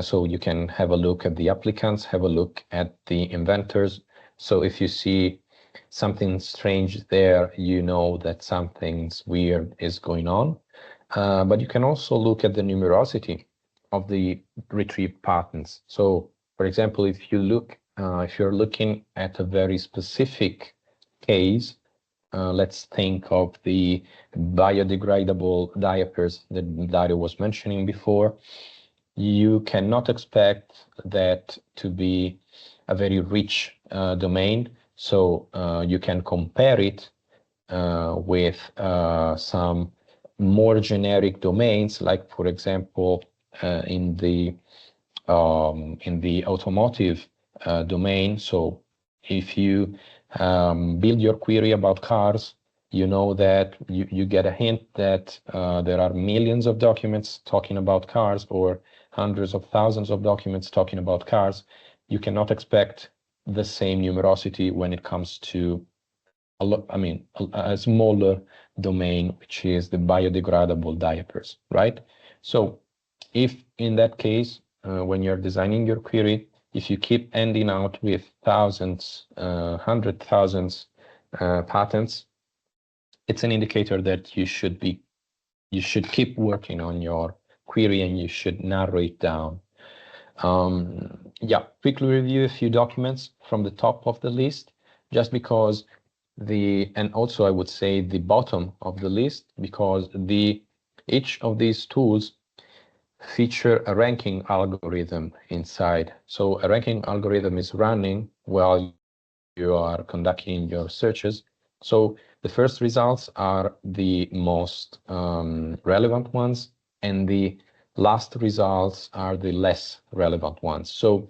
So you can have a look at the applicants, have a look at the inventors. So if you see something strange there, you know that something's weird is going on. But you can also look at the numerosity of the retrieved patents. So, for example, if you're looking at a very specific case, let's think of the biodegradable diapers that Dario was mentioning before. You cannot expect that to be a very rich domain. So you can compare it with some more generic domains, like, for example, in the automotive domain. So if you build your query about cars, you know that you get a hint that there are millions of documents talking about cars or hundreds of thousands of documents talking about cars. You cannot expect the same numerosity when it comes to a smaller domain, which is the biodegradable diapers, right? So if in that case, when you're designing your query, if you keep ending out with thousands, 100,000 patents, it's an indicator that you should keep working on your query and you should narrow it down. Yeah, quickly review a few documents from the top of the list, just because and also I would say the bottom of the list, because each of these tools feature a ranking algorithm inside. So a ranking algorithm is running while you are conducting your searches. So the first results are the most relevant ones, and the last results are the less relevant ones. So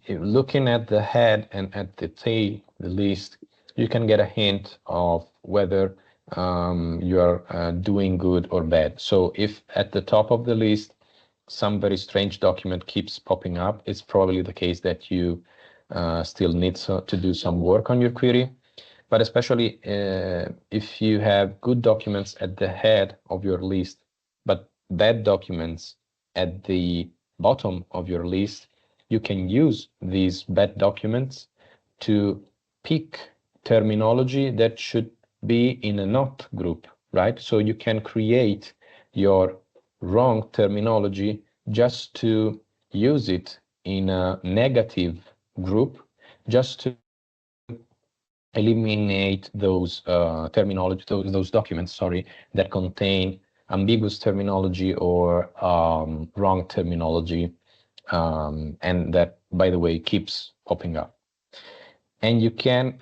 looking at the head and at the tail, the list, you can get a hint of whether you are doing good or bad. So if at the top of the list, some very strange document keeps popping up, it's probably the case that you still need to do some work on your query. But especially if you have good documents at the head of your list, but bad documents at the bottom of your list, you can use these bad documents to pick terminology that should be in a not group, right? So you can create your wrong terminology just to use it in a negative group, just to eliminate those terminology, those documents, sorry, that contain ambiguous terminology or wrong terminology, and that, by the way, keeps popping up. And you can,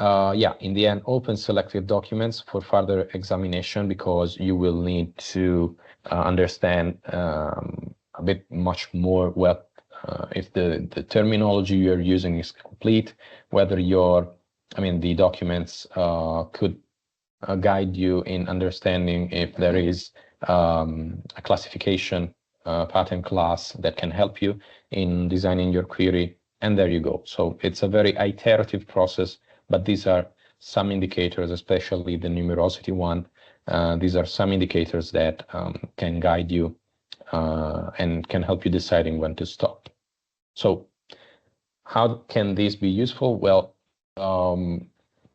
in the end, open selected documents for further examination, because you will need to understand a bit much more if the terminology you're using is complete, whether the documents could guide you in understanding if there is a classification pattern class that can help you in designing your query. And there you go. So it's a very iterative process, but these are some indicators, especially the numerosity one. These are some indicators that can guide you and can help you deciding when to stop. So how can this be useful? Well,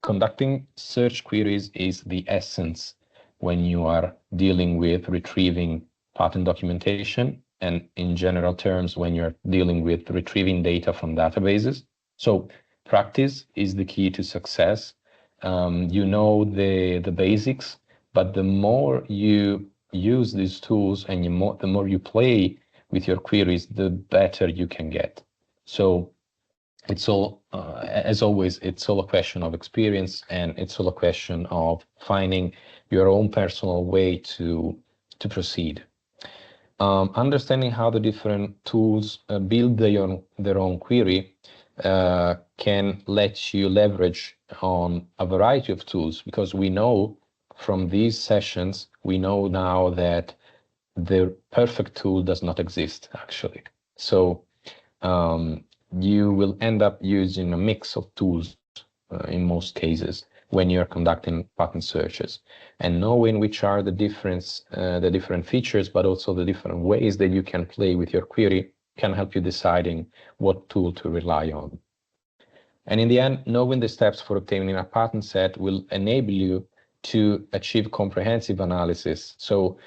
conducting search queries is the essence when you are dealing with retrieving patent documentation, and in general terms, when you're dealing with retrieving data from databases. So practice is the key to success. You know the basics, but the more you use these tools and the more you play with your queries, the better you can get. So it's all, as always, it's all a question of experience, and it's all a question of finding your own personal way to proceed. Understanding how the different tools build their own query can let you leverage on a variety of tools, because we know from these sessions, we know now that the perfect tool does not exist, actually. So you will end up using a mix of tools in most cases when you're conducting patent searches, and knowing which are the different features, but also the different ways that you can play with your query can help you deciding what tool to rely on. And in the end, knowing the steps for obtaining a patent set will enable you to achieve comprehensive analysis. So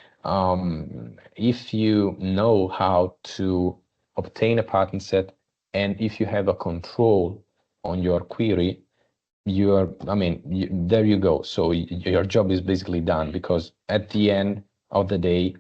if you know how to obtain a patent set, and if you have a control on your query, there you go. So your job is basically done, because at the end of the day,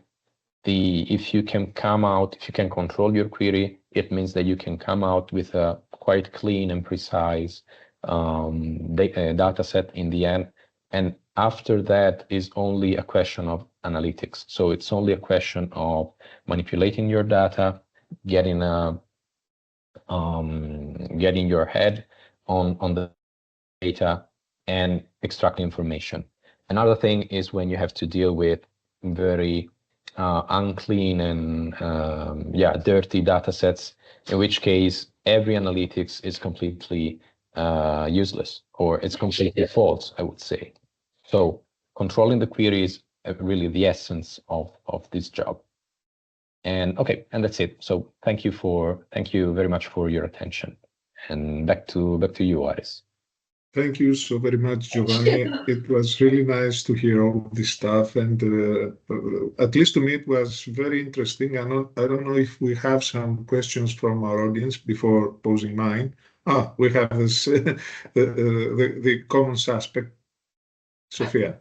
if you can control your query, it means that you can come out with a quite clean and precise data set in the end. And after that is only a question of analytics. So it's only a question of manipulating your data, getting your head on the data and extract information. Another thing is when you have to deal with very unclean and dirty data sets, in which case every analytics is completely useless, or it's completely false, I would say. So controlling the query is really the essence of this job. And okay, and that's it. So thank you very much for your attention. And back to you, Aris. Thank you so very much, Giovanni. It was really nice to hear all this stuff, and at least to me, it was very interesting. I don't know if we have some questions from our audience before posing mine. We have this, the common suspect, Sophia.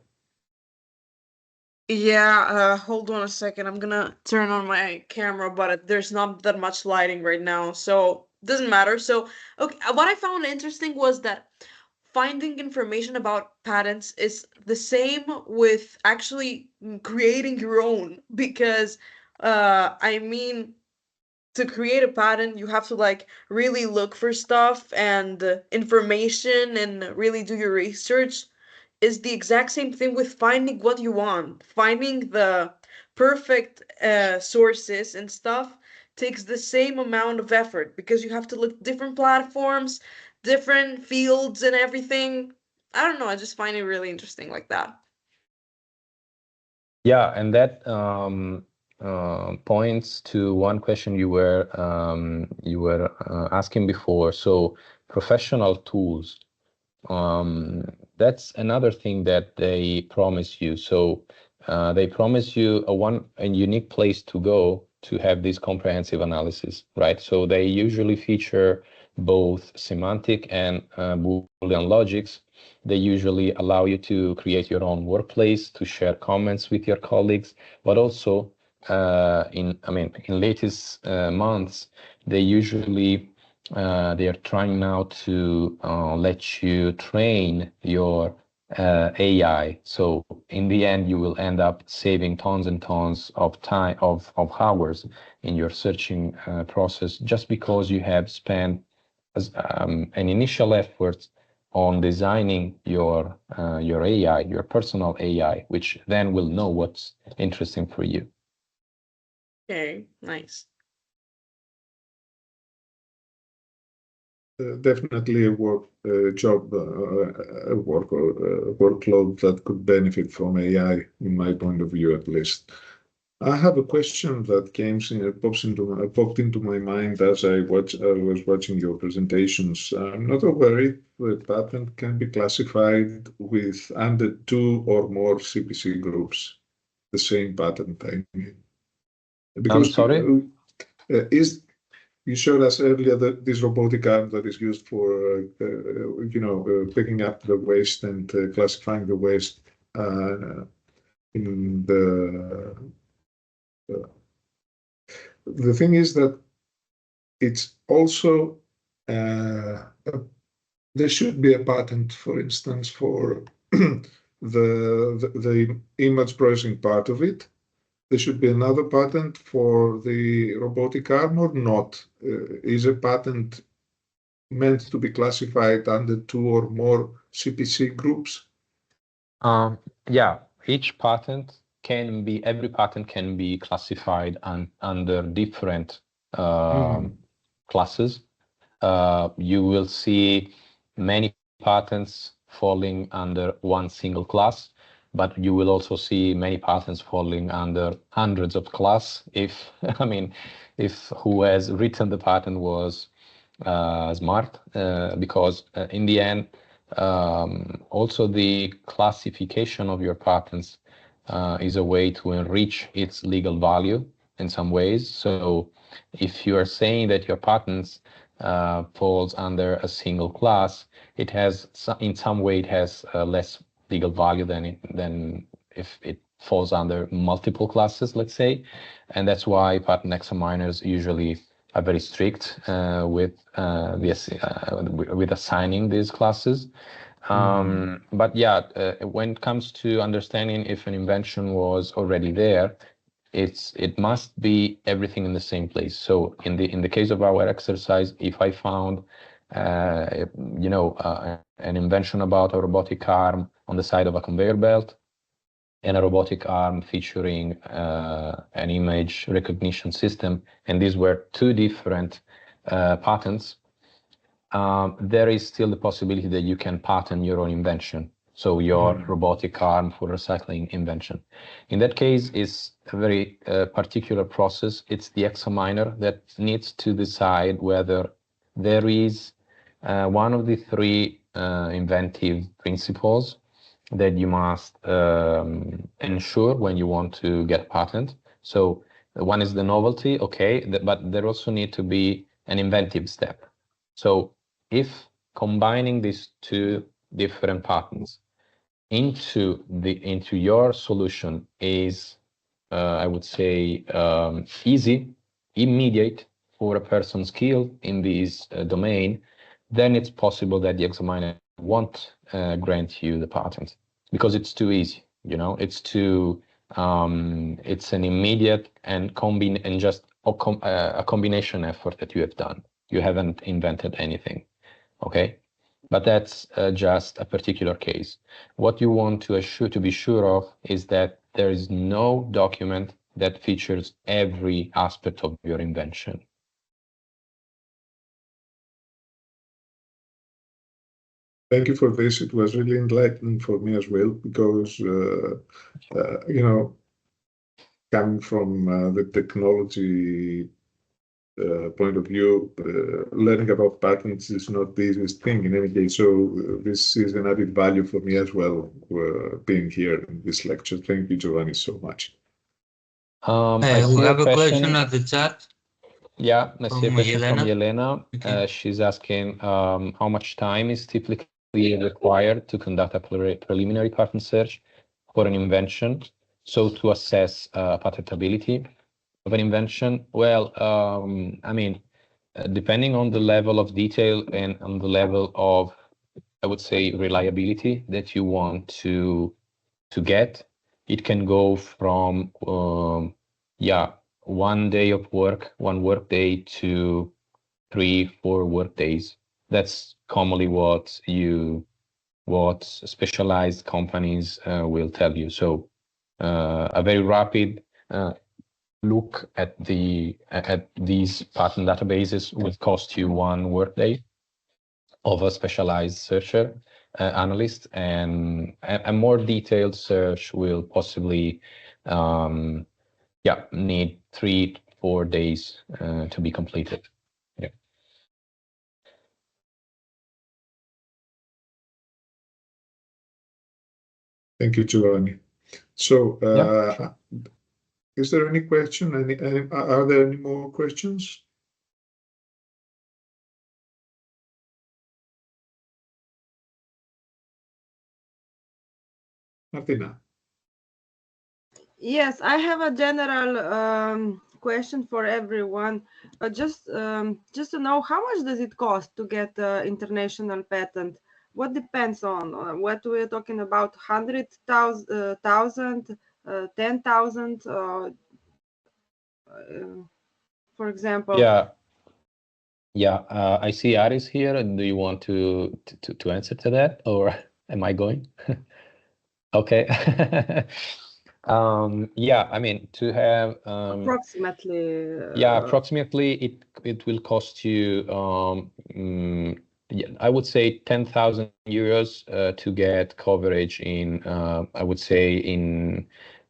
Yeah, hold on a second. I'm gonna turn on my camera, but there's not that much lighting right now, so doesn't matter. So, okay, what I found interesting was that finding information about patents is the same with actually creating your own, because to create a patent, you have to like really look for stuff and information and really do your research. Is the exact same thing with finding what you want. Finding the perfect sources and stuff takes the same amount of effort, because you have to look different platforms, different fields and everything. I don't know, I just find it really interesting like that. Yeah, and that points to one question you were asking before. So professional tools, that's another thing that they promise you. So they promise you a unique place to go to have this comprehensive analysis, right? So they usually feature both semantic and Boolean logics. They usually allow you to create your own workplace, to share comments with your colleagues, but also in latest months, they usually they are trying now to let you train your AI. So in the end, you will end up saving tons and tons of time, of hours in your searching process, just because you have spent an initial effort on designing your AI, your personal AI, which then will know what's interesting for you. Okay, nice. Definitely a workload that could benefit from AI, in my point of view, at least. I have a question that popped into my mind as I was watching your presentations. I'm not aware if the patent can be classified with under 2 or more CPC groups, the same patent, I mean. Because sorry? You showed us earlier that this robotic arm that is used for, picking up the waste and classifying the waste in the thing is that it's also there should be a patent, for instance, for the image processing part of it. There should be another patent for the robotic arm or not? Is a patent meant to be classified under 2 or more CPC groups? Yeah, every patent can be classified under different classes. You will see many patents falling under one single class, but you will also see many patents falling under hundreds of class if if who has written the patent was smart, because in the end, also the classification of your patents is a way to enrich its legal value in some ways. So if you are saying that your patents falls under a single class, it has in some way it has less legal value than if it falls under multiple classes, let's say, and that's why patent examiners usually are very strict with assigning these classes. But yeah, when it comes to understanding if an invention was already there, it must be everything in the same place. So in the case of our exercise, if I found an invention about a robotic arm on the side of a conveyor belt and a robotic arm featuring an image recognition system, and these were two different patents, there is still the possibility that you can patent your own invention. So your robotic arm for recycling invention. In that case, it's a very particular process. It's the examiner that needs to decide whether there is one of the three inventive principles that you must ensure when you want to get a patent. So one is the novelty, okay, but there also need to be an inventive step. So if combining these two different patents into your solution is, I would say, easy, immediate for a person skilled in this domain, then it's possible that the examiner won't grant you the patent because it's too easy. It's too it's an immediate and just a combination effort that you have done. You haven't invented anything. Okay, but that's just a particular case. What you want to be sure of is that there is no document that features every aspect of your invention. Thank you for this. It was really enlightening for me as well, because coming from the technology point of view, learning about patents is not the easiest thing in any case. So this is an added value for me as well, being here in this lecture. Thank you, Giovanni, so much. I see we have a question at the chat. Yeah, I see a question from Yelena. Okay. She's asking how much time is typically required to conduct a preliminary patent search for an invention, so to assess patentability of an invention. Well, depending on the level of detail and on the level of, I would say, reliability that you want to get, it can go from 1 day of work, 1 work day, to 3-4 work days. That's commonly what specialized companies will tell you. So a very rapid look at these pattern databases will cost you 1 workday of a specialized searcher analyst, and a more detailed search will possibly need 3-4 days to be completed. Yeah. Thank you, Giovanni. So, Sure. Is there any question? Are there any more questions? Martina. Yes, I have a general question for everyone. Just to know, how much does it cost to get an international patent? What depends on what we're talking about? 100,000, 10,000, for example. Yeah. I see Aris here. Do you want to answer to that, or am I going? Okay. Yeah, I mean, to have approximately. Approximately it will cost you I would say 10,000 euros to get coverage in I would say in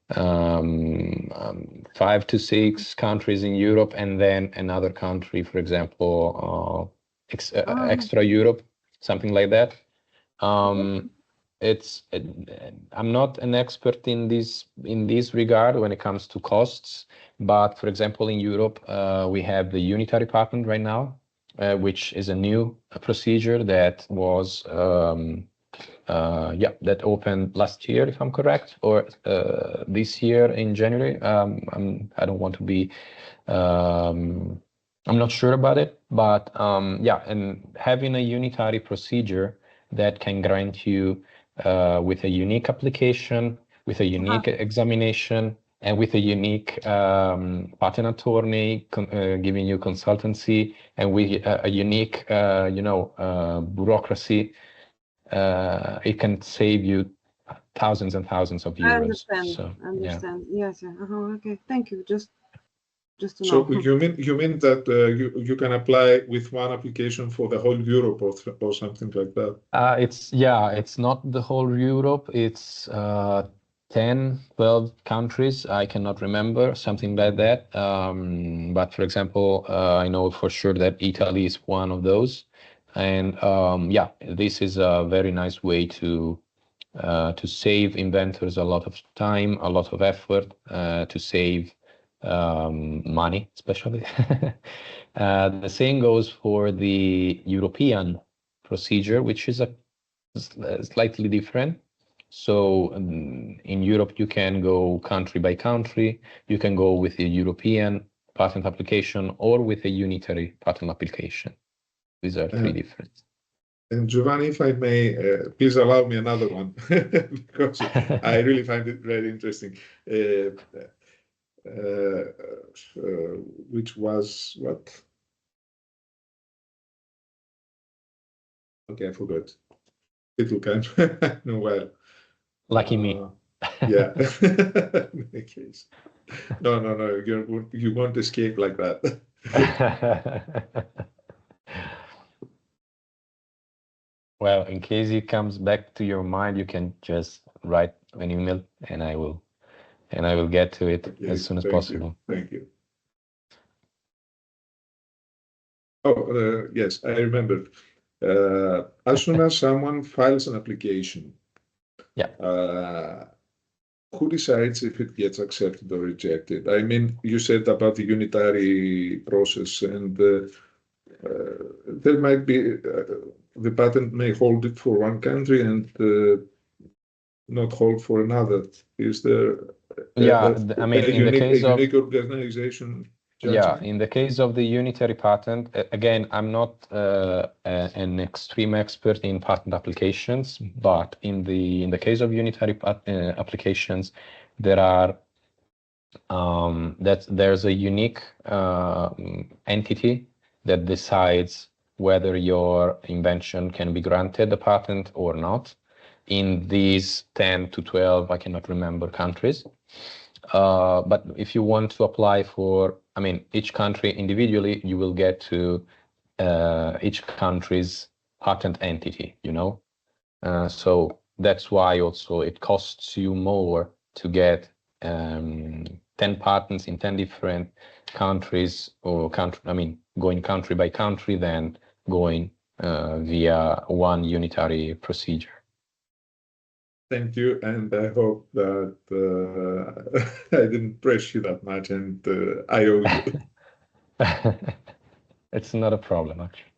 5 to 6 countries in Europe, and then another country, for example, extra Europe, something like that. I'm not an expert in this regard when it comes to costs, but for example, in Europe, we have the unitary patent right now, which is a new procedure that was that opened last year, if I'm correct, or this year in January. I don't want to be I'm not sure about it, but and having a unitary procedure that can grant you with a unique application, with a unique examination, and with a unique patent attorney giving you consultancy, and with a unique bureaucracy, it can save you thousands and thousands of euros. I understand. Yeah. Yes. Okay. Thank you. Just to know. So you mean that you can apply with one application for the whole Europe or something like that? It's not the whole Europe. It's 10, 12 countries. I cannot remember, something like that. But for example, I know for sure that Italy is one of those. And this is a very nice way to save inventors a lot of time, a lot of effort, to save money, especially. The same goes for the European procedure, which is slightly different. So in Europe, you can go country by country. You can go with a European patent application or with a unitary patent application. These are 3 different. And Giovanni, if I may, please allow me another one, because I really find it very interesting. Which was what? Okay, I forgot. It will come in a while. Lucky me. Yeah. In any case. No. You won't escape like that. Well, in case it comes back to your mind, you can just write an email, and I will get to it as soon as possible. Thank you. Oh, yes, I remember. As soon as someone files an application, who decides if it gets accepted or rejected? I mean, you said about the unitary process, and there might be the patent may hold it for one country and not hold for another. Is there I mean, a unique organization? Yeah, in the case of the unitary patent, again, I'm not an extreme expert in patent applications, but in the case of unitary applications, there are there's a unique entity that decides whether your invention can be granted a patent or not in these 10 to 12, I cannot remember, countries. But if you want to apply for, I mean, each country individually, you will get to each country's patent entity, you know? So that's why also it costs you more to get 10 patents in 10 different countries, or going country by country than going via one unitary procedure. Thank you, and I hope that I didn't press you that much, and I owe you. It's not a problem, actually.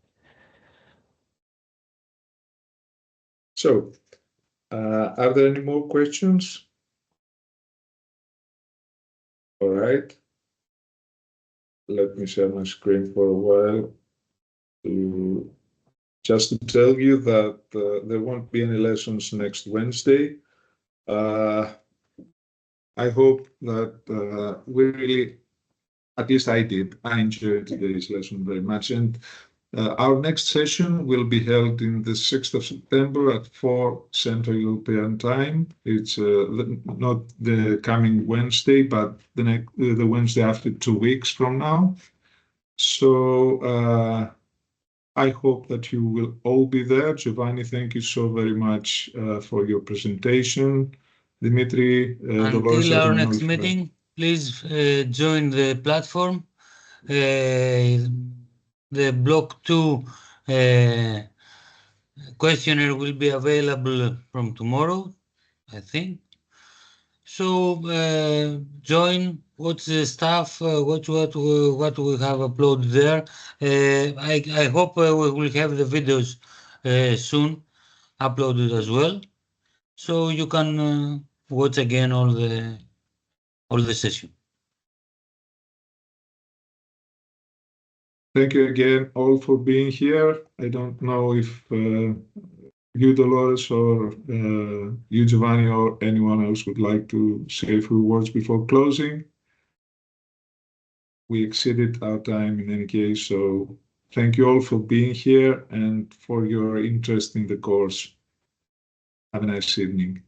So, are there any more questions? All right. Let me share my screen for a while. Just to tell you that there won't be any lessons next Wednesday. I hope that we really, at least I did, I enjoyed today's lesson very much. And our next session will be held in the 6th of September at 4 Central European Time. It's not the coming Wednesday, but the Wednesday after 2 weeks from now. So I hope that you will all be there. Giovanni, thank you so very much for your presentation. Dimitri, until our next meeting, please join the platform. The block 2 questionnaire will be available from tomorrow, I think. So join, watch the stuff, watch what we have uploaded there. I hope we will have the videos soon uploaded as well, so you can watch again all the session. Thank you again all for being here. I don't know if you, Dolores, or you, Giovanni, or anyone else would like to say a few words before closing. We exceeded our time in any case, so thank you all for being here and for your interest in the course. Have a nice evening.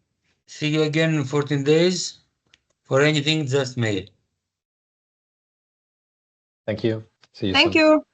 See you again in 14 days. For anything, just mail. Thank you. See you Thank soon. you.